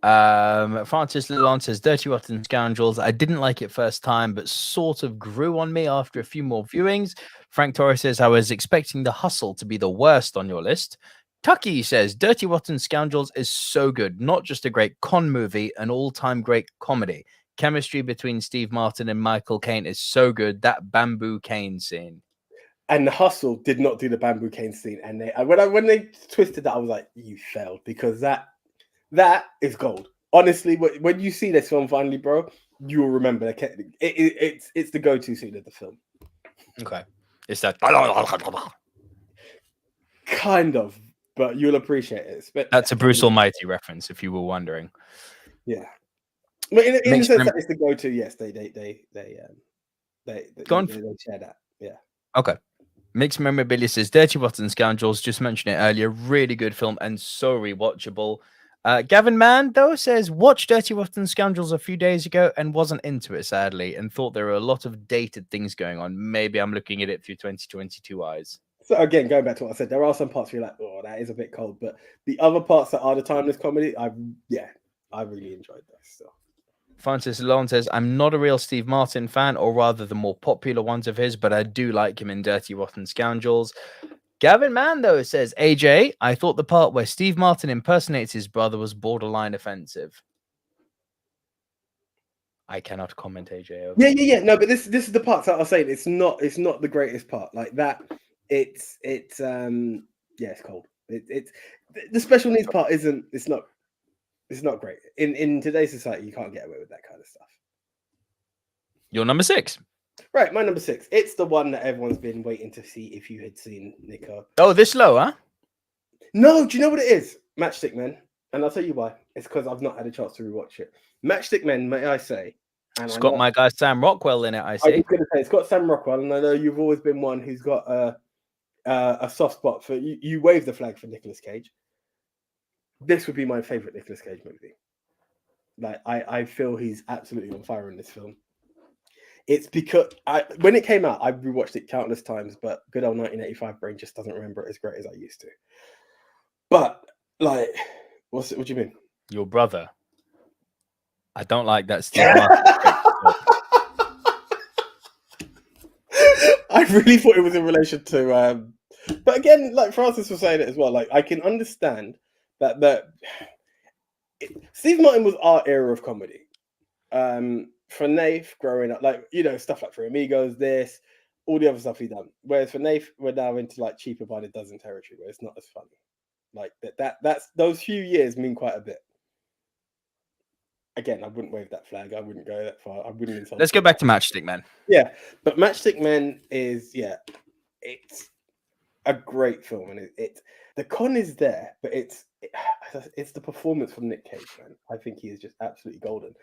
Francis Lalonde says Dirty Rotten Scoundrels. I didn't like it first time, but sort of grew on me after a few more viewings. Frank Torres says I was expecting The Hustle to be the worst on your list. Tucky says Dirty Rotten Scoundrels is so good, not just a great con movie, an all-time great comedy. Chemistry between Steve Martin and Michael Caine is so good. That bamboo cane scene. And The Hustle did not do the bamboo cane scene, and when they twisted that, I was like, "You failed," because that is gold. Honestly, when you see this film finally, bro, you'll remember that it's the go-to scene of the film. Okay, it's that kind of, but you'll appreciate it. That's a Bruce Almighty reference, if you were wondering. Yeah, but in the sense that it's the go-to. Yes, they share that. Yeah. Okay. Mixed Memorabilia says Dirty Rotten Scoundrels. Just mentioned it earlier. Really good film and so rewatchable. Gavin Mann, though, says, watched Dirty Rotten Scoundrels a few days ago and wasn't into it, sadly, and thought there were a lot of dated things going on. Maybe I'm looking at it through 2022 eyes. So again, going back to what I said, there are some parts where you're like, "Oh, that is a bit cold," but the other parts that are the timeless comedy, I really enjoyed those still. Francis Lalonde says, I'm not a real Steve Martin fan, or rather the more popular ones of his, but I do like him in Dirty Rotten Scoundrels. Gavin Mann, though, says, AJ, I thought the part where Steve Martin impersonates his brother was borderline offensive. I cannot comment, AJ. Yeah. No, but this is the part that I was saying. It's not the greatest part. Like that. It's cold. It's the special needs part isn't. It's not great. In today's society, you can't get away with that kind of stuff. Your number 6. Right, my number 6. It's the one that everyone's been waiting to see if you had seen, Nico. Oh, this low, huh? No, do you know what it is? Matchstick Men. And I'll tell you why. It's because I've not had a chance to rewatch it. Matchstick Men, may I say. It's got my guy Sam Rockwell in it, I see. I was going to say, it's got Sam Rockwell, and I know you've always been one who's got a soft spot for... You wave the flag for Nicolas Cage. this would be my favorite Nicolas Cage movie. Like I feel he's absolutely on fire in this film. It's because when it came out, I rewatched it countless times, but good old 1985 brain just doesn't remember it as great as I used to. But like, what do you mean? Your brother. I don't like that Steve Martin. I really thought it was in relation to, but again, like Francis was saying it as well. Like I can understand that Steve Martin was our era of comedy. For Nath growing up, like stuff like For Amigos, this, all the other stuff he done. Whereas for Nath, we're now into like cheaper by the dozen territory, where it's not as funny. Like that's those few years mean quite a bit. Again, I wouldn't wave that flag. I wouldn't go that far. I wouldn't insult. Let's go back to Matchstick Men. Yeah, but Matchstick Men is it's a great film, and the con is there, but it's the performance from Nick Cage, man. I think he is just absolutely golden.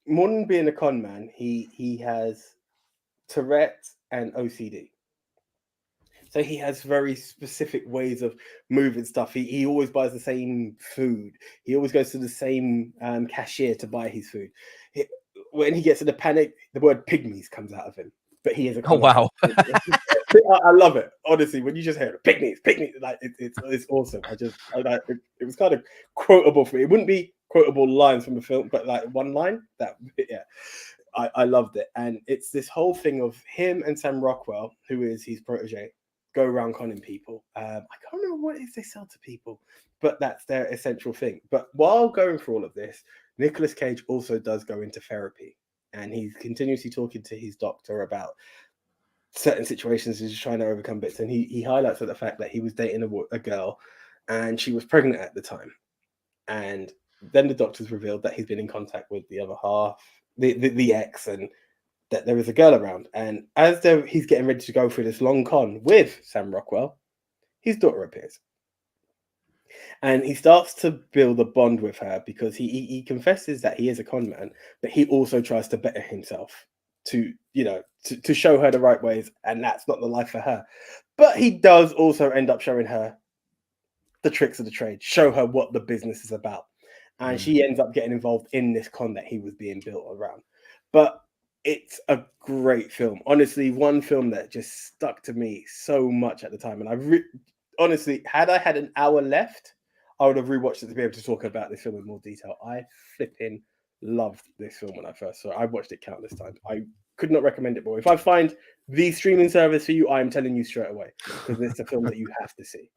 More than being a con man, he has Tourette's and OCD. So he has very specific ways of moving stuff. He always buys the same food. He always goes to the same cashier to buy his food. When he gets in a panic, the word pygmies comes out of him. But he is a con. Oh, wow. I love it. Honestly, when you just hear it, pygmies, like it's awesome. It was kind of quotable for me. It wouldn't be quotable lines from the film, but like one line I loved it. And it's this whole thing of him and Sam Rockwell, who is his protege, go around conning people. I can't remember what it is they sell to people, but that's their essential thing. But while going through all of this, Nicolas Cage also does go into therapy, and he's continuously talking to his doctor about certain situations. He's just trying to overcome bits, and he highlights the fact that he was dating a girl, and she was pregnant at the time, and then the doctors revealed that he's been in contact with the other half, the ex, and that there is a girl around. And as he's getting ready to go through this long con with Sam Rockwell, his daughter appears. And he starts to build a bond with her because he confesses that he is a con man, but he also tries to better himself to show her the right ways, and that's not the life for her. But he does also end up showing her the tricks of the trade, show her what the business is about. And she ends up getting involved in this con that he was being built around. But it's a great film. Honestly, one film that just stuck to me so much at the time. And honestly, had I had an hour left, I would have rewatched it to be able to talk about this film in more detail. I flipping loved this film when I first saw it. I watched it countless times. I could not recommend it more. If I find the streaming service for you, I am telling you straight away, because it's a film that you have to see.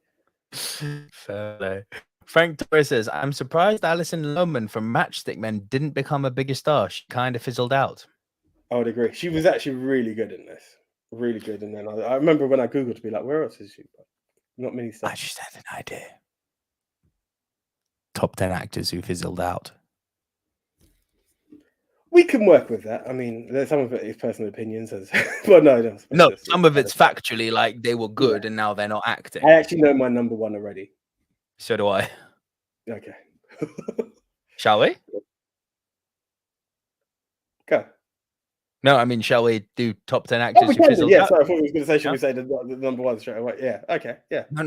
Fair play. Frank Torres says, I'm surprised Alison Lohman from Matchstick Men didn't become a bigger star. She kind of fizzled out. I would agree. She was actually really good in this. Really good. And then I remember when I Googled to be like, where else is she? Not many stuff. I just had an idea. Top 10 actors who fizzled out. We can work with that. I mean, some of it is personal opinions. Well, no, some of it's factually like they were good and now they're not acting. I actually know my number one already. So do I. Okay. Shall we? Go. No, I mean, shall we do top 10 actors who fizzled out? out? Sorry, I thought we was going to say, should we say the number one straight away? Yeah, okay, yeah. No.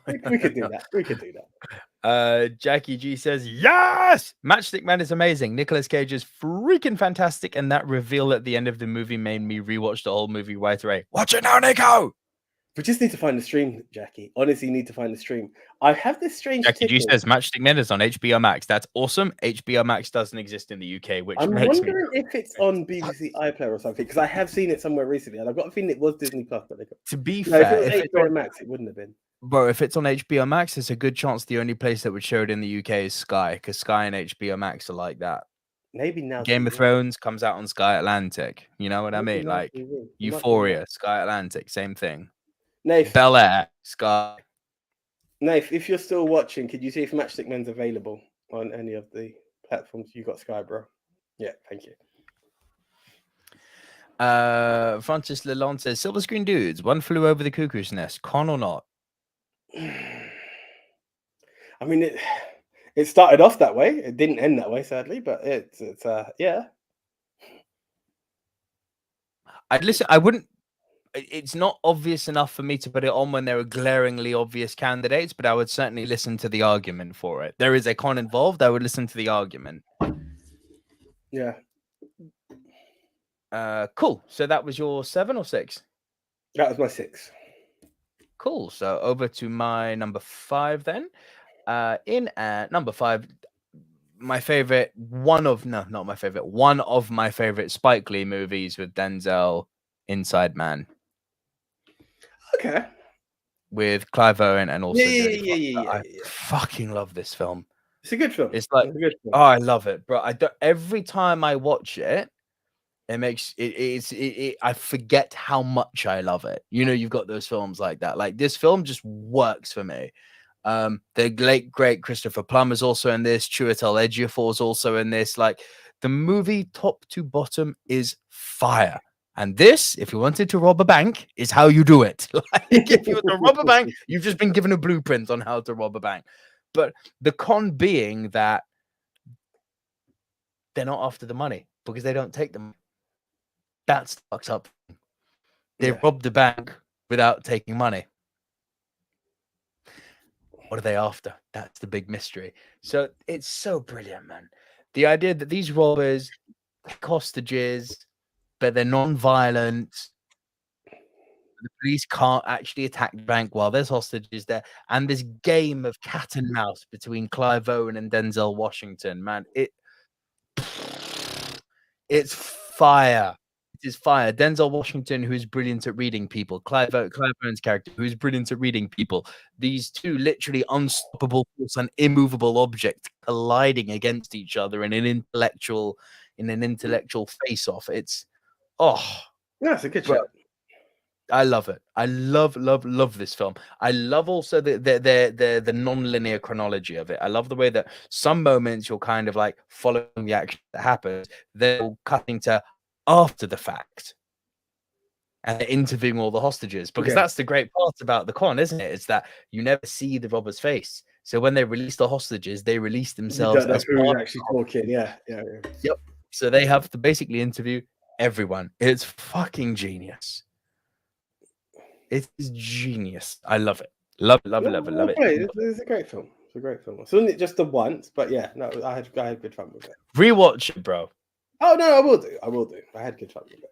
We could do that. We could do that. Jackie G says, yes! Matchstick Man is amazing. Nicolas Cage is freaking fantastic, and that reveal at the end of the movie made me rewatch the whole movie right away. Watch it now, Nico! We just need to find the stream, Jackie. Honestly, need to find the stream. I have this strange. Jackie G says Matchstick Men is on HBO Max. That's awesome. HBO Max doesn't exist in the UK, which I'm makes wondering if it's on BBC iPlayer or something, because I have seen it somewhere recently, and I've got a feeling it was Disney Plus. But to be fair, if it was HBO Max, it wouldn't have been. Bro, if it's on HBO Max, there's a good chance the only place that would show it in the UK is Sky, because Sky and HBO Max are like that. Maybe now. Game of Thrones comes out on Sky Atlantic. You know what I mean? Like Euphoria, Sky Atlantic, same thing. Nath, Bel Air, Sky. Nath, if you're still watching, could you see if Matchstick Men's available on any of the platforms? You got Sky, bro. Yeah, thank you. Francis Lalonde says, Silver Screen Dudes, One Flew Over the Cuckoo's Nest, con or not? I mean, it started off that way. It didn't end that way, sadly, but it's yeah. I'd listen. I wouldn't. it's not obvious enough for me to put it on when there are glaringly obvious candidates, but I would certainly listen to the argument for it. There is a con involved. I would listen to the argument. Yeah. Cool. So that was your 7 or 6? That was my 6. Cool. So over to my number 5 then. In number 5, my favorite, one of my favorite Spike Lee movies with Denzel, Inside Man. Okay. With Clive Owen and also Yeah. I fucking love this film. It's a good film. It's like, oh, I love it, bro. Every time I watch it, it makes it. I forget how much I love it. You know, you've got those films like that. Like this film just works for me. The late great Christopher Plummer's also in this. Chiwetel Ejiofor's also in this. Like the movie, top to bottom, is fire. And this, if you wanted to rob a bank, is how you do it. Like if you want to rob a bank, you've just been given a blueprint on how to rob a bank. But the con being that they're not after the money because they don't take them. That's fucked up. They robbed the bank without taking money. What are they after? That's the big mystery. So it's so brilliant, man. The idea that these robbers are hostages, but they're non-violent. The police can't actually attack the bank while there's hostages there. And this game of cat and mouse between Clive Owen and Denzel Washington, man, it's fire. It is fire. Denzel Washington, who's brilliant at reading people. Clive Owen's character, who's brilliant at reading people. These two literally unstoppable force and immovable object colliding against each other in an intellectual face-off. It's it's a good show. I love it. I love this film. I love also the non-linear chronology of it. I love the way that some moments you're kind of like following the action that happens. They're cutting to after the fact and they're interviewing all the hostages, because that's the great part about the con, isn't it? It's that you never see the robber's face. So when they release the hostages, they release themselves as actually talking. Yeah. Yep. So they have to basically interview everyone. It's fucking genius. It is genius. I love it. Love it. It's a great film. It's a great film. I've seen it just the once, but yeah, no, I had good fun with it. Rewatch it, bro. Oh no, I will do. I had good fun with it.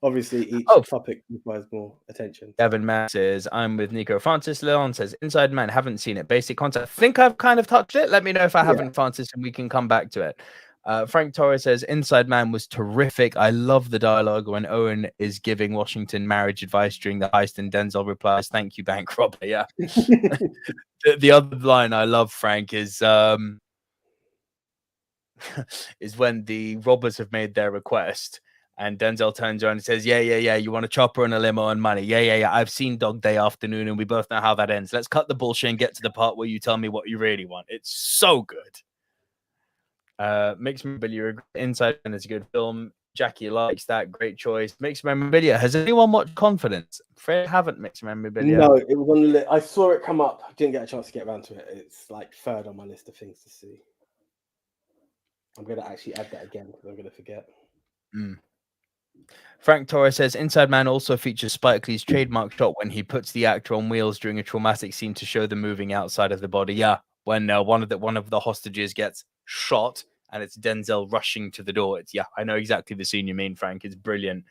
Obviously, each topic requires more attention. Gavin Matt says, I'm with Nico. Francis Leon says, Inside Man, haven't seen it. Basic concept. I think I've kind of touched it. Let me know if I haven't, Francis, and we can come back to it. Frank Torres says, Inside Man was terrific. I love the dialogue when Owen is giving Washington marriage advice during the heist and Denzel replies, thank you, bank robber. Yeah. the other line I love, Frank, is when the robbers have made their request and Denzel turns around and says, yeah, you want a chopper and a limo and money. Yeah. I've seen Dog Day Afternoon and we both know how that ends. Let's cut the bullshit and get to the part where you tell me what you really want. It's so good. Mixed Memorabilia, Inside Man is a good film. Jackie likes that. Great choice. Mixed Memorabilia. Has anyone watched Confidence? Afraid I haven't. Mixed Memorabilia. No, it was on the list. I saw it come up. I didn't get a chance to get around to it. It's like third on my list of things to see. I'm going to actually add that again because I'm going to forget. Frank Torres says, Inside Man also features Spike Lee's trademark shot when he puts the actor on wheels during a traumatic scene to show the moving outside of the body. Yeah, when one of the hostages gets shot and it's Denzel rushing to the door. I know exactly the scene you mean, Frank. It's brilliant.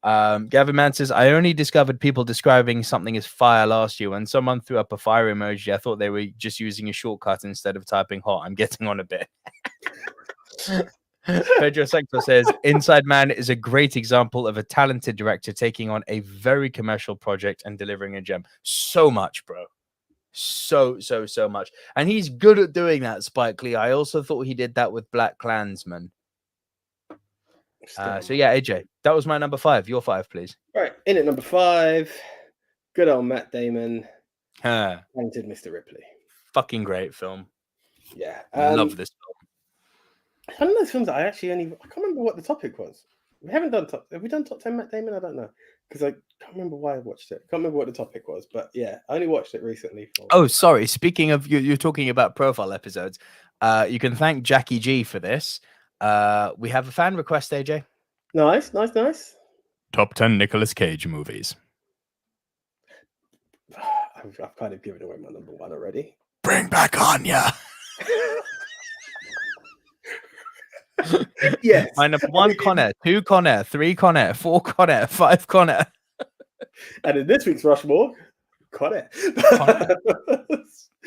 Gavin Mann says, I only discovered people describing something as fire last year. When someone threw up a fire emoji, I thought they were just using a shortcut instead of typing hot. I'm getting on a bit. Pedro Sector says, Inside Man is a great example of a talented director taking on a very commercial project and delivering a gem. So much, bro. So much. And he's good at doing that, Spike Lee. I also thought he did that with Black Klansman. So yeah, AJ, that was my number 5. Your 5, please. Right, in at number 5, good old Matt Damon. Talented Mr. Ripley. Fucking great film. Yeah. Love this film. One of those films that I can't remember what the topic was. Have we done top 10 Matt Damon? I don't know. Because I can't remember why I watched it. Can't remember what the topic was. But yeah, I only watched it recently. Oh, sorry. Speaking of, you're talking about profile episodes. You can thank Jackie G for this. We have a fan request, AJ. Nice. Top 10 Nicolas Cage movies. I've kind of given away my number one already. Bring back Anya. Yes. My number one, Con Air, 2 Con Air, 3 Con Air, 4 Con Air, 5 Con Air. And in this week's Rushmore, Con Air.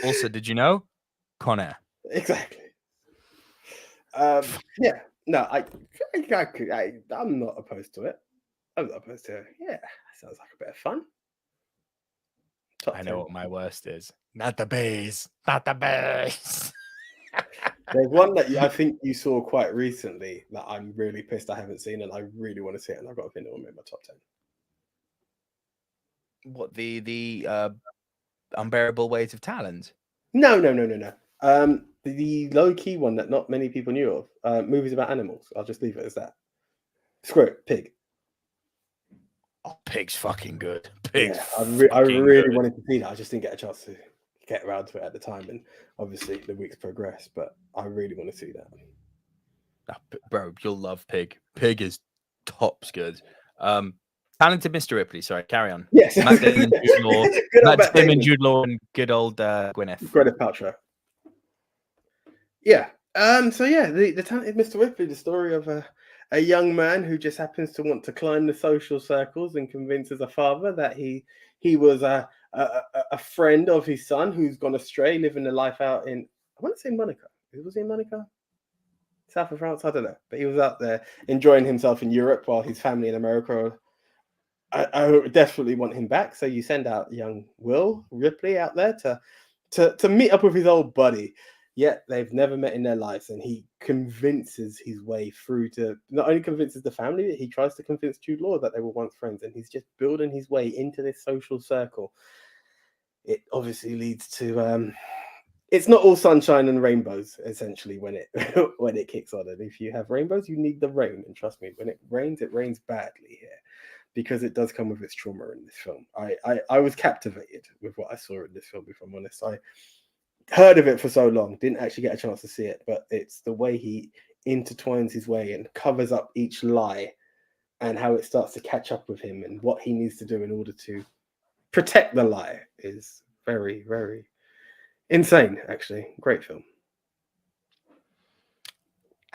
Also, did you know? Con Air. Exactly. Yeah. No, I'm not opposed to it. I'm not opposed to it. Yeah, sounds like a bit of fun. I know what my worst is. Not the bass. Not the bass. There's one that I think you saw quite recently that I'm really pissed I haven't seen, and I really want to see it, and I've got a opinion on it in my top 10. What, the Unbearable Weight of Talent? No. The low-key one that not many people knew of. Movies about animals. I'll just leave it as that. Screw it, Pig. Oh, Pig's fucking good. Pig's yeah, I really wanted to see that. I just didn't get a chance to get around to it at the time, and obviously the weeks progress, but I really want to see that. Bro, you'll love Pig. Pig is tops good. Talented Mr. Ripley, sorry, carry on. Yes. Matt Damon, Jude Law. Matt Damon, Jude Law, and good old Gwyneth Paltrow. Yeah. So yeah, the Talented Mr. Ripley, the story of a young man who just happens to want to climb the social circles and convinces a father that he was a friend of his son who's gone astray, living a life out in, I want to say Monaco. Was he in Monaco? South of France? I don't know. But he was out there enjoying himself in Europe while his family in America. I definitely want him back. So you send out young Will Ripley out there to meet up with his old buddy. Yet they've never met in their lives, and he convinces his way through to not only convinces the family, he tries to convince Jude Law that they were once friends, and he's just building his way into this social circle. It obviously leads to it's not all sunshine and rainbows essentially when it kicks on. And if you have rainbows, you need the rain, and trust me, when it rains badly here, because it does come with its trauma in this film. I was captivated with what I saw in this film, if I'm honest. I heard of it for so long, didn't actually get a chance to see it, but it's the way he intertwines his way and covers up each lie, and how it starts to catch up with him, and what he needs to do in order to protect the lie is very, very insane. Actually, great film.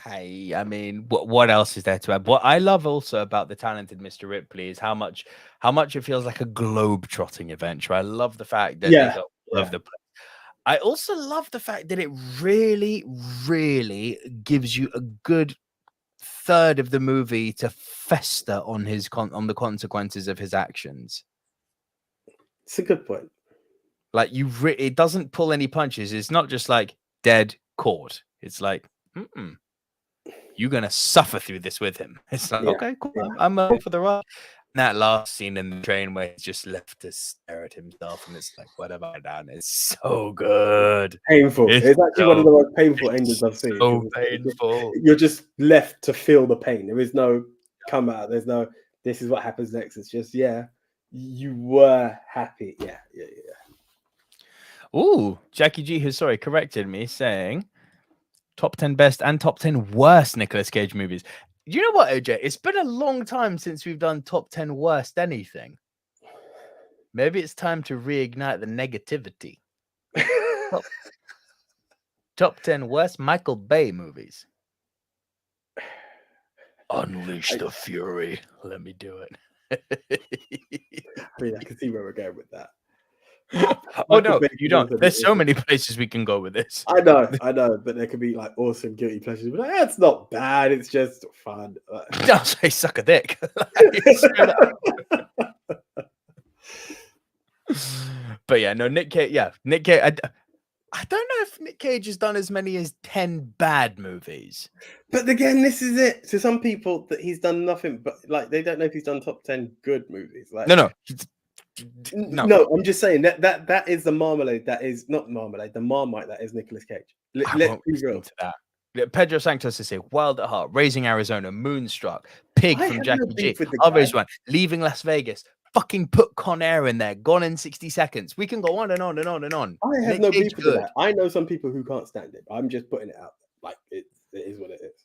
I mean, what else is there to add? What I love also about the Talented Mr. Ripley is how much it feels like a globe-trotting adventure. I love the fact that they got all over the place. I also love the fact that it really, really gives you a good third of the movie to fester on on the consequences of his actions. It's a good point. Like it doesn't pull any punches. It's not just like dead, caught. It's like, you're gonna suffer through this with him. It's like, okay, cool. Yeah. I'm for the ride. That last scene in the train where he's just left to stare at himself, and it's like, what have I done? It's so good. Painful. It's actually one of the most painful endings I've seen. So painful. You're just left to feel the pain. There is no come out. There's no, this is what happens next. It's just, you were happy. Yeah. Ooh, Jackie G has corrected me, saying top 10 best and top 10 worst Nicolas Cage movies. You know what, OJ? It's been a long time since we've done top 10 worst anything. Maybe it's time to reignite the negativity. Top 10 worst Michael Bay movies. Unleash the fury. Let me do it. I can see where we're going with that. Oh no, you don't. There's so many places we can go with this. I know, but there could be like awesome guilty pleasures. But that's not bad. It's just fun. Don't say suck a dick. But yeah, no, Nick Cage. Yeah, Nick Cage. I don't know if Nick Cage has done as many as 10 bad movies. But again, this is it. To some people, that he's done nothing but like they don't know if he's done top 10 good movies. Like no. No, I'm just saying that is the marmalade. That is not marmalade. The Marmite that is Nicolas Cage. Let's be real to that. Pedro Santos is here. Wild at Heart, Raising Arizona, Moonstruck, Pig from Jackie G, Always One, Leaving Las Vegas. Fucking put Con Air in there. Gone in 60 seconds. We can go on and on and on and on. I have no beef with that. I know some people who can't stand it. I'm just putting it out. Like it is what it is.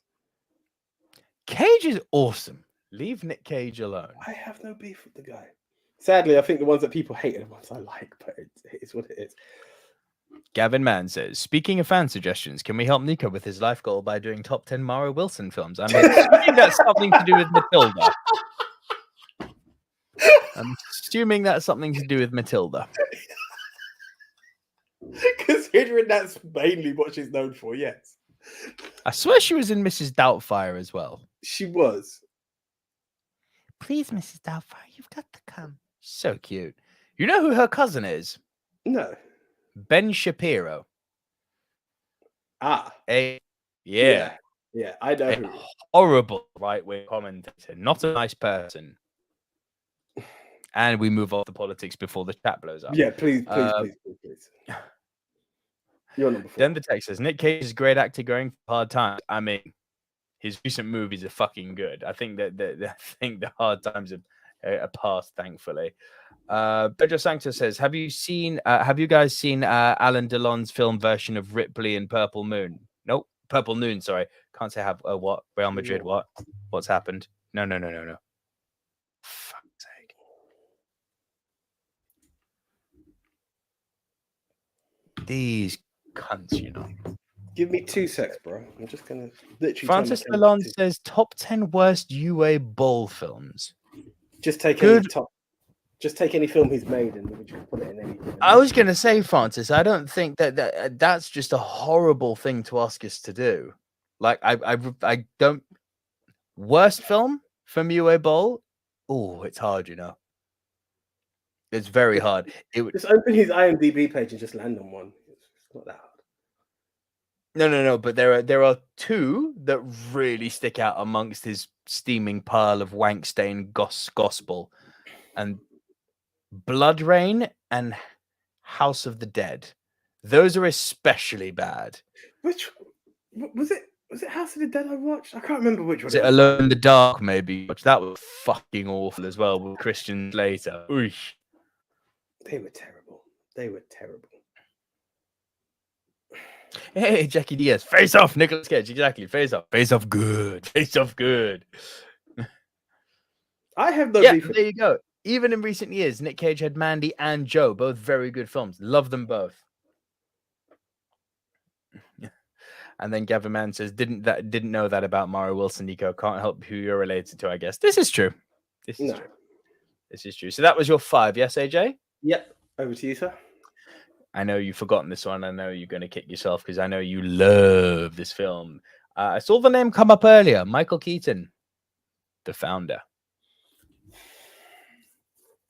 Cage is awesome. Leave Nick Cage alone. I have no beef with the guy. Sadly, I think the ones that people hate are the ones I like, but it's what it is. Gavin Mann says, speaking of fan suggestions, can we help Nico with his life goal by doing top 10 Mara Wilson films? I'm assuming that's something to do with Matilda. Considering that's mainly what she's known for, yes. I swear she was in Mrs. Doubtfire as well. She was. Please, Mrs. Doubtfire, you've got to come. So cute. You know who her cousin is? No. Ben Shapiro. Ah. Yeah, I know. A horrible right-wing commentator. Not a nice person. And we move off the politics before the chat blows up. Yeah, please. You're number 4. Then the text says, Nick Cage is a great actor going for hard times. I mean, his recent movies are fucking good. I think that the hard times are past, thankfully. Pedro Sanchez says, have you guys seen Alan Delon's film version of Ripley in Purple Moon? Nope. Purple Noon, sorry. Can't say what? Real Madrid, what? What's happened? No. Fuck's sake. These cunts, you know. Give me 2 secs, bro. I'm just gonna literally. Francis Lalonde says top 10 worst UA Bowl films. Just take any film he's made and we just put it in anything. I was gonna say, Francis, I don't think that's just a horrible thing to ask us to do. Like I don't. Worst film from UA Bowl? Oh, it's hard, you know. It's very hard. Just open his IMDb page and just land on one. It's not that hard. No. But there are 2 that really stick out amongst his steaming pile of wank stained gospel, and Blood Rain and House of the Dead. Those are especially bad. Which was it? Was it House of the Dead I watched? I can't remember which one. Was it Alone in the Dark? Maybe. That was fucking awful as well with Christian Slater. Oosh. They were terrible. Hey, Jackie Diaz, face off, Nicolas Cage. Exactly, face off good. I have no beef. There you go. Even in recent years, Nick Cage had Mandy and Joe, both very good films. Love them both. And then Gavin Mann says, didn't know that about Mara Wilson, Nico. Can't help who you're related to, I guess. This is true. This is true. So that was your 5, yes, AJ? Yep. Over to you, sir. I know you've forgotten this one. I know you're going to kick yourself because I know you love this film. I saw the name come up earlier. Michael Keaton, the founder.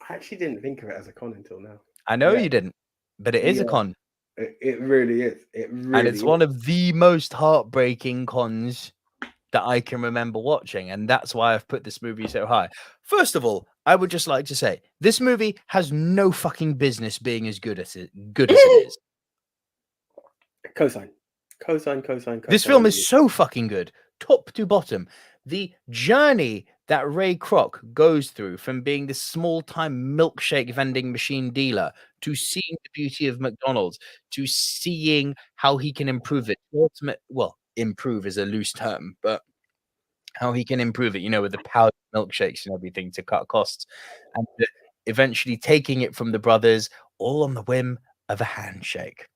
I actually didn't think of it as a con until now. I know you didn't, but it is a con. It really is. And it's one of the most heartbreaking cons that I can remember watching. And that's why I've put this movie so high. First of all, I would just like to say this movie has no fucking business being as good as it is. Cosign. This film is so fucking good, top to bottom. The journey that Ray Kroc goes through from being this small-time milkshake vending machine dealer to seeing the beauty of McDonald's, to seeing how he can improve it. Improve is a loose term, but how he can improve it, with the powdered milkshakes and everything to cut costs, and eventually taking it from the brothers, all on the whim of a handshake.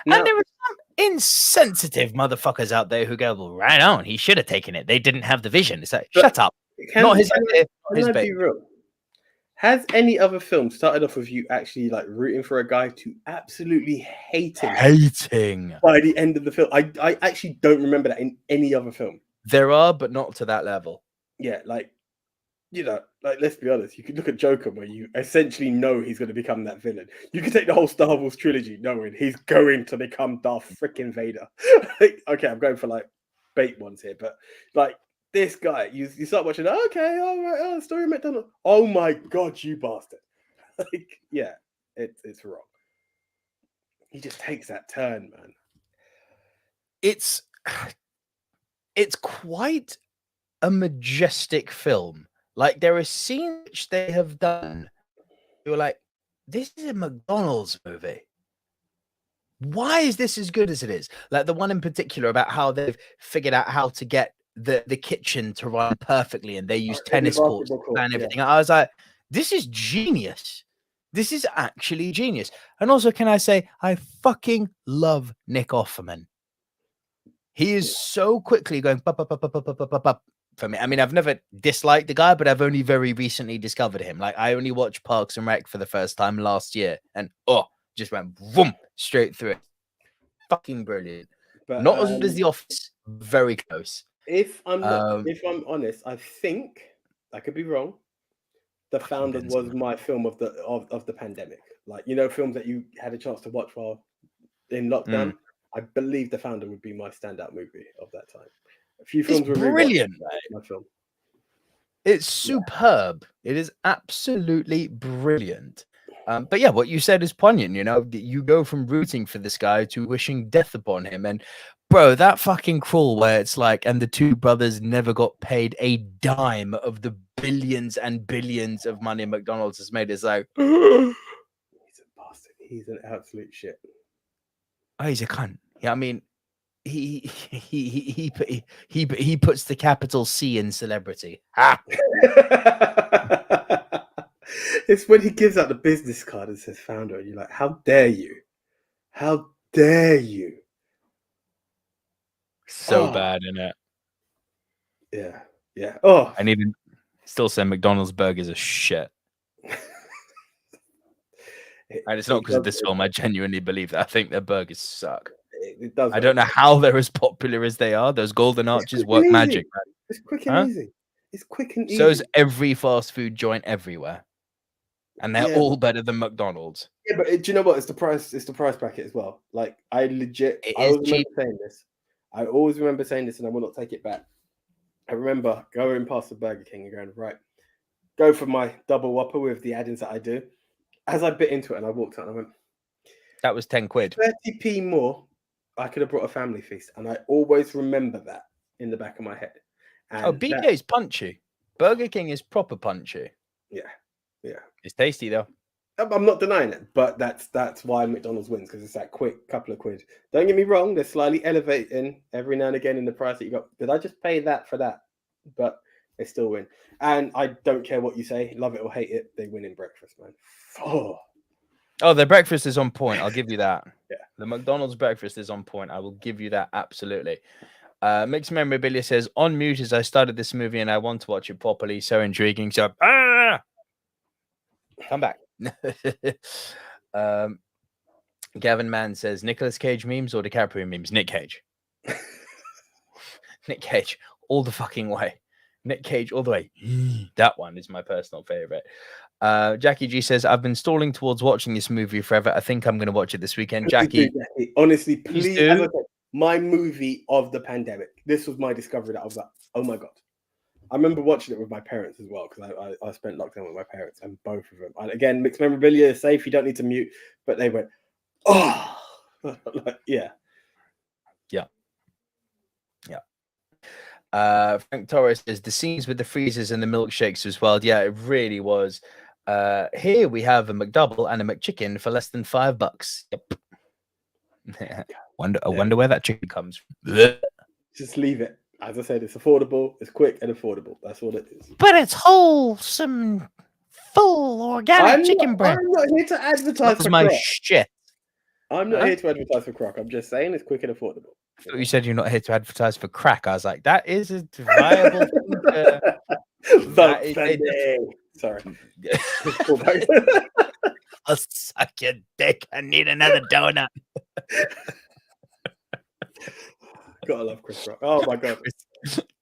Now, and there are some insensitive motherfuckers out there who go, well, right on, he should have taken it. They didn't have the vision. It's like, shut up. Not his idea. His baby. Has any other film started off with you actually like rooting for a guy to absolutely hating by the end of the film? I actually don't remember that in any other film. There are, but not to that level. Yeah, let's be honest. You could look at Joker where you essentially know he's going to become that villain. You could take the whole Star Wars trilogy knowing he's going to become Darth freaking Vader. Okay, I'm going for like bait ones here, but like this guy, you start watching, okay, all right, Story of McDonald. Oh my God, you bastard. It's wrong. He just takes that turn, man. It's quite a majestic film. Like, there are scenes which they have done. You're like, this is a McDonald's movie. Why is this as good as it is? Like the one in particular about how they've figured out how to get the kitchen to run perfectly, and they use the tennis courts basketball court, and yeah. everything. I was like, this is genius. This is actually genius. And also, can I say, I fucking love Nick Offerman. He is so quickly going up for me. I mean, I've never disliked the guy, but I've only very recently discovered him. Like, I only watched Parks and Rec for the first time last year, and just went boom straight through it. Fucking brilliant. But, not as good as The Office, very close. If I'm honest, I think I could be wrong. The Founder was my film of the pandemic. Like, you know, films that you had a chance to watch while in lockdown. I believe The Founder would be my standout movie of that time. A few films were brilliant. My film. It's superb. It is absolutely brilliant. But yeah, what you said is poignant. You know, you go from rooting for this guy to wishing death upon him. And bro, that fucking crawl where it's like, and the two brothers never got paid a dime of the billions and billions of money McDonald's has made. It's like, he's a bastard. He's an absolute shit. Oh, he's a cunt. Yeah, I mean, he puts the capital C in celebrity. Ha! It's when he gives out the business card and says Founder, and you're like, how dare you? How dare you? So bad, isn't it? Yeah, yeah. Oh, and even still say McDonald's burgers are shit. And it's not because of this film. I genuinely believe that. I think their burgers suck. It does. I don't know how they're as popular as they are. Those golden arches work magic. Man. It's quick and easy. It's quick and easy. So is every fast food joint everywhere. And they're all better than McDonald's. Yeah, but do you know what? It's the price. It's the price bracket as well. Like, I always remember saying this, and I will not take it back. I remember going past the Burger King and going, right, go for my double Whopper with the add-ins that I do. As I bit into it and I walked out and I went, that was 10 quid. 30p more, I could have brought a family feast. And I always remember that in the back of my head. And BK is punchy. Burger King is proper punchy. Yeah. It's tasty though. I'm not denying it, but that's why McDonald's wins, because it's that quick couple of quid. Don't get me wrong, they're slightly elevating every now and again in the price that you got. Did I just pay that for that? But they still win. And I don't care what you say, love it or hate it, they win in breakfast, man. Oh, their breakfast is on point. I'll give you that. Yeah. The McDonald's breakfast is on point. I will give you that absolutely. Mixed Memorabilia says, on mute as I started this movie and I want to watch it properly. So intriguing. So come back. Gavin Mann says, Nicolas Cage memes or DiCaprio memes? Nick Cage. Nick Cage all the fucking way. Nick Cage all the way. That one is my personal favorite. Jackie G says, I've been stalling towards watching this movie forever. I think I'm going to watch it this weekend. Jackie, honestly, please. As I said, my movie of the pandemic. This was my discovery that I was like, oh my God. I remember watching it with my parents as well, because I spent lockdown with my parents, and both of them. And again, Mixed Memorabilia is safe. You don't need to mute. But they went, oh. Like, yeah. Frank Torres says, the scenes with the freezers and the milkshakes as well. Yeah, it really was. Here we have a McDouble and a McChicken for less than $5. Yep. I wonder where that chicken comes from. Just leave it. As I said, it's affordable, it's quick and affordable. That's all it is. But it's wholesome, full organic chicken breast. I'm not here to advertise for my Croc. Shit. I'm not here to advertise for Croc. I'm just saying it's quick and affordable. I thought you said you're not here to advertise for crack. I was like, that is a viable thing. Sorry. I'll suck your dick. I need another donut. Gotta love Chris Rock. Oh my God.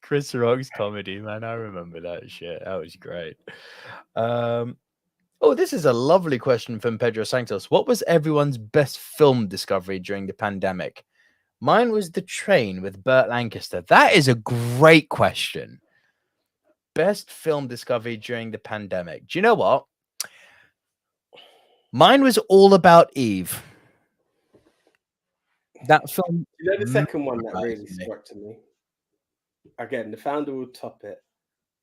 Chris Rock's comedy, man. I remember that shit. That was great. This is a lovely question from Pedro Santos. What was everyone's best film discovery during the pandemic? Mine was The Train with Burt Lancaster. That is a great question. Best film discovery during the pandemic. Do you know what? Mine was All About Eve. That film. You know, the second one that really struck to me. Again, The Founder will top it,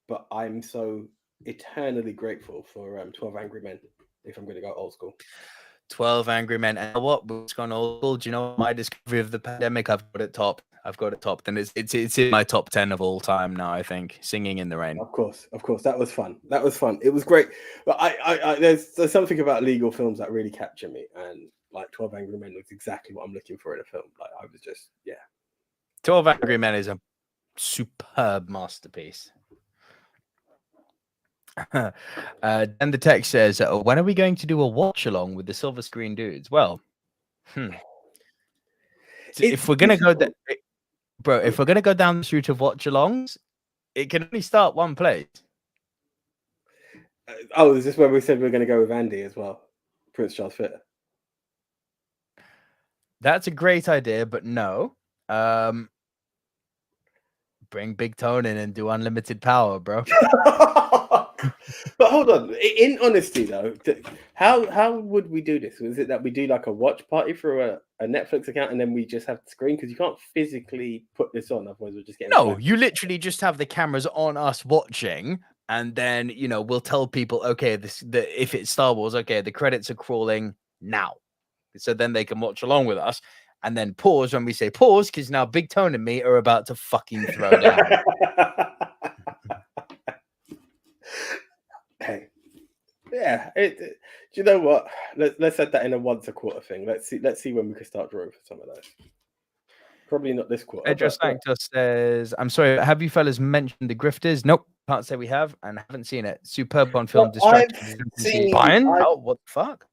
but I'm so eternally grateful for 12 Angry Men, if I'm going to go old school. 12 Angry Men. And what was going old school? Do you know my discovery of the pandemic? I've got it top. I've got it top. Then it's in my top 10 of all time now. I think Singing in the Rain. Of course, that was fun. It was great. But I there's something about legal films that really capture me, and like 12 Angry Men was exactly what I'm looking for in a film. Like I was just 12 Angry Men is a superb masterpiece. And the text says, when are we going to do a watch along with the silver screen dudes? Well, if we're gonna go if we're gonna go down the route of watch alongs, it can only start one place. Is this where we said we're going to go with Andy as well, Prince Charles Theatre? That's a great idea, but no. Bring Big Tone in and do unlimited power, bro. But hold on. In honesty, though, how would we do this? Was it that we do like a watch party through a Netflix account and then we just have the screen? Because you can't physically put this on, otherwise we're just getting... No, you literally just have the cameras on us watching, and then, we'll tell people, okay, if it's Star Wars, okay, the credits are crawling now. So then they can watch along with us, and then pause when we say pause, because now Big Tone and me are about to fucking throw down. Hey, yeah. Do you know what? Let's set that in a once a quarter thing. Let's see when we can start drawing for some of those. Probably not this quarter. Pedro Sanctos says, "I'm sorry, have you fellas mentioned The Grifters? Nope, can't say we have, and haven't seen it. Superb on film. Distraction. What the fuck?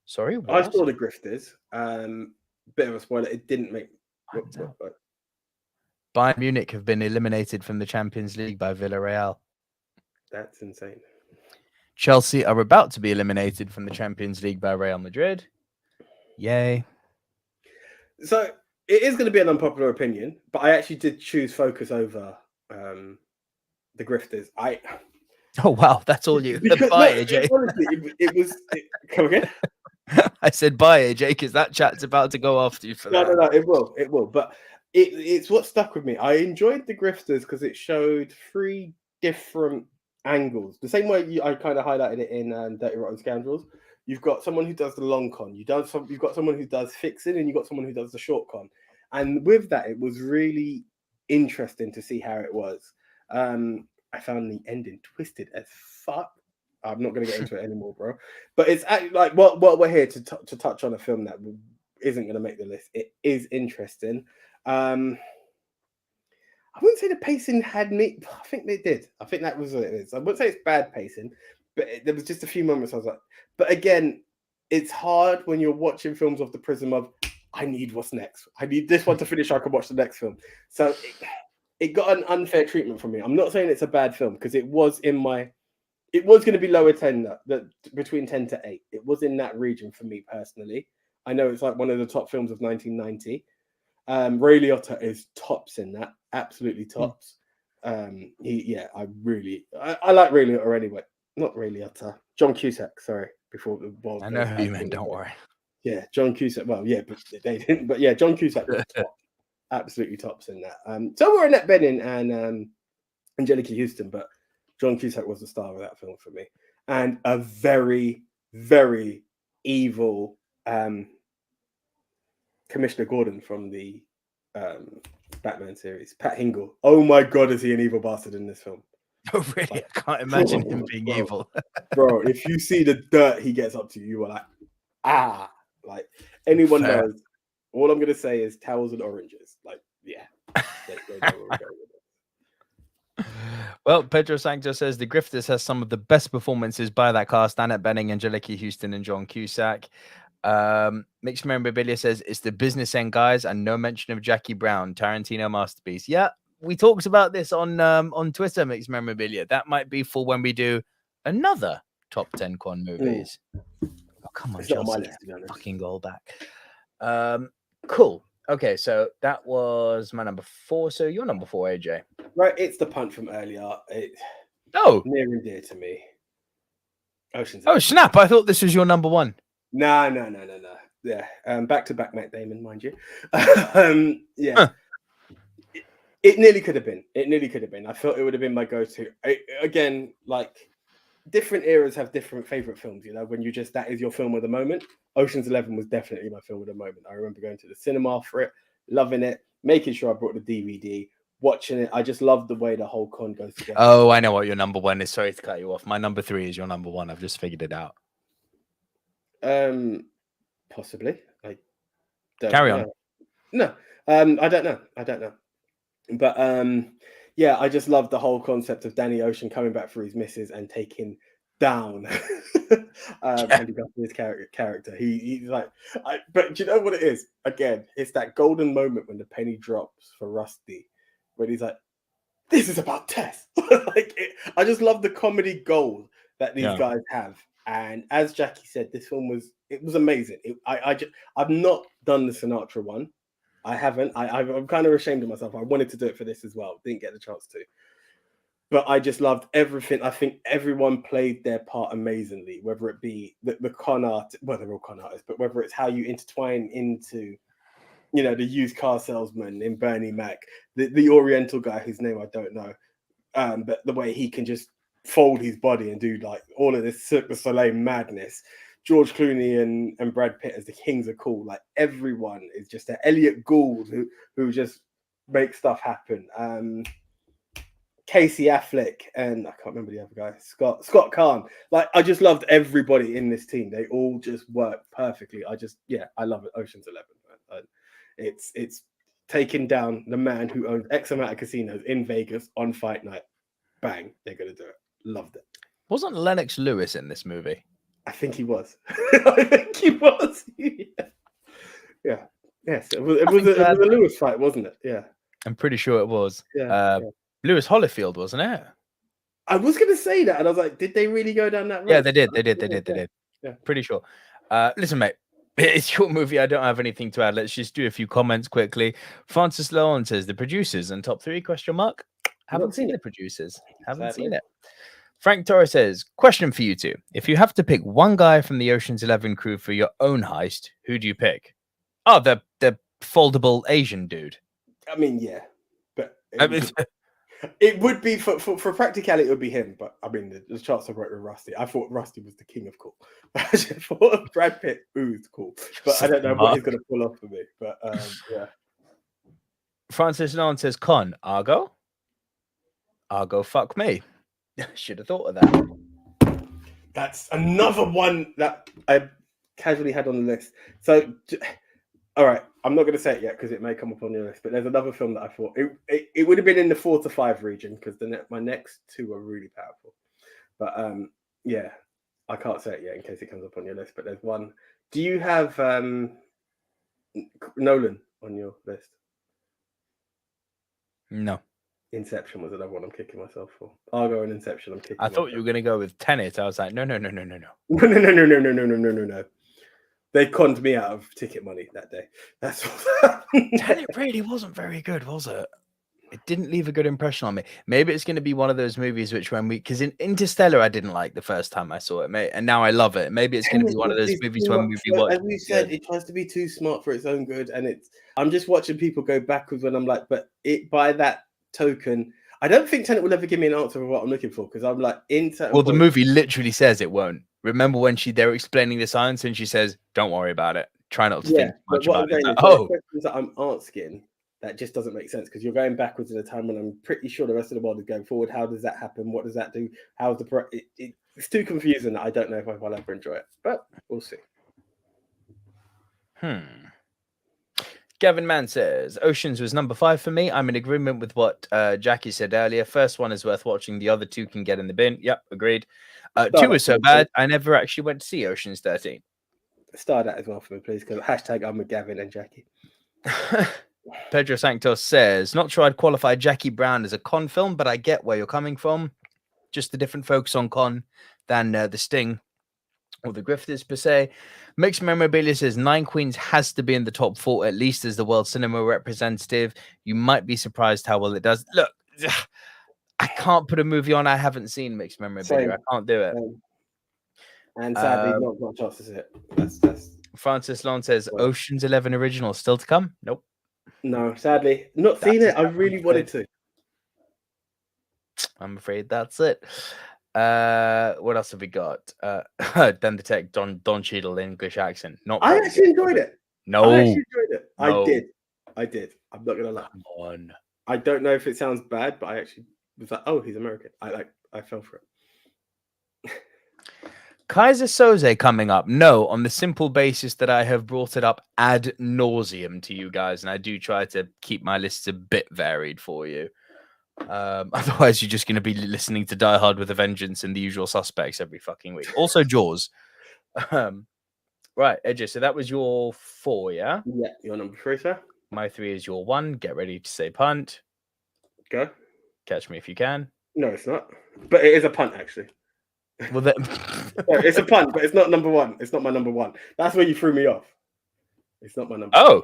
Sorry, what? I saw The Grifters. Bit of a spoiler. It didn't make. Bayern Munich have been eliminated from the Champions League by Villarreal. That's insane. Chelsea are about to be eliminated from the Champions League by Real Madrid. Yay. So it is going to be an unpopular opinion, but I actually did choose Focus over The Grifters. Oh, wow. That's all you. Bye, AJ. Honestly, it was... Come again? I said bye, AJ, because that chat's about to go after you for that. No, it will. But it's what stuck with me. I enjoyed The Grifters because it showed 3 different angles. The same way I kind of highlighted it in Dirty Rotten Scoundrels. You've got someone who does the long con. You've got someone who does fixing, and you've got someone who does the short con. And with that, it was really interesting to see how it was. I found the ending twisted as fuck. I'm not going to get into it anymore, bro. But it's like what we're here to touch on a film that isn't going to make the list. It is interesting. I wouldn't say the pacing had me. I think they did. I think that was what it is. I wouldn't say it's bad pacing, but there was just a few moments I was like, but again, it's hard when you're watching films off the prism of, I need what's next. I need this one to finish. I can watch the next film. So it got an unfair treatment from me. I'm not saying it's a bad film because it was going to be lower 10, between 10 to 8. It was in that region for me personally. I know it's like one of the top films of 1990. Ray Liotta is tops in that, absolutely tops. I like Ray Liotta anyway. Not Ray Liotta, John Cusack. Sorry, before the ball. I know who you meant. Don't worry. Yeah, John Cusack. Well, yeah, but they didn't. But yeah, John Cusack was top, absolutely tops in that. So were Annette Bening and Angelica Houston, but John Cusack was the star of that film for me, and a very, very evil Commissioner Gordon from the Batman series, Pat Hingle. Oh my God, is he an evil bastard in this film? Oh, really? I can't imagine him being evil. Bro, if you see the dirt he gets up to, you are like, like anyone knows. All I'm going to say is towels and oranges. Like, yeah. Well, Pedro Sancto says The Grifters has some of the best performances by that cast: Annette Bening, Angelica Houston, and John Cusack. Mixed Memorabilia says it's the business end guys and no mention of Jackie Brown, Tarantino masterpiece. Yeah, we talked about this on Twitter, Mixed Memorabilia. That might be for when we do another top 10 Quan movies. Oh, come on, it's not Chelsea, on my list, to be honest. Fucking goal back. Cool. Okay, so that was my number 4. So your number 4, AJ. Right, it's the punt from earlier. It's near and dear to me. Ocean's 8. Oh, snap. I thought this was your number 1. No. Yeah, back-to-back Matt Damon, mind you. Yeah. Huh. It nearly could have been. I felt it would have been my go-to. Again, like, different eras have different favorite films, you know, when you just, that is your film of the moment. Ocean's 11 was definitely my film of the moment. I remember going to the cinema for it, loving it. making sure I brought the DVD, watching it. I just love the way the whole con goes together. Oh, I know what your number one is. Sorry to cut you off. My number 3 is your number 1. I've just figured it out. Possibly. I don't Carry know. on. No, I don't know. But yeah, I just love the whole concept of Danny Ocean coming back for his missus and taking down Andy Garcia's character. He's like, but do you know what it is? Again, it's that golden moment when the penny drops for Rusty, when he's like, "This is about Tess." I just love the comedy gold that these guys have. And as Jackie said, this film was amazing. I've not done the Sinatra one. I haven't. I'm kind of ashamed of myself. I wanted to do it for this as well. Didn't get the chance to. But I just loved everything. I think everyone played their part amazingly, whether it be the con art, well, they're all con artists, but whether it's how you intertwine into, the used car salesman in Bernie Mac, the Oriental guy whose name I don't know, but the way he can just fold his body and do like all of this Cirque du Soleil madness. George Clooney and Brad Pitt as the kings are cool. Like everyone is just an Elliot Gould who just makes stuff happen. Casey Affleck and I can't remember the other guy, Scott Kahn. Like I just loved everybody in this team. They all just work perfectly. I love it. Ocean's 11. It's taking down the man who owns X amount of casinos in Vegas on fight night. Bang, they're gonna do it. Loved it. Wasn't Lennox Lewis in this movie? I think he was. I think he was. Yeah. Yes. It was a Lewis fight, wasn't it? Yeah. I'm pretty sure it was. Yeah. Lewis Holyfield, wasn't it? I was going to say that, and I was like, did they really go down that road? Yeah, they did. Yeah. Pretty sure. Listen, mate. It's your movie. I don't have anything to add. Let's just do a few comments quickly. Francis Lowen says the producers and top 3 ? Haven't seen the producers. Haven't seen it. Frank Torres says, question for you two. If you have to pick one guy from the Ocean's 11 crew for your own heist, who do you pick? Oh, the foldable Asian dude. I mean, yeah. But it would be, for practicality, it would be him. But I mean, the chance I wrote with Rusty. I thought Rusty was the king of cool. I thought Brad Pitt, ooh, cool. But I don't know what he's going to pull off for me. But yeah. Francis Nolan says, Con, Argo? Argo, fuck me. Should have thought of that. That's another one that I casually had on the list. So, all right, I'm not going to say it yet because it may come up on your list. But there's another film that I thought it would have been in the 4 to 5 region because my next 2 are really powerful. But yeah, I can't say it yet in case it comes up on your list. But there's one. Do you have Nolan on your list? No. Inception was another one I'm kicking myself for. Argo and Inception, I'm kicking. I thought you were going to go with Tenet. I was like, no. No. They conned me out of ticket money that day. That's what happened. Tenet really wasn't very good, was it? It didn't leave a good impression on me. Maybe it's going to be one of those movies because in Interstellar I didn't like the first time I saw it, mate, and now I love it. Maybe it's going to be one of those movies when we watch. As we said, it tries to be too smart for its own good, and I'm just watching people go backwards when I'm like, but by that token, I don't think Tenet will ever give me an answer for what I'm looking for because I'm like the movie literally says it won't. Remember when they're explaining the science and she says, "Don't worry about it. Try not to think much about it." Questions that I'm asking that just doesn't make sense because you're going backwards at a time when I'm pretty sure the rest of the world is going forward. How does that happen? What does that do? How's it's too confusing that I don't know if I'll ever enjoy it, but we'll see. Gavin Mann says, Oceans was number 5 for me. I'm in agreement with what Jackie said earlier. First one is worth watching. The other 2 can get in the bin. Yep, agreed. 2 is so bad. I never actually went to see Oceans 13. Start that as well for me, please, because hashtag I'm with Gavin and Jackie. Pedro Sanctos says, not sure I'd qualify Jackie Brown as a con film, but I get where you're coming from. Just a different focus on con than The Sting or The Grifters per se. Mixed Memorabilia says 9 Queens has to be in the top 4 at least as the world cinema representative. You might be surprised how well it does. Look, I can't put a movie on I haven't seen. Mixed Memorabilia. I can't do it. And sadly, not got a chance to see it. That's Francis Long says Ocean's 11 original still to come. Nope. No, sadly, not seen it. I really wanted to. I'm afraid that's it. What else have we got? Then the tech Don Cheadle English accent. I actually enjoyed it. No, I actually enjoyed it. No. I did. I did. I'm not gonna lie. Come on. I don't know if it sounds bad, but I actually was like, oh, he's American. I fell for it. Kaiser Soze coming up. No, on the simple basis that I have brought it up ad nauseum to you guys, and I do try to keep my lists a bit varied for you. Otherwise, you're just going to be listening to Die Hard with a Vengeance and The Usual Suspects every fucking week. Also, Jaws. Right, Edger. So that was your 4, yeah? Yeah, your number 3, sir. My 3 is your 1. Get ready to say punt. Go. Catch me if you can. No, it's not. But it is a punt, actually. Well, then... No, it's a punt, but it's not number 1. It's not my number 1. That's where you threw me off. It's not my number. Oh.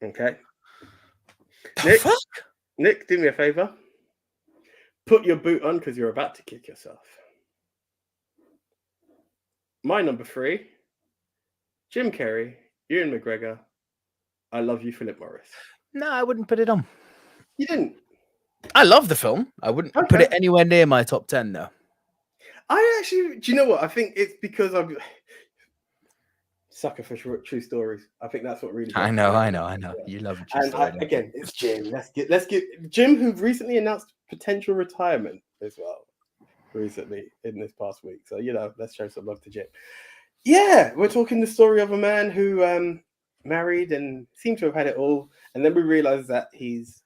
1. Okay. Nick, Nick, do me a favor. Put your boot on because you're about to kick yourself. My number 3, Jim Carrey, Ewan McGregor. I love you, Philip Morris. No, I wouldn't put it on. You didn't? I love the film. I wouldn't put it anywhere near my top 10, though. I actually, do you know what? I think it's because I'm sucker for true stories. I think that's what really. I know. Yeah. You love a true story. Again, it's Jim. Let's get Jim, who recently announced potential retirement as well. Recently in this past week, so let's show some love to Jim. Yeah, we're talking the story of a man who married and seemed to have had it all, and then we realize that his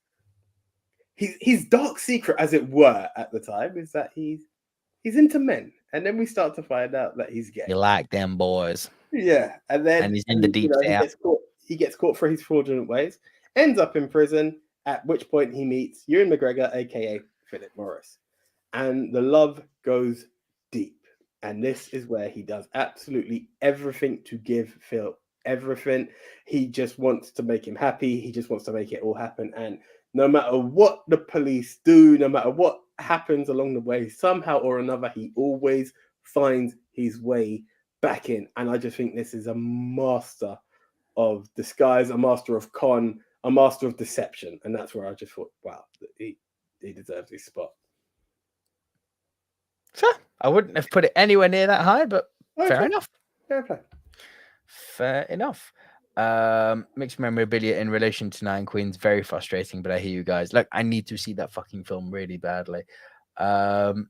dark secret, as it were, at the time is that he's into men, and then we start to find out that he's gay. You like them boys, yeah, and he's in the deep south. He gets caught for his fraudulent ways, ends up in prison. At which point he meets Ewan McGregor, aka Philip Morris. And the love goes deep. And this is where he does absolutely everything to give Phil everything. He just wants to make him happy. He just wants to make it all happen. And no matter what the police do, no matter what happens along the way, somehow or another, he always finds his way back in. And I just think this is a master of disguise, a master of con, a master of deception. And that's where I just thought, wow, he deserves this spot. Sure. I wouldn't have put it anywhere near that high, but fair enough. Okay. Fair enough. Mixed memorabilia in relation to Nine Queens, very frustrating, but I hear you guys. Look, I need to see that fucking film really badly. Gavin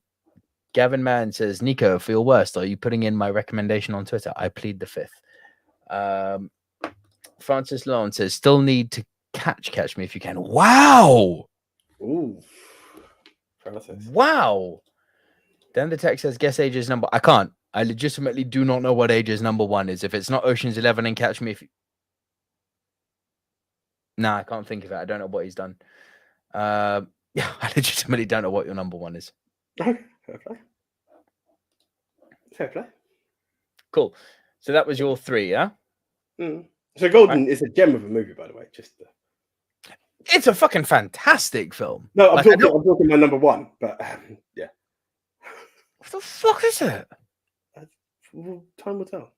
Mann says, Nico, for your worst, are you putting in my recommendation on Twitter? I plead the 5th. Francis Lone says, still need to catch me if you can. Wow. Ooh. Francis. Wow. Then the text says, guess Age's number. I can't. I legitimately do not know what Age's number 1 is. If it's not Ocean's 11 and Catch Me If You... Nah, I can't think of it. I don't know what he's done. Yeah, I legitimately don't know what your number 1 is. Okay, fair play. Cool. So that was your 3, yeah? So Golden is a gem of a movie, by the way. It's a fucking fantastic film. No, I'm talking my number 1, but yeah. What the fuck is it? Well, time will tell.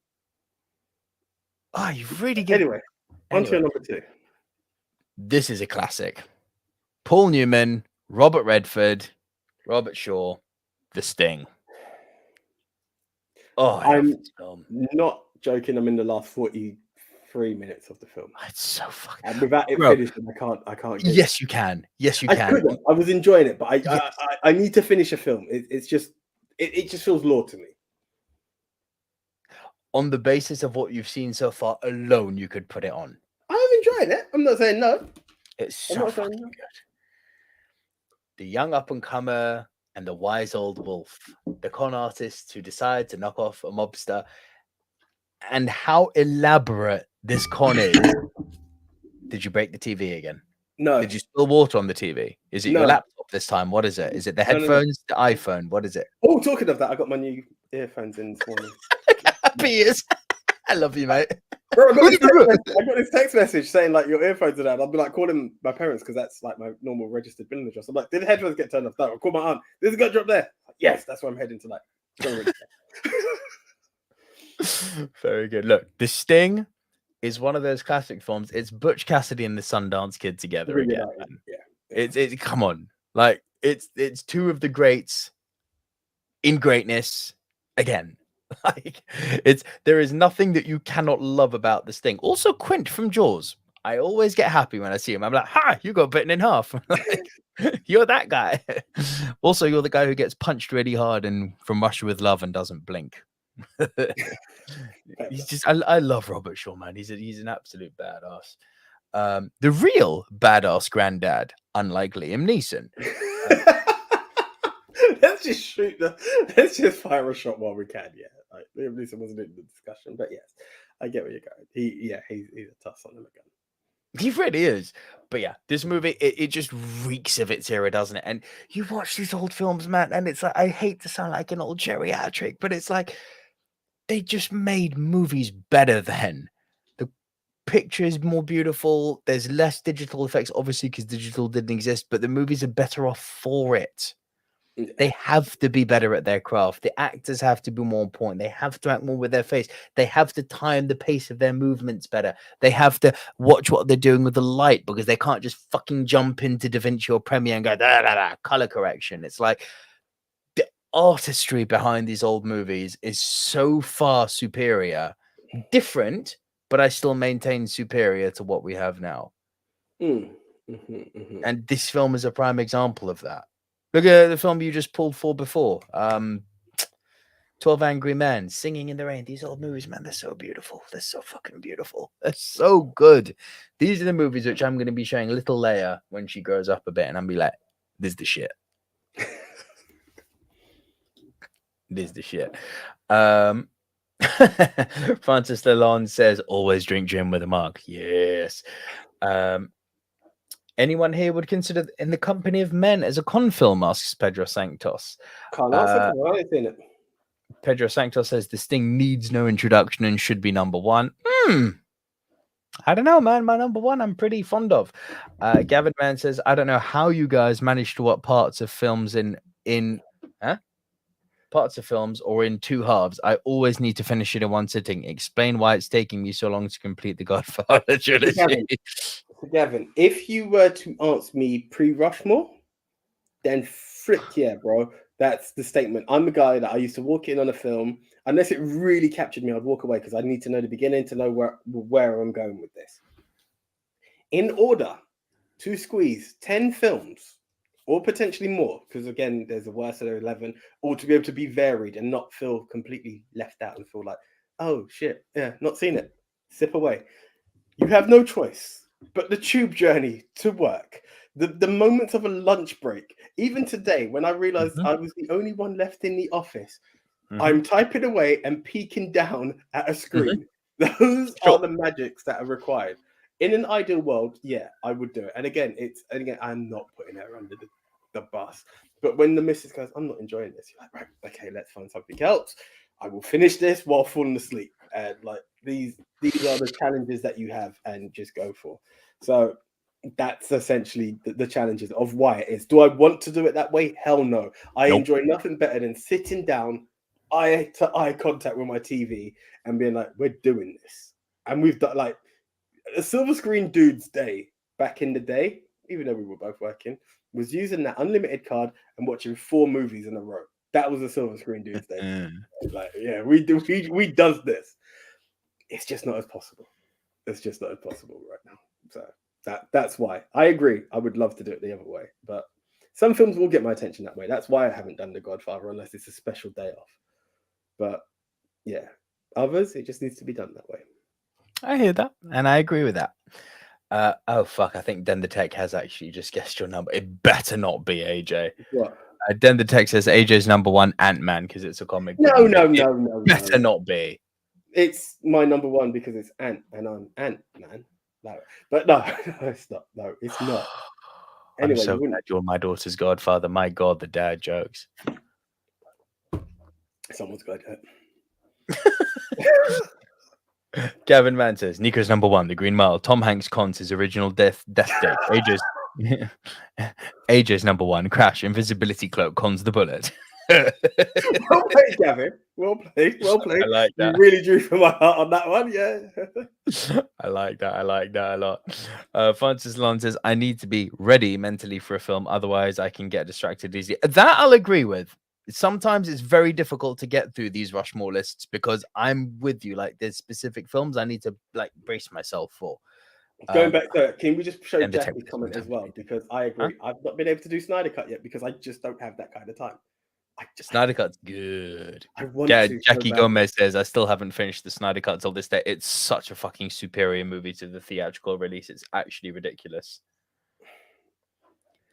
Oh, you really get... Anyway, on to your number 2. This is a classic. Paul Newman, Robert Redford, Robert Shaw, The Sting. Oh, I'm not joking. I'm in the last 43 minutes of the film. It's so fucking... And without it finishing, I can't. Yes, you can. Yes, you can. I was enjoying it, but I need to finish a film. It just feels law to me. On the basis of what you've seen so far alone, you could put it on. I'm enjoying it. I'm not saying no. It's so fucking good. The young up-and-comer and the wise old wolf. The con artists who decide to knock off a mobster. And how elaborate this con is. Did you break the TV again? No. Did you spill water on the TV? Is it your laptop this time? What is it? Is it the headphones, the iPhone? What is it? Oh, talking of that, I got my new earphones in this morning. Happy ears. I love you, mate. Bro, I got this text message saying like your earphones are down. I'll be like calling my parents because that's like my normal registered billing address. I'm like, did the headphones get turned off? No, I'll call my aunt. This is gonna drop there. Yes, that's where I'm heading tonight. Very good. Look, The Sting is one of those classic films. It's Butch Cassidy and the Sundance Kid together really again. Yeah. It's come on. Like it's 2 of the greats in greatness again. Like there is nothing that you cannot love about The Sting. Also, Quint from Jaws. I always get happy when I see him. I'm like, ha, you got bitten in half. Like, you're that guy. Also, you're the guy who gets punched really hard and from Russia with Love and doesn't blink. He's just, I love Robert Shaw, man. He's an absolute badass. The real badass granddad, unlike Liam Neeson. Let's just fire a shot while we can. Yeah, like Liam Neeson wasn't in the discussion, but yes, I get where you're going. He's a toss on him again. He really is. But yeah, this movie, it just reeks of its era, doesn't it? And you watch these old films, man, and it's like, I hate to sound like an old geriatric, but it's like they just made movies better then. The picture is more beautiful. There's less digital effects, obviously, because digital didn't exist, but the movies are better off for it. They have to be better at their craft. The actors have to be more important. They have to act more with their face. They have to time the pace of their movements better. They have to watch what they're doing with the light because they can't just fucking jump into DaVinci or Premiere and go, color correction. It's like the artistry behind these old movies is so far superior. Different, but I still maintain superior to what we have now. And this film is a prime example of that. Look at the film you just pulled for before. 12 Angry Men, Singing in the Rain. These old movies, man, they're so beautiful. They're so fucking beautiful. They're so good. These are the movies which I'm going to be showing little Leia when she grows up a bit. And I'm be like, this is the shit. This is the shit. Francis Lalonde says, always drink gin with a mug. Yes. Anyone here would consider In the Company of Men as a con film, asks Pedro Sanctos. Can't answer for it, isn't it? Pedro Sanctos says this thing needs no introduction and should be number one. I don't know, man. My number one, I'm pretty fond of. Gavin Man says, I don't know how you guys manage to watch parts of films parts of films or in two halves. I always need to finish it in one sitting. Explain why it's taking me so long to complete the Godfather trilogy. Gavin, if you were to answer me pre-Rushmore, then frick yeah, bro. That's the statement. I'm the guy that I used to walk in on a film. Unless it really captured me, I'd walk away because I need to know the beginning to know where I'm going with this. In order to squeeze 10 films, or potentially more, because again, there's a worse than 11, or to be able to be varied and not feel completely left out and feel like, oh shit, yeah, not seen it. Sip away. You have no choice. But the tube journey to work, the moments of a lunch break, even today when I realized I was the only one left in the office, I'm typing away and peeking down at a screen. Those are the magics that are required. In an ideal world, yeah, I would do it. And again, I'm not putting her under the bus. But when the missus goes, I'm not enjoying this, you're like, right, okay, let's find something else. I will finish this while falling asleep. And like these are the challenges that you have and just go for. So that's essentially the challenges of why it is. Do I want to do it that way? Hell no. I enjoy nothing better than sitting down, eye to eye contact with my TV and being like, we're doing this. And we've done like a silver screen dude's day back in the day, even though we were both working, was using that unlimited card and watching 4 movies in a row. That was a silver screen dude's day. Like, yeah, we does this. It's just not as possible. It's just not as possible right now. So that's why I agree. I would love to do it the other way, but some films will get my attention that way. That's why I haven't done The Godfather unless it's a special day off. But yeah, others, it just needs to be done that way. I hear that, and I agree with that. Oh fuck! I think Den the Tech has actually just guessed your number. It better not be AJ. What? Den the Tech says AJ's number one Ant-Man because it's a comic. No. Better not be. It's my number one because it's Ant, and I'm Ant-Man. No, but no, it's not. No, it's not. Anyway, I'm so glad you're my daughter's godfather. My God, the dad jokes. Someone's got it. Gavin Mann says Nico's number one, The Green Mile. Tom Hanks cons his original death date. AJ's number one, Crash. Invisibility cloak cons the bullet. Well played, Gavin. Well played. I like that. You really drew from my heart on that one, yeah. I like that a lot. Francis Lon says, I need to be ready mentally for a film, otherwise I can get distracted easily. That I'll agree with. Sometimes it's very difficult to get through these Rushmore lists because I'm with you. Like, there's specific films I need to like brace myself for. Going back to it, can we just show and the Jackie's temp- comment as well? temp- Because I agree. I've not been able to do Snyder Cut yet because I just don't have that kind of time. Snyder Cut's good. I want Yeah, to. Jackie so Gomez says, I still haven't finished the Snyder Cut till this day. It's such a fucking superior movie to the theatrical release. It's actually ridiculous.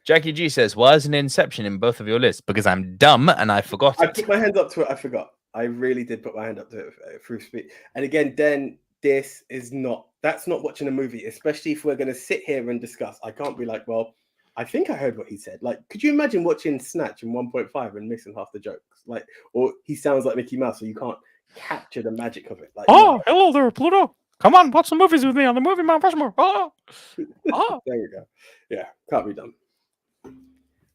Jackie G says, why isn't Inception in both of your lists? Because I'm dumb and I forgot I it. put my hands up to it. I forgot. I really did put my hand up to it through speed. And again, then this is not. That's not watching a movie, especially if we're going to sit here and discuss. I can't be like, well, I think I heard what he said. Like, could you imagine watching Snatch in 1.5 and missing half the jokes? Like, or he sounds like Mickey Mouse, so you can't capture the magic of it. Like, hello there, Pluto. Come on, watch some movies with me on the Movie Mount Rushmore. There we go. Yeah, can't be done.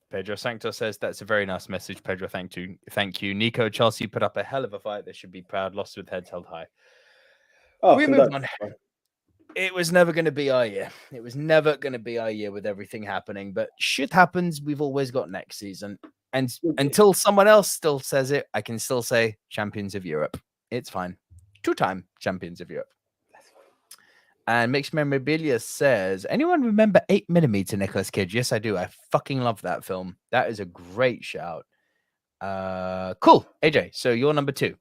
Pedro Sancto says, that's a very nice message, Pedro. Thank you. Nico Chelsea put up a hell of a fight. They should be proud. Lost with heads held high. We moved on. It was never going to be our year. It was never going to be our year with everything happening. But shit happens. We've always got next season. And until someone else still says it, I can still say champions of Europe. It's fine. 2-time champions of Europe. And Mixed Memorabilia says, anyone remember 8mm Nicolas Cage? Yes, I do. I fucking love that film. That is a great shout. Cool. AJ, so you're number 2.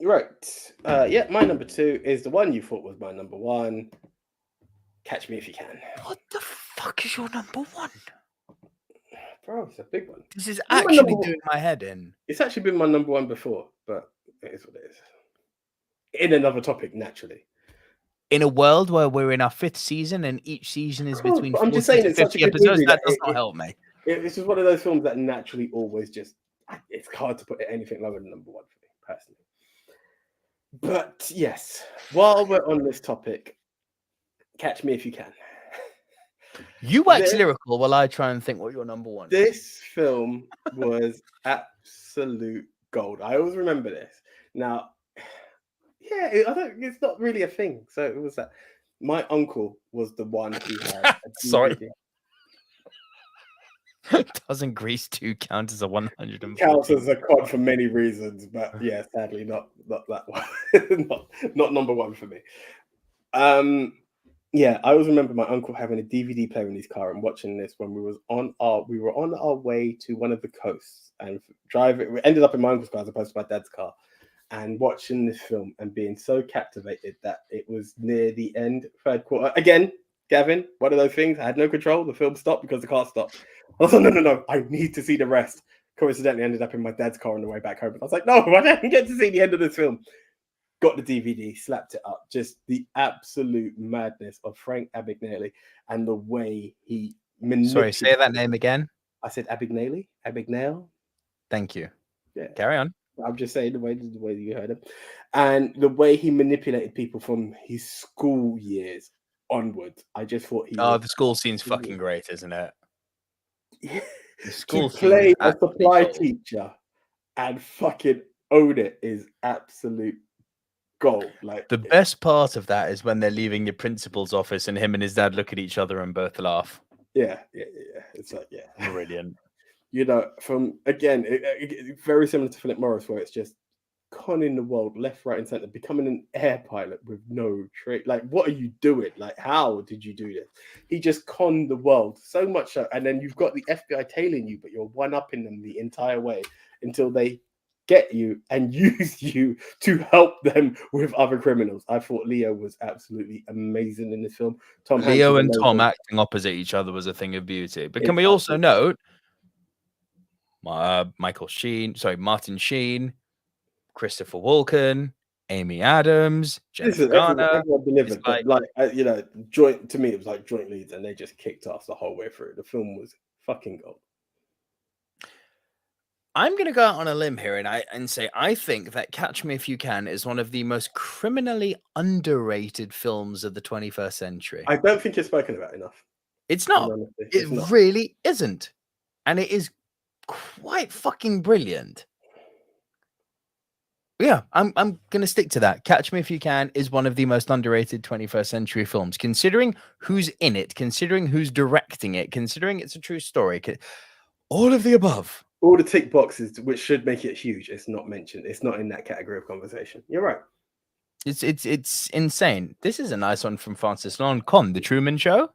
Right. Yeah, my number 2 is the one you thought was my number 1. Catch Me If You Can. What the fuck is your number 1? Bro, it's a big one. This is actually doing my head in. It's actually been my number 1 before, but it is what it is. In another topic, naturally. In a world where we're in our 5th season and each season is between 40 I'm just saying, to it's 50 such a good episodes, movie that does not help me. It's just one of those films that naturally always just, it's hard to put anything lower than number 1 for me, personally. But yes, while we're on this topic, Catch Me If You Can. You wax lyrical while I try and think what your number 1 is. This film was absolute gold. I always remember this. Now, yeah, it's not really a thing. So it was that my uncle was the one who had Sorry. Doesn't Grease 2 count as a 100? Counts as a COD for many reasons, but yeah, sadly not that one. not number 1 for me. Yeah, I always remember my uncle having a DVD player in his car and watching this when we were on our way to one of the coasts and we ended up in my uncle's car as opposed to my dad's car, and watching this film and being so captivated that it was near the end, 3rd quarter. Again, Gavin, one of those things, I had no control. The film stopped because the car stopped. I was like, no, I need to see the rest. Coincidentally, ended up in my dad's car on the way back home. I was like, no, I didn't get to see the end of this film. Got the DVD, slapped it up. Just the absolute madness of Frank Abagnale and the way he manipulated. Sorry, say that name again. I said Abagnale. Thank you. Yeah. Carry on. I'm just saying the way you heard him. And the way he manipulated people from his school years onwards. I just thought the school scene's fucking great, isn't it? Yeah. The school to play a supply teacher and fucking own it is absolute gold. Like, the best part of that is when they're leaving the principal's office and him and his dad look at each other and both laugh. Yeah. It's like, yeah, brilliant. You know, from again, very similar to Philip Morris, where it's just conning the world left, right, and center, becoming an air pilot with no trick. Like, what are you doing? Like, how did you do this? He just conned the world so much so, and then you've got the FBI tailing you, but you're one-upping them the entire way until they get you and use you to help them with other criminals. I thought Leo was absolutely amazing in this film. Leo and Tom acting opposite each other was a thing of beauty. But can we also note Martin Sheen, Christopher Walken, Amy Adams, Jennifer Garner. Everyone delivered, but joint to me, it was like joint leads, and they just kicked off the whole way through. The film was fucking gold. I'm going to go out on a limb here and say I think that Catch Me If You Can is one of the most criminally underrated films of the 21st century. I don't think it's spoken about enough. It's not. It really isn't. And it is quite fucking brilliant. Yeah, I'm going to stick to that. Catch Me If You Can is one of the most underrated 21st century films, considering who's in it, considering who's directing it, considering it's a true story. All of the above. All the tick boxes, which should make it huge. It's not mentioned. It's not in that category of conversation. You're right. It's insane. This is a nice one from Francis Lon. The Truman Show.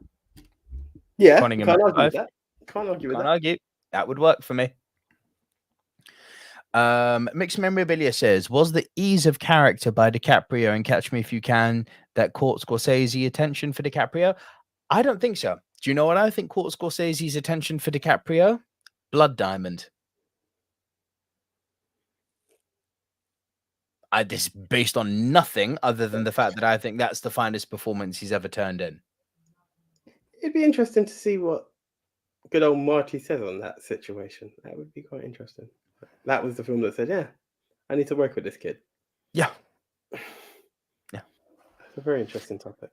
Yeah, Conning can't and argue with Five. that. Can't argue with Can't that. argue. That would work for me. Mixed Memorabilia says, was the ease of character by DiCaprio in Catch Me If You Can that caught Scorsese attention for DiCaprio? I don't think so. Do you know what I think caught Scorsese's attention for DiCaprio? Blood Diamond. This is based on nothing other than the fact that I think that's the finest performance he's ever turned in. It'd be interesting to see what good old Marty says on that situation. That would be quite interesting. That was the film that said, yeah, I need to work with this kid. Yeah. It's a very interesting topic.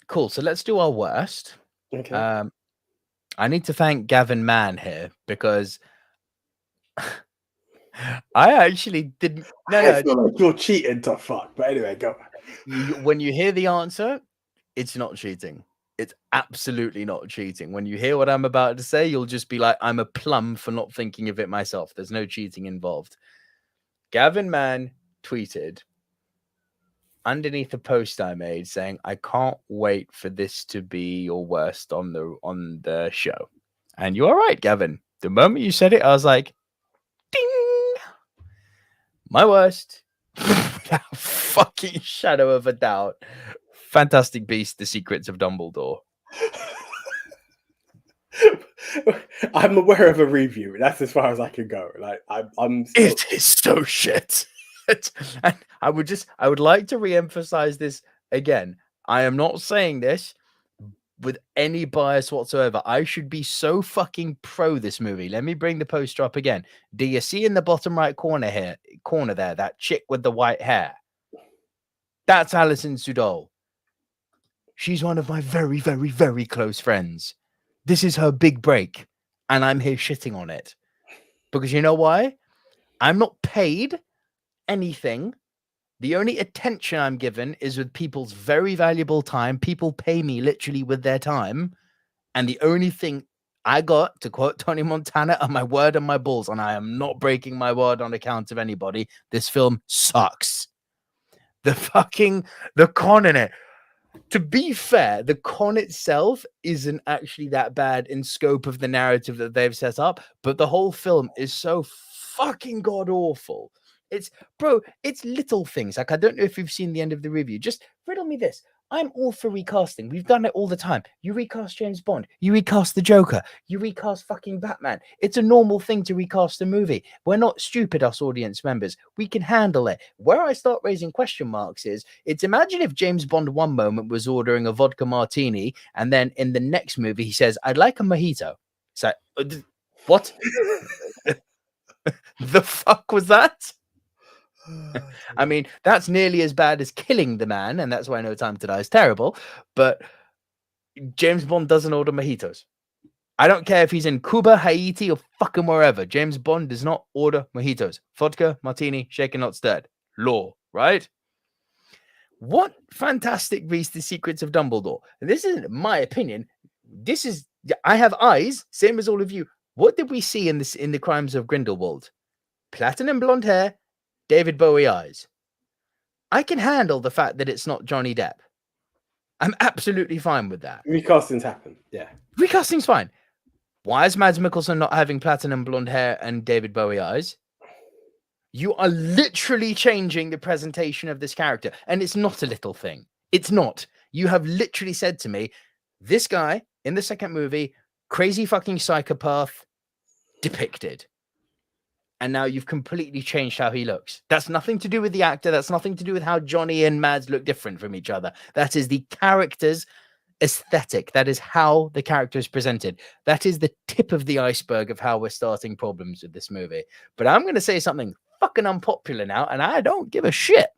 Cool. So let's do our worst. Okay. I need to thank Gavin Mann here because I actually didn't. I feel like you're cheating to fuck. But anyway, go. When you hear the answer, it's not cheating. It's absolutely not cheating. When you hear what I'm about to say, you'll just be like, I'm a plum for not thinking of it myself. There's no cheating involved. Gavin Mann tweeted underneath a post I made saying, I can't wait for this to be your worst on the show. And you are right, Gavin. The moment you said it, I was like, ding! My worst. Without fucking shadow of a doubt. Fantastic Beasts: The Secrets of Dumbledore. I'm aware of a review. That's as far as I can go. Like I'm still... It is so shit. And I would like to re-emphasize this again. I am not saying this with any bias whatsoever. I should be so fucking pro this movie. Let me bring the poster up again. Do you see in the bottom right corner there, that chick with the white hair? That's Alison Sudol. She's one of my very, very, very close friends. This is her big break, and I'm here shitting on it. Because you know why? I'm not paid anything. The only attention I'm given is with people's very valuable time. People pay me literally with their time. And the only thing I got, to quote Tony Montana, are my word and my balls. And I am not breaking my word on account of anybody. This film sucks. The con in it. To be fair, the con itself isn't actually that bad in scope of the narrative that they've set up, but the whole film is so fucking god awful. It's little things. Like, I don't know if you've seen the end of the review. Just riddle me this. I'm all for recasting. We've done it all the time. You recast James Bond. You recast the Joker. You recast fucking Batman. It's a normal thing to recast a movie. We're not stupid, us audience members. We can handle it. Where I start raising question marks is, it's imagine if James Bond one moment was ordering a vodka martini, and then in the next movie he says, I'd like a mojito. It's like, what? The fuck was that? I mean, that's nearly as bad as killing the man, and that's why No Time to Die is terrible. But James Bond doesn't order mojitos. I don't care if he's in Cuba, Haiti, or fucking wherever. James Bond does not order mojitos. Vodka, martini, shaken, not stirred. Law, right? What Fantastic Beasts: The Secrets of Dumbledore. And this isn't my opinion. I have eyes, same as all of you. What did we see in the Crimes of Grindelwald? Platinum blonde hair, David Bowie eyes. I can handle the fact that it's not Johnny Depp. I'm absolutely fine with that. Recastings happen. Yeah. Recasting's fine. Why is Mads Mikkelsen not having platinum blonde hair and David Bowie eyes? You are literally changing the presentation of this character. And it's not a little thing. It's not. You have literally said to me, this guy in the second movie, crazy fucking psychopath depicted. And now you've completely changed how he looks. That's nothing to do with the actor. That's nothing to do with how Johnny and Mads look different from each other. That is the character's aesthetic. That is how the character is presented. That is the tip of the iceberg of how we're starting problems with this movie. But I'm going to say something fucking unpopular now, and I don't give a shit.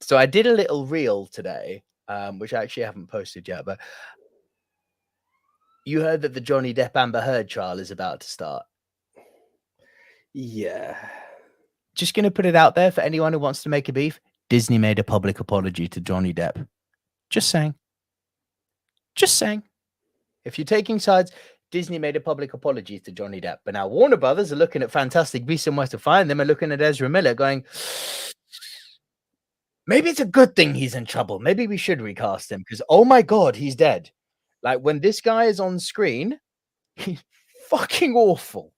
So I did a little reel today, which I actually haven't posted yet, but you heard that the Johnny Depp Amber Heard trial is about to start. Yeah. Just going to put it out there for anyone who wants to make a beef. Disney made a public apology to Johnny Depp. Just saying. Just saying. If you're taking sides, Disney made a public apology to Johnny Depp. But now Warner Brothers are looking at Fantastic Beasts and Where to Find Them and looking at Ezra Miller going, Maybe it's a good thing he's in trouble. Maybe we should recast him because, oh my God, he's dead. Like when this guy is on screen, he's fucking awful.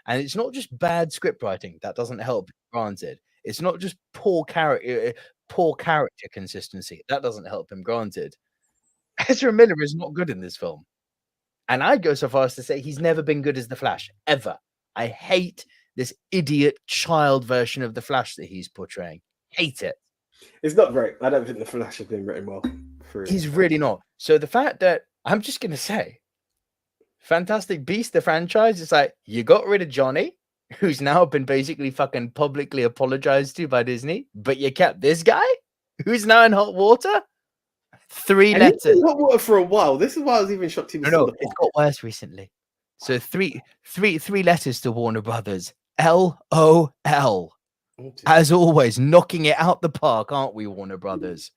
And it's not just bad script writing. That doesn't help, granted. It's not just poor character consistency. That doesn't help him, granted. Ezra Miller is not good in this film. And I'd go so far as to say he's never been good as the Flash, ever. I hate this idiot child version of the Flash that he's portraying. Hate it. It's not great. I don't think the Flash has been written well. He's really not. So the fact that, I'm just going to say, Fantastic Beasts, the franchise, it's like, you got rid of Johnny, who's now been basically fucking publicly apologized to by Disney, but you kept this guy, who's now in hot water? 3 letters. He's been in hot water for a while. This is why I was even shocked he was No, it's got worse recently. So three letters to Warner Brothers. LOL. As always, knocking it out the park, aren't we, Warner Brothers?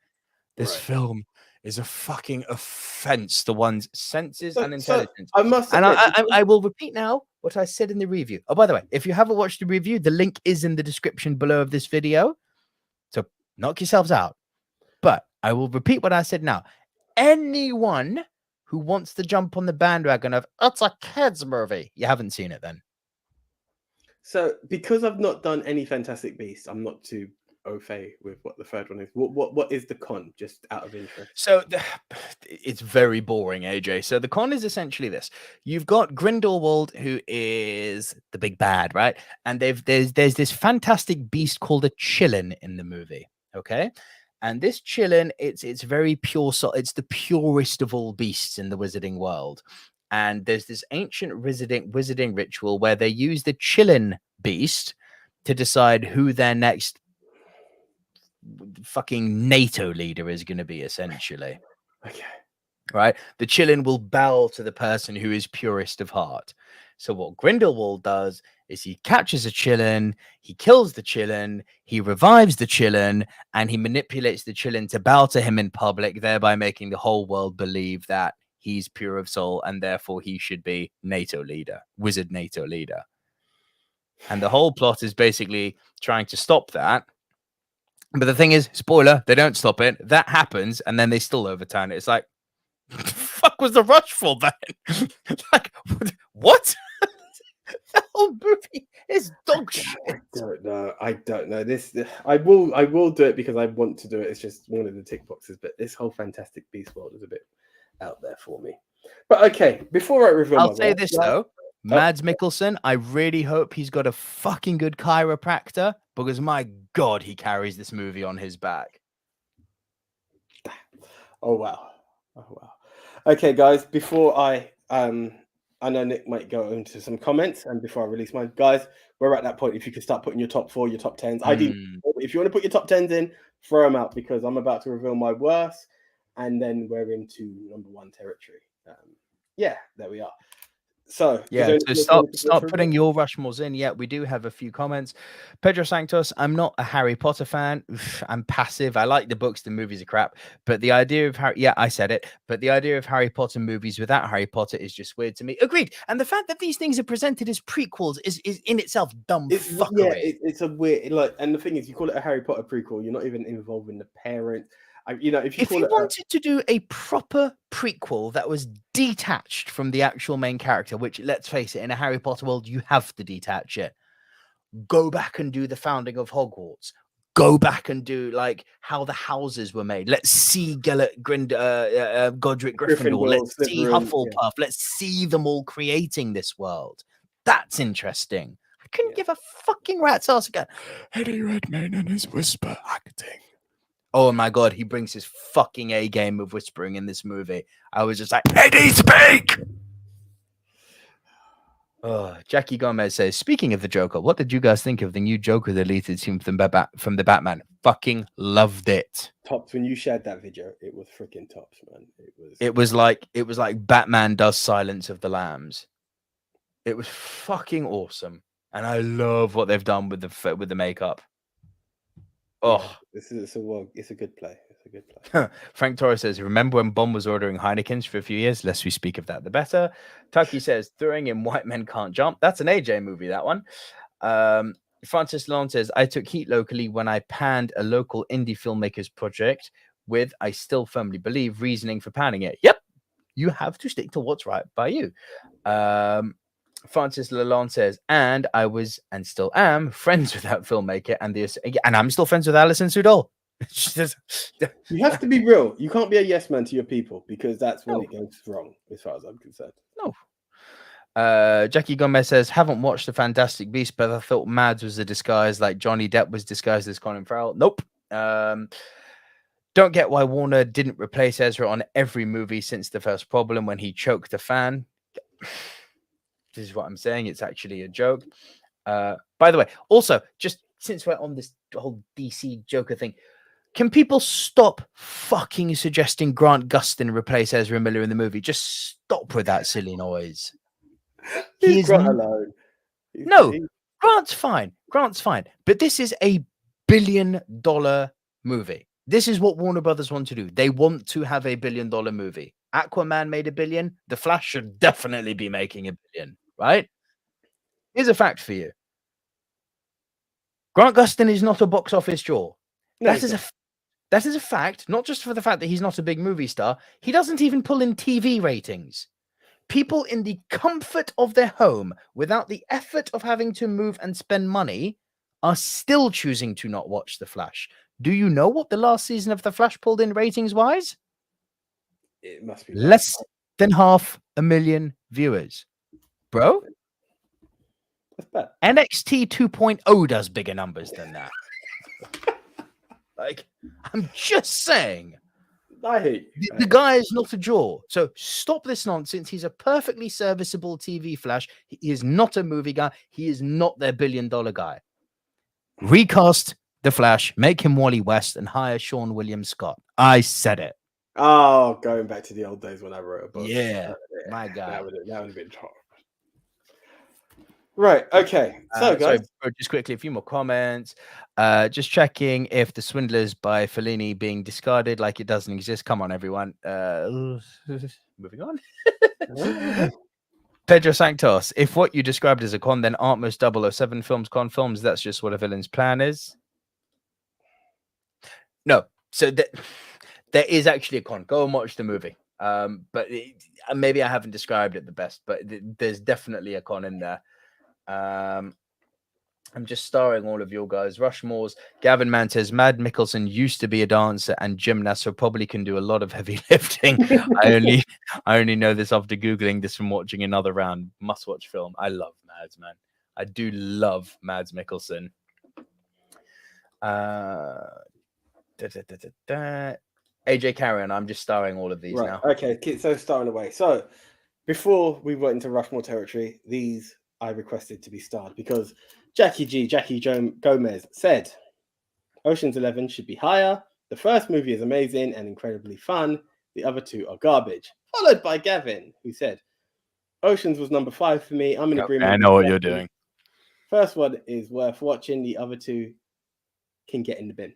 This film is a fucking offense to one's senses and intelligence. I must admit, I will repeat now what I said in the review. Oh, by the way, if you haven't watched the review, the link is in the description below of this video. So knock yourselves out. But I will repeat what I said now. Anyone who wants to jump on the bandwagon of, it's a kid's movie, you haven't seen it then. So, because I've not done any Fantastic Beasts, I'm not too au fait with what the third one is. What is the con, just out of interest? So, it's very boring, AJ. So, the con is essentially this. You've got Grindelwald, who is the big bad, right? And there's this fantastic beast called a Chillin in the movie, okay? And this Chillin, it's very pure. So it's the purest of all beasts in the wizarding world. And there's this ancient wizarding ritual where they use the Chillin beast to decide who their next fucking NATO leader is going to be, essentially. Okay. Right? The Chillin will bow to the person who is purest of heart. So what Grindelwald does is he captures a Chillin, he kills the Chillin, he revives the Chillin, and he manipulates the Chillin to bow to him in public, thereby making the whole world believe that he's pure of soul and therefore he should be NATO leader, wizard NATO leader. And the whole plot is basically trying to stop that. But the thing is, spoiler, they don't stop it. That happens, and then they still overturn it. It's like, what the fuck was the rush for then? Like, what? The whole movie is dog shit. I don't know. I will do it because I want to do it. It's just one of the tick boxes. But this whole Fantastic Beast world is a bit out there for me. But okay, before I reveal, I'll say this though, Mads Mikkelsen. I really hope he's got a fucking good chiropractor because my God, he carries this movie on his back. Oh wow. Okay, guys. Before I know Nick might go into some comments, and before I release mine, guys, we're at that point. If you could start putting your top 4, your top 10s. If you want to put your top 10s in, throw them out because I'm about to reveal my worst, and then we're into number 1 territory. Yeah, there we are. So yeah, so start putting your Rushmores in. Yeah, we do have a few comments. Pedro Sanctos, I'm not a Harry Potter fan. I'm passive. I like the books, the movies are crap. But the idea of I said it. But the idea of Harry Potter movies without Harry Potter is just weird to me. Agreed. And the fact that these things are presented as prequels is in itself dumb fuckery. Yeah, it's a weird and the thing is, you call it a Harry Potter prequel, you're not even involving the parents. If you wanted to do a proper prequel that was detached from the actual main character, which, let's face it, in a Harry Potter world, you have to detach it. Go back and do the founding of Hogwarts. Go back and do like how the houses were made. Let's see Godric Gryffindor. Let's see Hufflepuff. Yeah. Let's see them all creating this world. That's interesting. I couldn't give a fucking rat's ass again. Eddie Redmayne and his whisper acting. Oh my God, he brings his fucking A game of whispering in this movie. I was just like, Eddie, speak! Oh, Jackie Gomez says, speaking of the Joker, what did you guys think of the new Joker deleted scene from the Batman? Fucking loved it. Tops, when you shared that video, it was freaking tops, man. It was like Batman does Silence of the Lambs. It was fucking awesome. And I love what they've done with the makeup. Oh, it's a good play. It's a good play. Frank Torres says, remember when Bond was ordering Heinekens for a few years? Less we speak of that, the better. Tucky says, throwing in White Men Can't Jump. That's an AJ movie, that one. Francis Lalonde says, I took heat locally when I panned a local indie filmmaker's project with, I still firmly believe, reasoning for panning it. Yep. You have to stick to what's right by you. Francis Lalonde says, and I was and still am friends with that filmmaker and I'm still friends with Alison Sudol. You have to be real. You can't be a yes man to your people because that's when it goes wrong, as far as I'm concerned. No. Jackie Gomez says, haven't watched The Fantastic Beasts, but I thought Mads was a disguise like Johnny Depp was disguised as Colin Farrell. Nope. Don't get why Warner didn't replace Ezra on every movie since The First Problem when he choked a fan. This is what I'm saying. It's actually a joke. By the way, also, just since we're on this whole DC Joker thing, can people stop fucking suggesting Grant Gustin replace Ezra Miller in the movie? Just stop with that silly noise. He's Grant alone. Grant's fine. But this is a $1 billion movie. This is what Warner Brothers want to do. They want to have a $1 billion movie. Aquaman made $1 billion. The Flash should definitely be making $1 billion, right? Here's a fact for you. Grant Gustin is not a box office draw. No, that is a fact, not just for the fact that he's not a big movie star. He doesn't even pull in TV ratings. People in the comfort of their home, without the effort of having to move and spend money, are still choosing to not watch The Flash. Do you know what the last season of The Flash pulled in ratings-wise? It must be less than 500,000 viewers. Bro? That's bad. NXT 2.0 does bigger numbers than that. Like, I'm just saying. I hate you. The guy is not a draw. So stop this nonsense. He's a perfectly serviceable TV Flash. He is not a movie guy. He is not their $1 billion guy. Recast The Flash, make him Wally West, and hire Sean William Scott. I said it. Oh, going back to the old days when I wrote a book. Yeah, my God. That would have been horrible. Right. Okay. So, guys, just quickly, a few more comments. Just checking if The Swindlers by Fellini being discarded like it doesn't exist. Come on, everyone. Moving on. Pedro Sanctos. If what you described as a con, then aren't most 007 films con films? That's just what a villain's plan is. No. So there is actually a con. Go and watch the movie. But maybe I haven't described it the best, but there's definitely a con in there. I'm just starring all of your guys. Rushmore's Gavin Mann says Mad Mikkelsen used to be a dancer and gymnast, so probably can do a lot of heavy lifting. I only know this after Googling this from watching another round. Must watch film. I love Mads, man. I do love Mads Mikkelsen. AJ Carrion, I'm just starring all of these now. Okay, so starring away. So before we went into Rushmore territory, these I requested to be starred because Jackie Gomez said Ocean's 11 should be higher. The first movie is amazing and incredibly fun. The other two are garbage. Followed by Gavin, who said Ocean's was number 5 for me. I'm in agreement. I know what you're doing. First one is worth watching. The other two can get in the bin.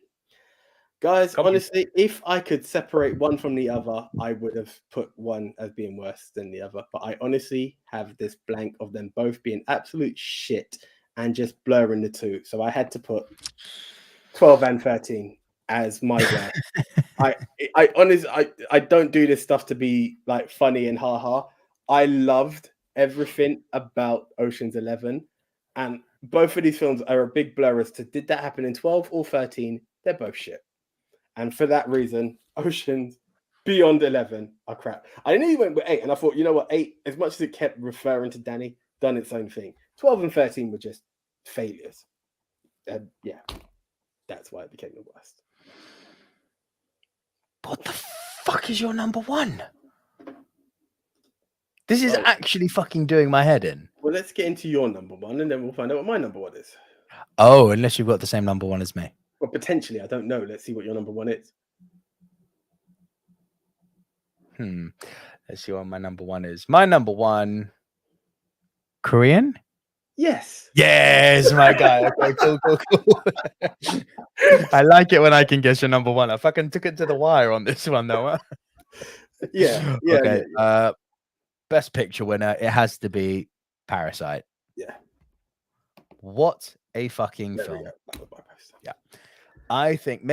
Guys, honestly, if I could separate one from the other, I would have put one as being worse than the other. But I honestly have this blank of them both being absolute shit and just blurring the two. So I had to put 12 and 13 as my worst. I honestly, I don't do this stuff to be like funny and ha-ha. I loved everything about Ocean's 11. And both of these films are a big blur as to did that happen in 12 or 13? They're both shit. And for that reason, Oceans beyond 11 are crap. I knew you went with 8, and I thought, you know what, 8, as much as it kept referring to Danny, done its own thing. 12 and 13 were just failures. And yeah, that's why it became the worst. What the fuck is your number 1? This is actually fucking doing my head in. Well, let's get into your number 1, and then we'll find out what my number 1 is. Oh, unless you've got the same number 1 as me. Well, potentially, I don't know. Let's see what your number 1 is. Let's see what my number 1 is. My number 1, Korean? Yes. Yes, my guy. Okay, cool. I like it when I can guess your number 1. I fucking took it to the wire on this one, though. Huh? Yeah. Okay. Yeah. Best picture winner, it has to be Parasite. Yeah. What a fucking There we film. go. That was my post. Yeah. I think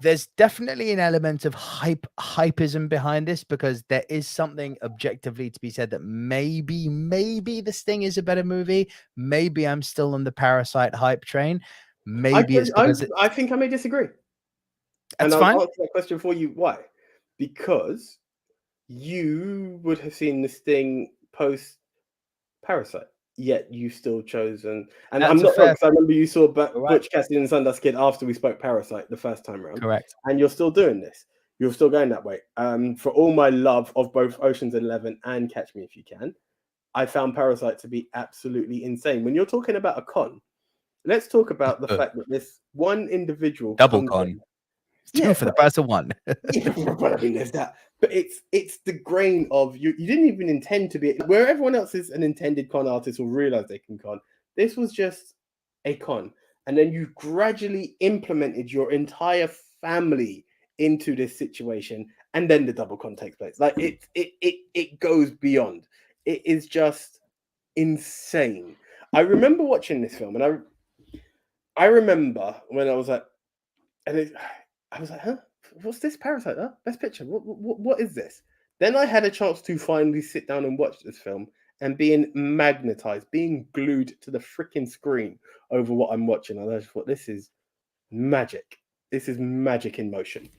there's definitely an element of hypeism behind this, because there is something objectively to be said that maybe The Sting is a better movie. Maybe I'm still on the Parasite hype train. Maybe it's because I think I may disagree. that's And I'll fine. answer that question for you. Why? Because you would have seen The Sting post Parasite, yet you still chosen. And I'm That's a not wrong, fair. because I remember you saw Right. Butch Cassidy and the Sundance Kid after we spoke Parasite the first time around. Correct. And you're still doing this. You're still going that way. For all my love of both Ocean's 11 and Catch Me If You Can, I found Parasite to be absolutely insane. When you're talking about a con, let's talk about the fact that this one individual Double con. Two for the price of one. Yeah, but I mean, there's that. But it's the grain of you. You didn't even intend to be where everyone else is an intended con artist will realize they can con. This was just a con, and then you gradually implemented your entire family into this situation, and then the double con takes place. Like it goes beyond. It is just insane. I remember watching this film, and I remember when I was like, I was like, huh? What's this? Parasite? Huh? Best Picture? What is this? Then I had a chance to finally sit down and watch this film, and being magnetized, being glued to the freaking screen over what I'm watching. And I just thought, this is magic. This is magic in motion.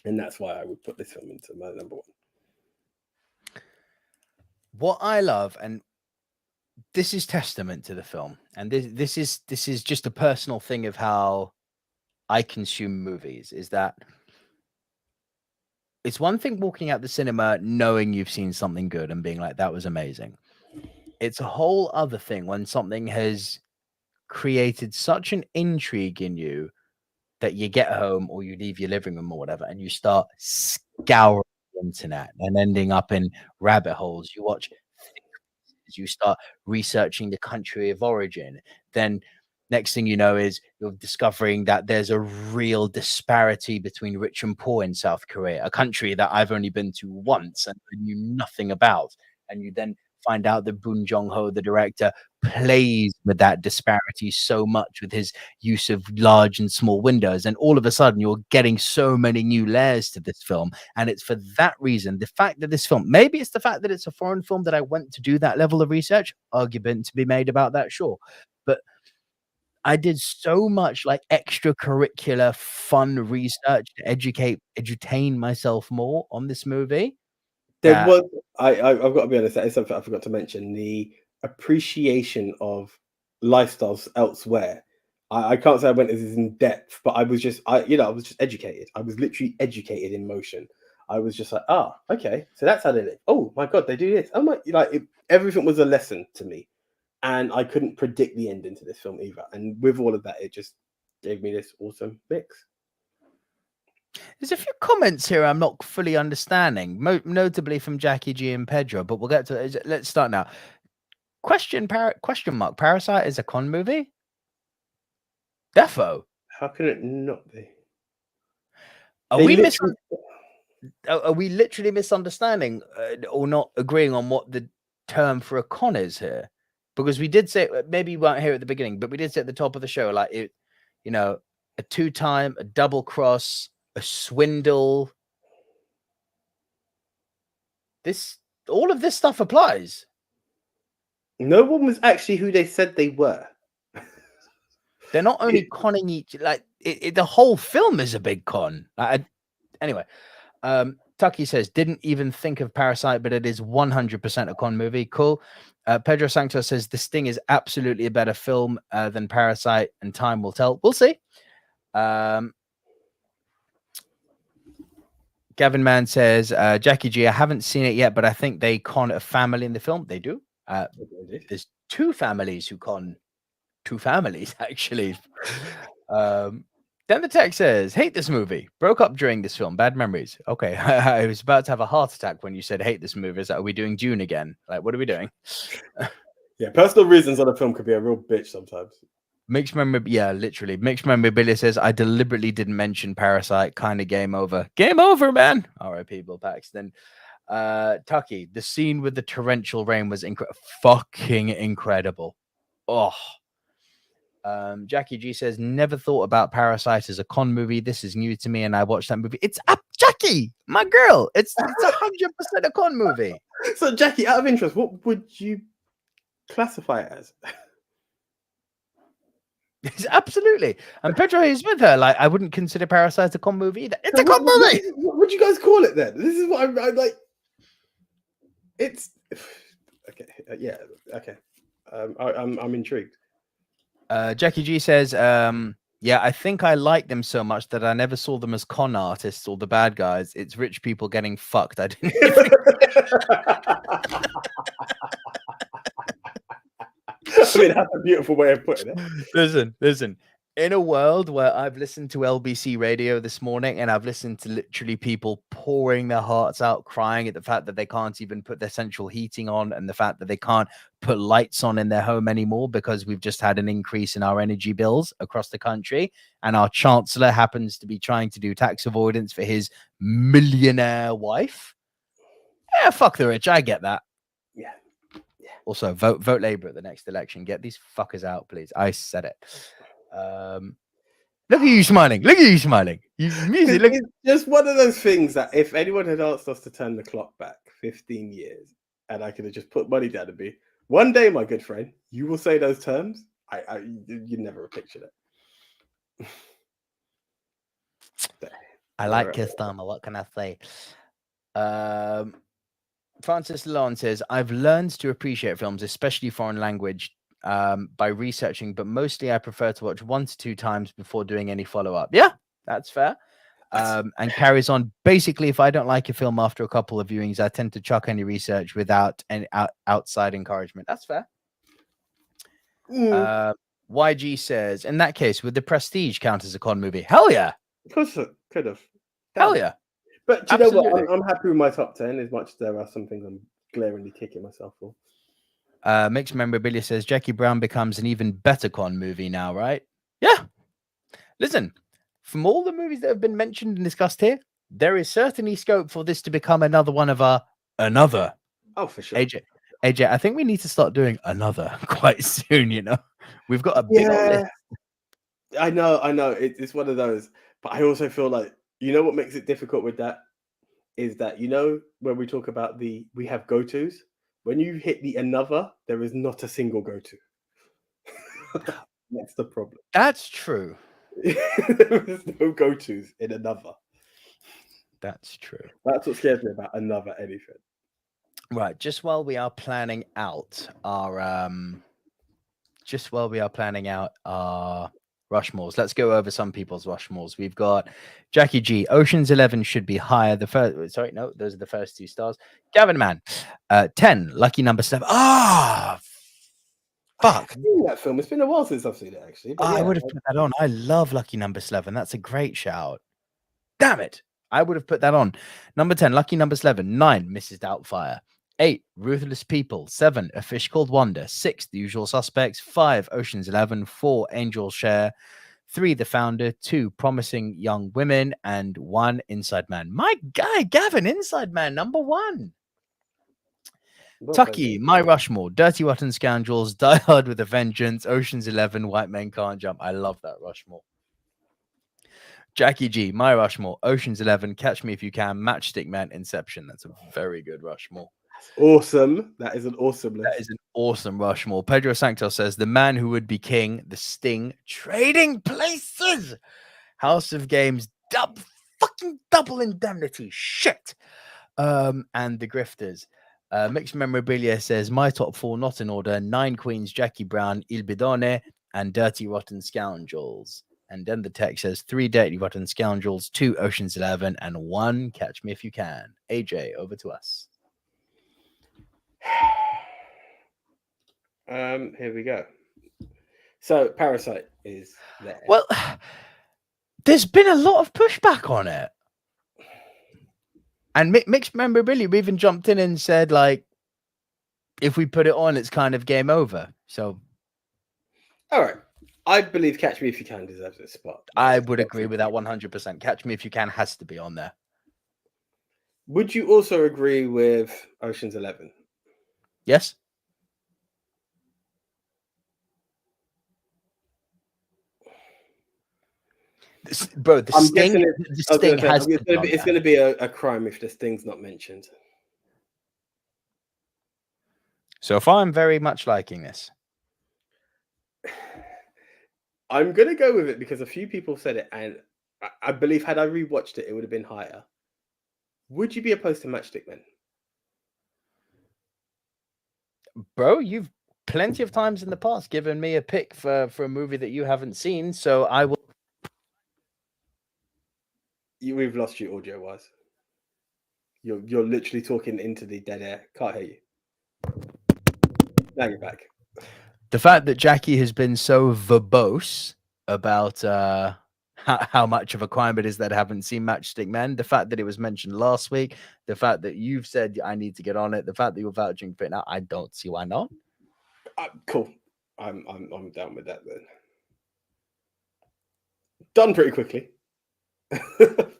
And that's why I would put this film into my number one. What I love, and this is testament to the film, and this is just a personal thing of how I consume movies, is that it's one thing walking out the cinema knowing you've seen something good and being like, that was amazing. It's a whole other thing when something has created such an intrigue in you that you get home or you leave your living room or whatever, and you start scouring the internet and ending up in rabbit holes. You watch, you start researching the country of origin. Then next thing you know is you're discovering that there's a real disparity between rich and poor in South Korea, a country that I've only been to once and I knew nothing about. And you then find out that Boon Jong-ho, the director, plays with that disparity so much with his use of large and small windows. And all of a sudden, you're getting so many new layers to this film. And it's for that reason, the fact that this film, maybe it's the fact that it's a foreign film that I went to do that level of research, argument to be made about that, sure. But I did so much like extracurricular fun research to edutain myself more on this movie. There was, I've got to be honest, that is something I forgot to mention, the appreciation of lifestyles elsewhere. I can't say I went as in depth, but I was just educated. I was literally educated in motion. I was just like, okay, so that's how they live. Oh my God, they do this. Oh my, everything was a lesson to me. And I couldn't predict the ending to this film either. And with all of that, it just gave me this awesome mix. There's a few comments here I'm not fully understanding, notably from Jackie G and Pedro, but we'll get to it. Let's start now. Question mark. Parasite is a con movie? Defo. How can it not be? Are we literally misunderstanding or not agreeing on what the term for a con is here? Because we did say, maybe you weren't here at the beginning, but we did say at the top of the show, like it, a two-time, a double cross, a swindle. All of this stuff applies. No one was actually who they said they were. They're not only conning each, like the whole film is a big con. Anyway, Tucky says, didn't even think of Parasite, but it is 100% a con movie. Cool. Pedro Santos says, The Sting is absolutely a better film than Parasite, and time will tell. We'll see. Gavin Mann says, Jackie G, I haven't seen it yet, but I think they con a family in the film. They do. There's two families who con two families, actually. Then the text says, hate this movie. Broke up during this film. Bad memories. Okay. I was about to have a heart attack when you said hate this movie. Is that, are we doing Dune again? Like, what are we doing? Yeah, personal reasons on a film could be a real bitch sometimes. Mixed memorabilia, yeah, literally. Mixed memorabilia says, I deliberately didn't mention Parasite. Kind of game over. Game over, man. R.I.P. Bill Paxton. Tucky, the scene with the torrential rain was fucking incredible. Oh, Jackie G says, never thought about Parasite as a con movie. This is new to me, and I watched that movie. It's up, Jackie, my girl. It's 100% a con movie. So, Jackie, out of interest, what would you classify it as? It's absolutely. And Pedro is with her. Like, I wouldn't consider Parasite a con movie either. It's a con movie. What would you guys call it then? This is what I'm like. It's okay. Yeah. Okay. I'm intrigued. Jackie G says, yeah, I think I like them so much that I never saw them as con artists or the bad guys. It's rich people getting fucked. I didn't even... I mean, that's a beautiful way of putting it. Listen. In a world where I've listened to LBC radio this morning and I've listened to literally people pouring their hearts out, crying at the fact that they can't even put their central heating on and the fact that they can't put lights on in their home anymore because we've just had an increase in our energy bills across the country. And our chancellor happens to be trying to do tax avoidance for his millionaire wife. Yeah, fuck the rich. I get that. Yeah. Also, vote Labour at the next election. Get these fuckers out, please. I said it. Look at you smiling. It's just one of those things that if anyone had asked us to turn the clock back 15 years and I could have just put money down to be one day, my good friend, you will say those terms. You never have pictured it. I like Kistama. What can I say? Francis Lalonde says, I've learned to appreciate films, especially foreign language, by researching, but mostly I prefer to watch 1 to 2 times before doing any follow-up. Yeah, that's fair. And carries on. Basically, if I don't like a film after a couple of viewings, I tend to chuck any research without any outside encouragement. That's fair. YG says, in that case, would The Prestige count as a con movie? Hell yeah. Of course it could have. Hell yeah. But do you know what? I'm happy with my top 10 as much as there are some things I'm glaringly kicking myself for. Mixed Memorabilia says Jackie Brown becomes an even better con movie now, right? Yeah. Listen, from all the movies that have been mentioned and discussed here, there is certainly scope for this to become another one of our another. Oh, for sure. AJ, I think we need to start doing another quite soon, you know. We've got a big old list. I know. It's one of those. But I also feel like, you know what makes it difficult with that? Is that, you know, when we talk about we have go-tos, when you hit the another, there is not a single go-to. That's the problem. That's true. There is no go-tos in another. That's true. That's what scares me about another anything. Right. Just while we are planning out our Rushmores, let's go over some people's Rushmores. We've got Jackie G. Ocean's 11 should be higher. Those are the first 2 stars. Gavin Man, 10. Lucky number 7. Fuck. I've seen that film. It's been a while since I've seen it, actually. But I would have put that on. I love Lucky number 11. That's a great shout. Damn it. I would have put that on. Number 10, Lucky number 11. 9, Mrs. Doubtfire. 8, Ruthless People. 7, A Fish Called Wanda. 6, The Usual Suspects. 5, Ocean's 11. 4, Angel's Share. 3, The Founder. 2, Promising Young Women. And 1, Inside Man. My guy, Gavin, Inside Man, number 1. Tucky, My Rushmore. Dirty Rotten Scoundrels. Die Hard with a Vengeance. Ocean's 11. White Men Can't Jump. I love that Rushmore. Jackie G, My Rushmore. Ocean's 11. Catch Me If You Can. Matchstick Man. Inception. That's a very good Rushmore. Awesome. That is an awesome list. That is an awesome Rushmore. Pedro Sanctos says The Man Who Would Be King, The Sting, Trading Places, House of Games, Double Indemnity, shit, and The Grifters. Mixed Memorabilia says my top 4 not in order: 9 Queens, Jackie Brown, Il Bidone, and Dirty Rotten Scoundrels. And then the text says 3 Dirty Rotten Scoundrels, 2 Ocean's 11, and 1 Catch Me If You Can. AJ, over to us. Here we go. So Parasite is there. Well, there's been a lot of pushback on it. And Mixed Memorabilia even jumped in and said, like, if we put it on, it's kind of game over. So, all right. I believe Catch Me If You Can deserves a spot. I would agree with that 100%. Catch Me If You Can has to be on there. Would you also agree with Ocean's 11? Yes. Bro, the I'm sting, guessing the sting has to be on it's there. going to be a crime if the sting's not mentioned. So far, I'm very much liking this. I'm going to go with it because a few people said it, and I believe had I rewatched it, it would have been higher. Would you be opposed to Matchstick Men? Bro, you've plenty of times in the past given me a pick for a movie that you haven't seen, so I will. We've lost you audio-wise. You're literally talking into the dead air. Can't hear you. Now you're back. The fact that Jackie has been so verbose about how much of a crime it is that I haven't seen Matchstick Men, the fact that it was mentioned last week, the fact that you've said I need to get on it, the fact that you're vouching for it now, I don't see why not. Cool. I'm down with that then. Done pretty quickly.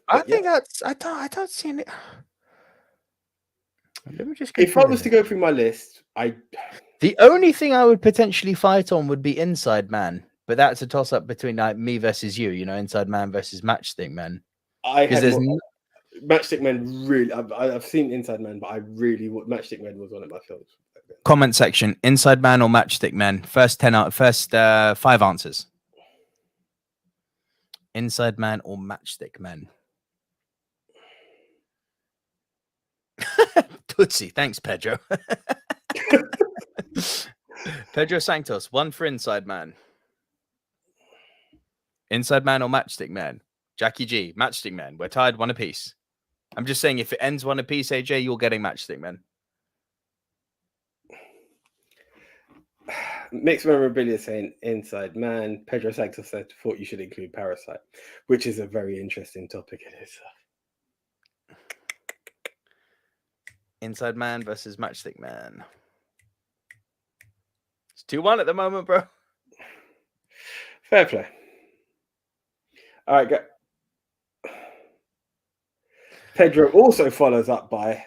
I think that's I don't see any. Let me just. If I was to go through my list, the only thing I would potentially fight on would be Inside Man, but that's a toss up between like me versus you. You know, Inside Man versus Matchstick Men. Matchstick Men really. I've seen Inside Man, but I really would. Matchstick Men was one of my films. Comment section: Inside Man or Matchstick Men? First 5 answers. Inside Man or Matchstick Men? Tootsie, thanks, Pedro. Pedro Santos, 1 for Inside Man. Inside Man or Matchstick Man? Jackie G, Matchstick Man. We're tied 1 apiece. I'm just saying, if it ends 1 apiece, AJ, you're getting Matchstick Men. Mixed memorabilia saying Inside Man. Pedro Santos said thought you should include Parasite, which is a very interesting topic. It is. Inside Man versus Matchstick Man. It's 2-1 at the moment, bro. Fair play. All right, go. Pedro also follows up by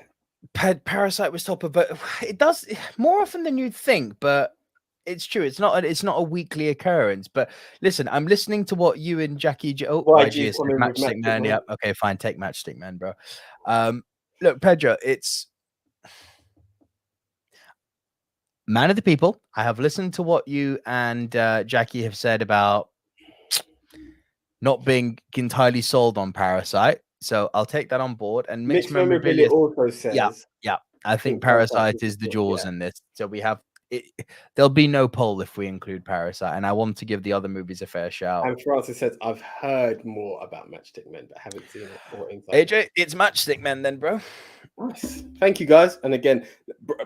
Parasite was top of, but it does more often than you'd think. But it's true. It's not a weekly occurrence. But listen, I'm listening to what you and Jackie. YG is Matchstick Man. Yeah. Okay, fine. Take Matchstick Man, bro. Look, Pedro, it's Man of the People. I have listened to what you and Jackie have said about not being entirely sold on Parasite. So I'll take that on board. And mixed memorabilia also says, yeah. I think Parasite is the jaws in this. So we have it. There'll be no poll if we include Parasite, and I want to give the other movies a fair shout. And Francis says, I've heard more about Matchstick Men, but haven't seen it. Or AJ, it's Matchstick Men then, bro. Nice. Thank you, guys. And again,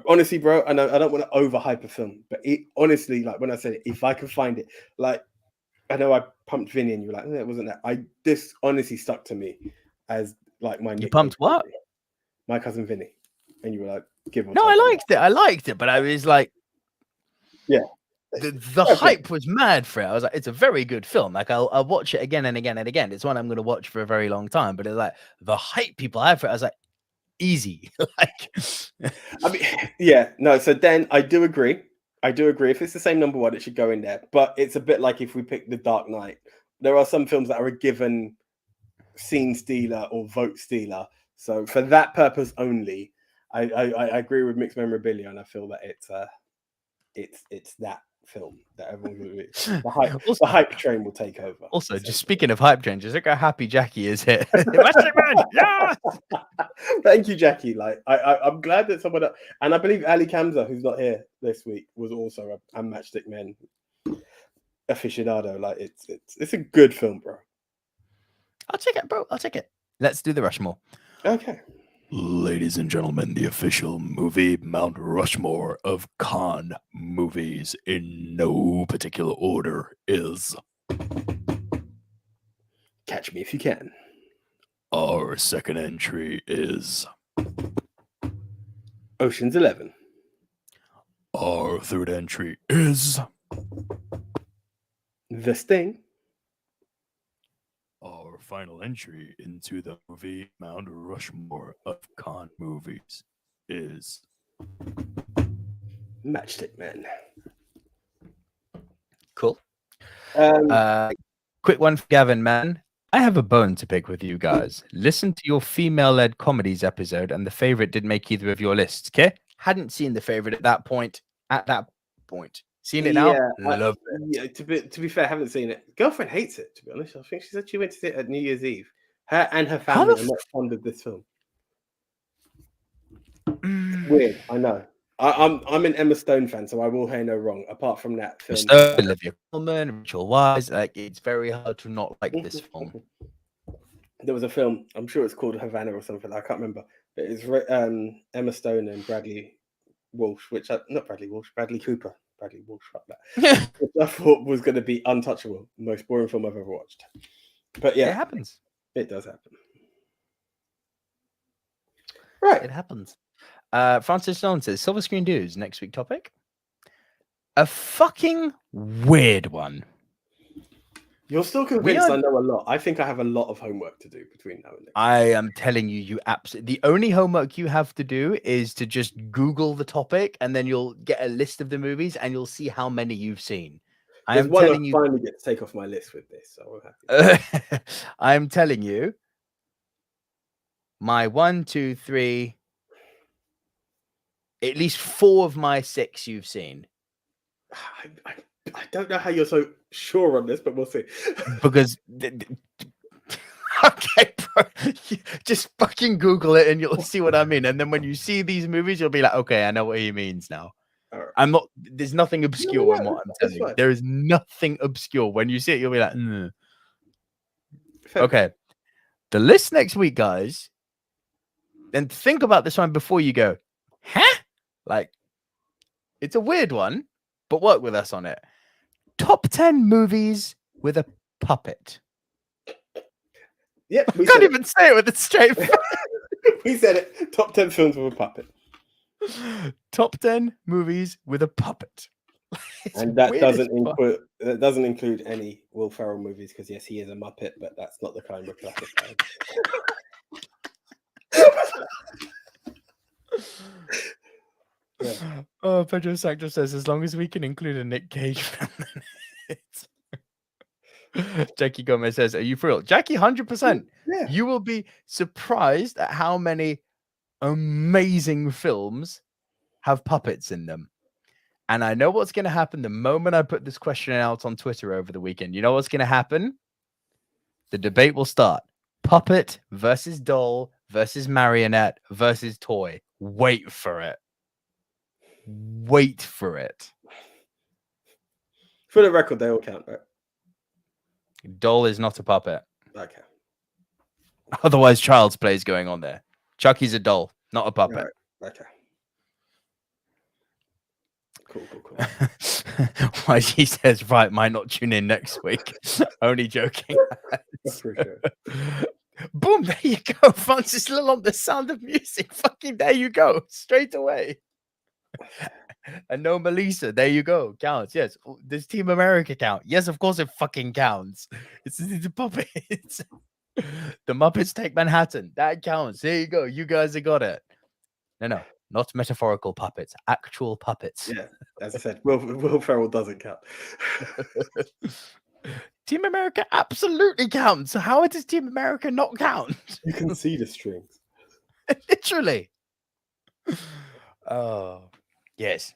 honestly, bro, I know I don't want to overhype a film, but honestly, like when I said it, if I can find it, like I know I pumped Vinny and you were like, it wasn't that. This honestly stuck to me as like my. You pumped what? My cousin Vinny, and you were like, "Give." No, I liked it, but I was like, yeah, the hype was mad for it. I was like, it's a very good film. Like I'll watch it again and again and again. It's one I'm going to watch for a very long time. But it's like the hype people have for it. I was like, easy. Like, I mean, yeah, no. So then I do agree. If it's the same number 1, it should go in there. But it's a bit like if we pick The Dark Knight. There are some films that are a given scene stealer or vote stealer. So for that purpose only, I agree with mixed memorabilia, and I feel that it's that film that everyone will be. The hype train will take over. Also, just speaking of hype trains, look how happy Jackie is here. Yes! Thank you, Jackie. Like I'm glad that someone, and I believe Ali Kamza, who's not here this week, was also a Matchstick Men aficionado. Like it's a good film, bro. I'll take it, bro. I'll take it. Let's do the Rushmore. Okay. Ladies and gentlemen, the official movie Mount Rushmore of Cannes movies in no particular order is Catch Me If You Can. Our second entry is Ocean's 11. Our third entry is The Sting. Our final entry into the movie Mount Rushmore of Cannes movies is Matchstick Men. Cool. Quick one for Gavin, man. I have a bone to pick with you guys. Listen to your female-led comedies episode, and The Favorite didn't make either of your lists. Okay, hadn't seen The Favorite at that point. Seen it now. Love it. Yeah, to be fair, I haven't seen it. Girlfriend hates it. To be honest, I think she said she went to see it at New Year's Eve. Her and her family are not fond of this film. Weird, I know. I'm an Emma Stone fan, so I will hear no wrong. Apart from that film, Olivia Colman, Rachel Weisz, like it's very hard to not like this film. There was a film, I'm sure it's called Havana or something. I can't remember. But it's Emma Stone and Bradley Walsh, Bradley Cooper. Bradley Walsh, fuck that. Which I thought was going to be untouchable. Most boring film I've ever watched. But yeah, it happens. It does happen. Right. It happens. Francis Stone says, Silver Screen Dudes, next week topic. A fucking weird one. You're still convinced I know a lot. I think I have a lot of homework to do between now and then. I am telling you, you absolutely. The only homework you have to do is to just Google the topic, and then you'll get a list of the movies, and you'll see how many you've seen. There's one I finally get to take off my list with this, so I'm happy. I'm telling you, my 1, 2, 3, at least 4 of my 6 you've seen. I don't know how you're so sure on this, but we'll see. Because, okay, bro, just fucking Google it and you'll see what I mean. And then when you see these movies, you'll be like, okay, I know what he means now. Right. I'm not. There's nothing obscure in what I'm telling you. There is nothing obscure. When you see it, you'll be like, okay. The list next week, guys. Then think about this one before you go, huh? Like, it's a weird one, but work with us on it. Top 10 movies with a puppet. Yep, we can't even say it with a straight face. We said it. Top 10 films with a puppet. Top 10 movies with a puppet. And that doesn't include any Will Ferrell movies, because yes, he is a Muppet, but that's not the kind of classified. Yeah. Oh, Pedro Sanchez says, as long as we can include a Nick Cage film in it. Jackie Gomez says, are you for real? Jackie, 100%. Yeah. You will be surprised at how many amazing films have puppets in them. And I know what's going to happen the moment I put this question out on Twitter over the weekend. You know what's going to happen? The debate will start. Puppet versus doll versus marionette versus toy. Wait for it. Wait for it. For the record, they all count, right? Doll is not a puppet. Okay. Otherwise, child's play is going on there. Chucky's a doll, not a puppet. Right. Okay. Cool. Why she says, right, might not tune in next week. Only joking. Boom, there you go. Francis Little on The Sound of Music. Fucking there you go. Straight away. And no Melissa, there you go. Counts. Yes. Does Team America count? Yes, of course it fucking counts. It's the puppets. The Muppets Take Manhattan. That counts. There you go. You guys have got it. No. Not metaphorical puppets. Actual puppets. Yeah. As I said, Will Ferrell doesn't count. Team America absolutely counts. So how does Team America not count? You can see the strings. Literally. Oh, yes.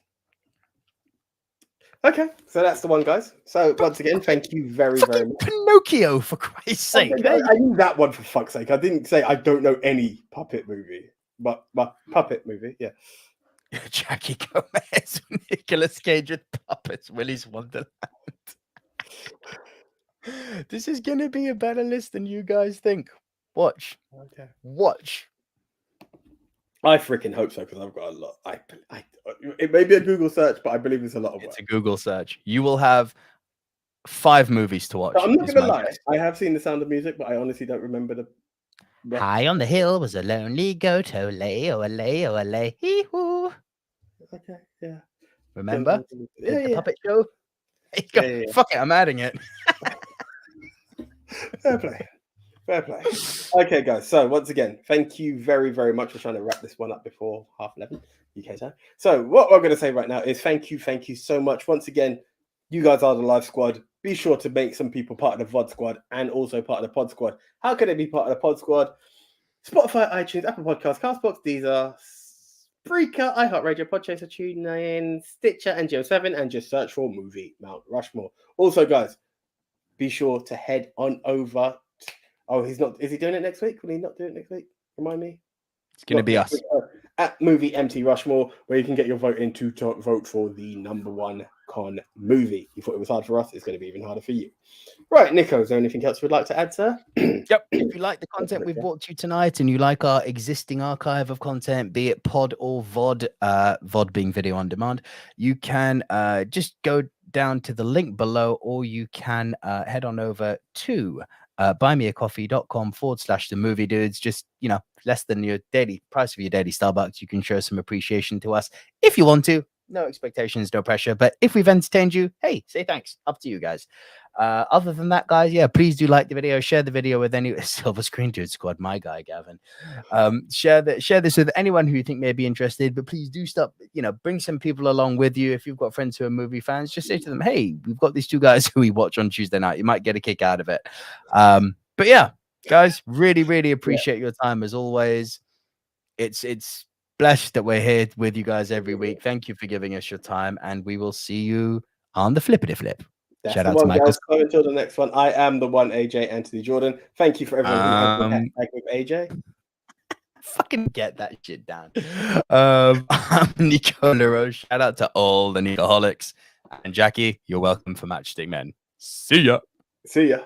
Okay, so that's the one, guys. So once again, thank you very much. Pinocchio, for Christ's sake. I knew that one for fuck's sake. I didn't say I don't know any puppet movie, but puppet movie, yeah. Jackie Gomez, Nicolas Cage with puppets, Willy's Wonderland. This is going to be a better list than you guys think. Watch. Okay. Watch. I freaking hope so, because I've got a lot. It may be a Google search, but I believe it's a lot of work. It's a Google search. You will have 5 movies to watch. But I'm not going to lie. I have seen The Sound of Music, but I honestly don't remember the... High on the hill was a lonely goat, ole, hee-hoo. Okay, yeah. Remember? Yeah, the puppet show? Yeah. Fuck it, I'm adding it. Fair play. Okay, guys. So once again, thank you very, very much for trying to wrap this one up before 11:30 UK time. So what we're going to say right now is thank you so much. Once again, you guys are the live squad. be sure to make some people part of the VOD squad and also part of the Pod Squad. How can they be part of the Pod Squad? Spotify, iTunes, Apple Podcasts, Castbox, Deezer, Spreaker, iHeartRadio, Podchaser, TuneIn, Stitcher, and Geo7, and just search for Movie Mount Rushmore. Also, guys, be sure to head on over. Oh, he's not. Is he doing it next week? Will he not do it next week? Remind me. It's going to be us. At Movie MT Rushmore, where you can get your vote in to vote for the #1 con movie. You thought it was hard for us, it's going to be even harder for you. Right, Nico, is there anything else you'd like to add, sir? Yep. If you like the content we've brought to you tonight and you like our existing archive of content, be it pod or VOD, VOD being video on demand, you can just go down to the link below, or you can head on over to buymeacoffee.com/the movie dudes. Just, less than your daily price of your daily Starbucks. You can show some appreciation to us if you want to. No expectations, no pressure. But if we've entertained you, hey, say thanks. Up to you guys. Other than that, guys, please do like the video, share the video with any Silver Screen Dude Squad, my guy Gavin. Share this with anyone who you think may be interested. But please do stop, bring some people along with you. If you've got friends who are movie fans, just say to them, hey, we've got these two guys who we watch on Tuesday night. You might get a kick out of it. But yeah, guys, really, really appreciate your time as always. It's blessed that we're here with you guys every week. Thank you for giving us your time, and we will see you on the flippity flip. That's Shout the out one, to Michael. Guys. So until the next one, I am the one AJ Anthony Jordan. Thank you for everyone who has the hashtag with AJ. Fucking get that shit down. I'm Nico Lurot. Shout out to all the Nicoholics. And Jackie, you're welcome for Matchstick Men. See ya. See ya.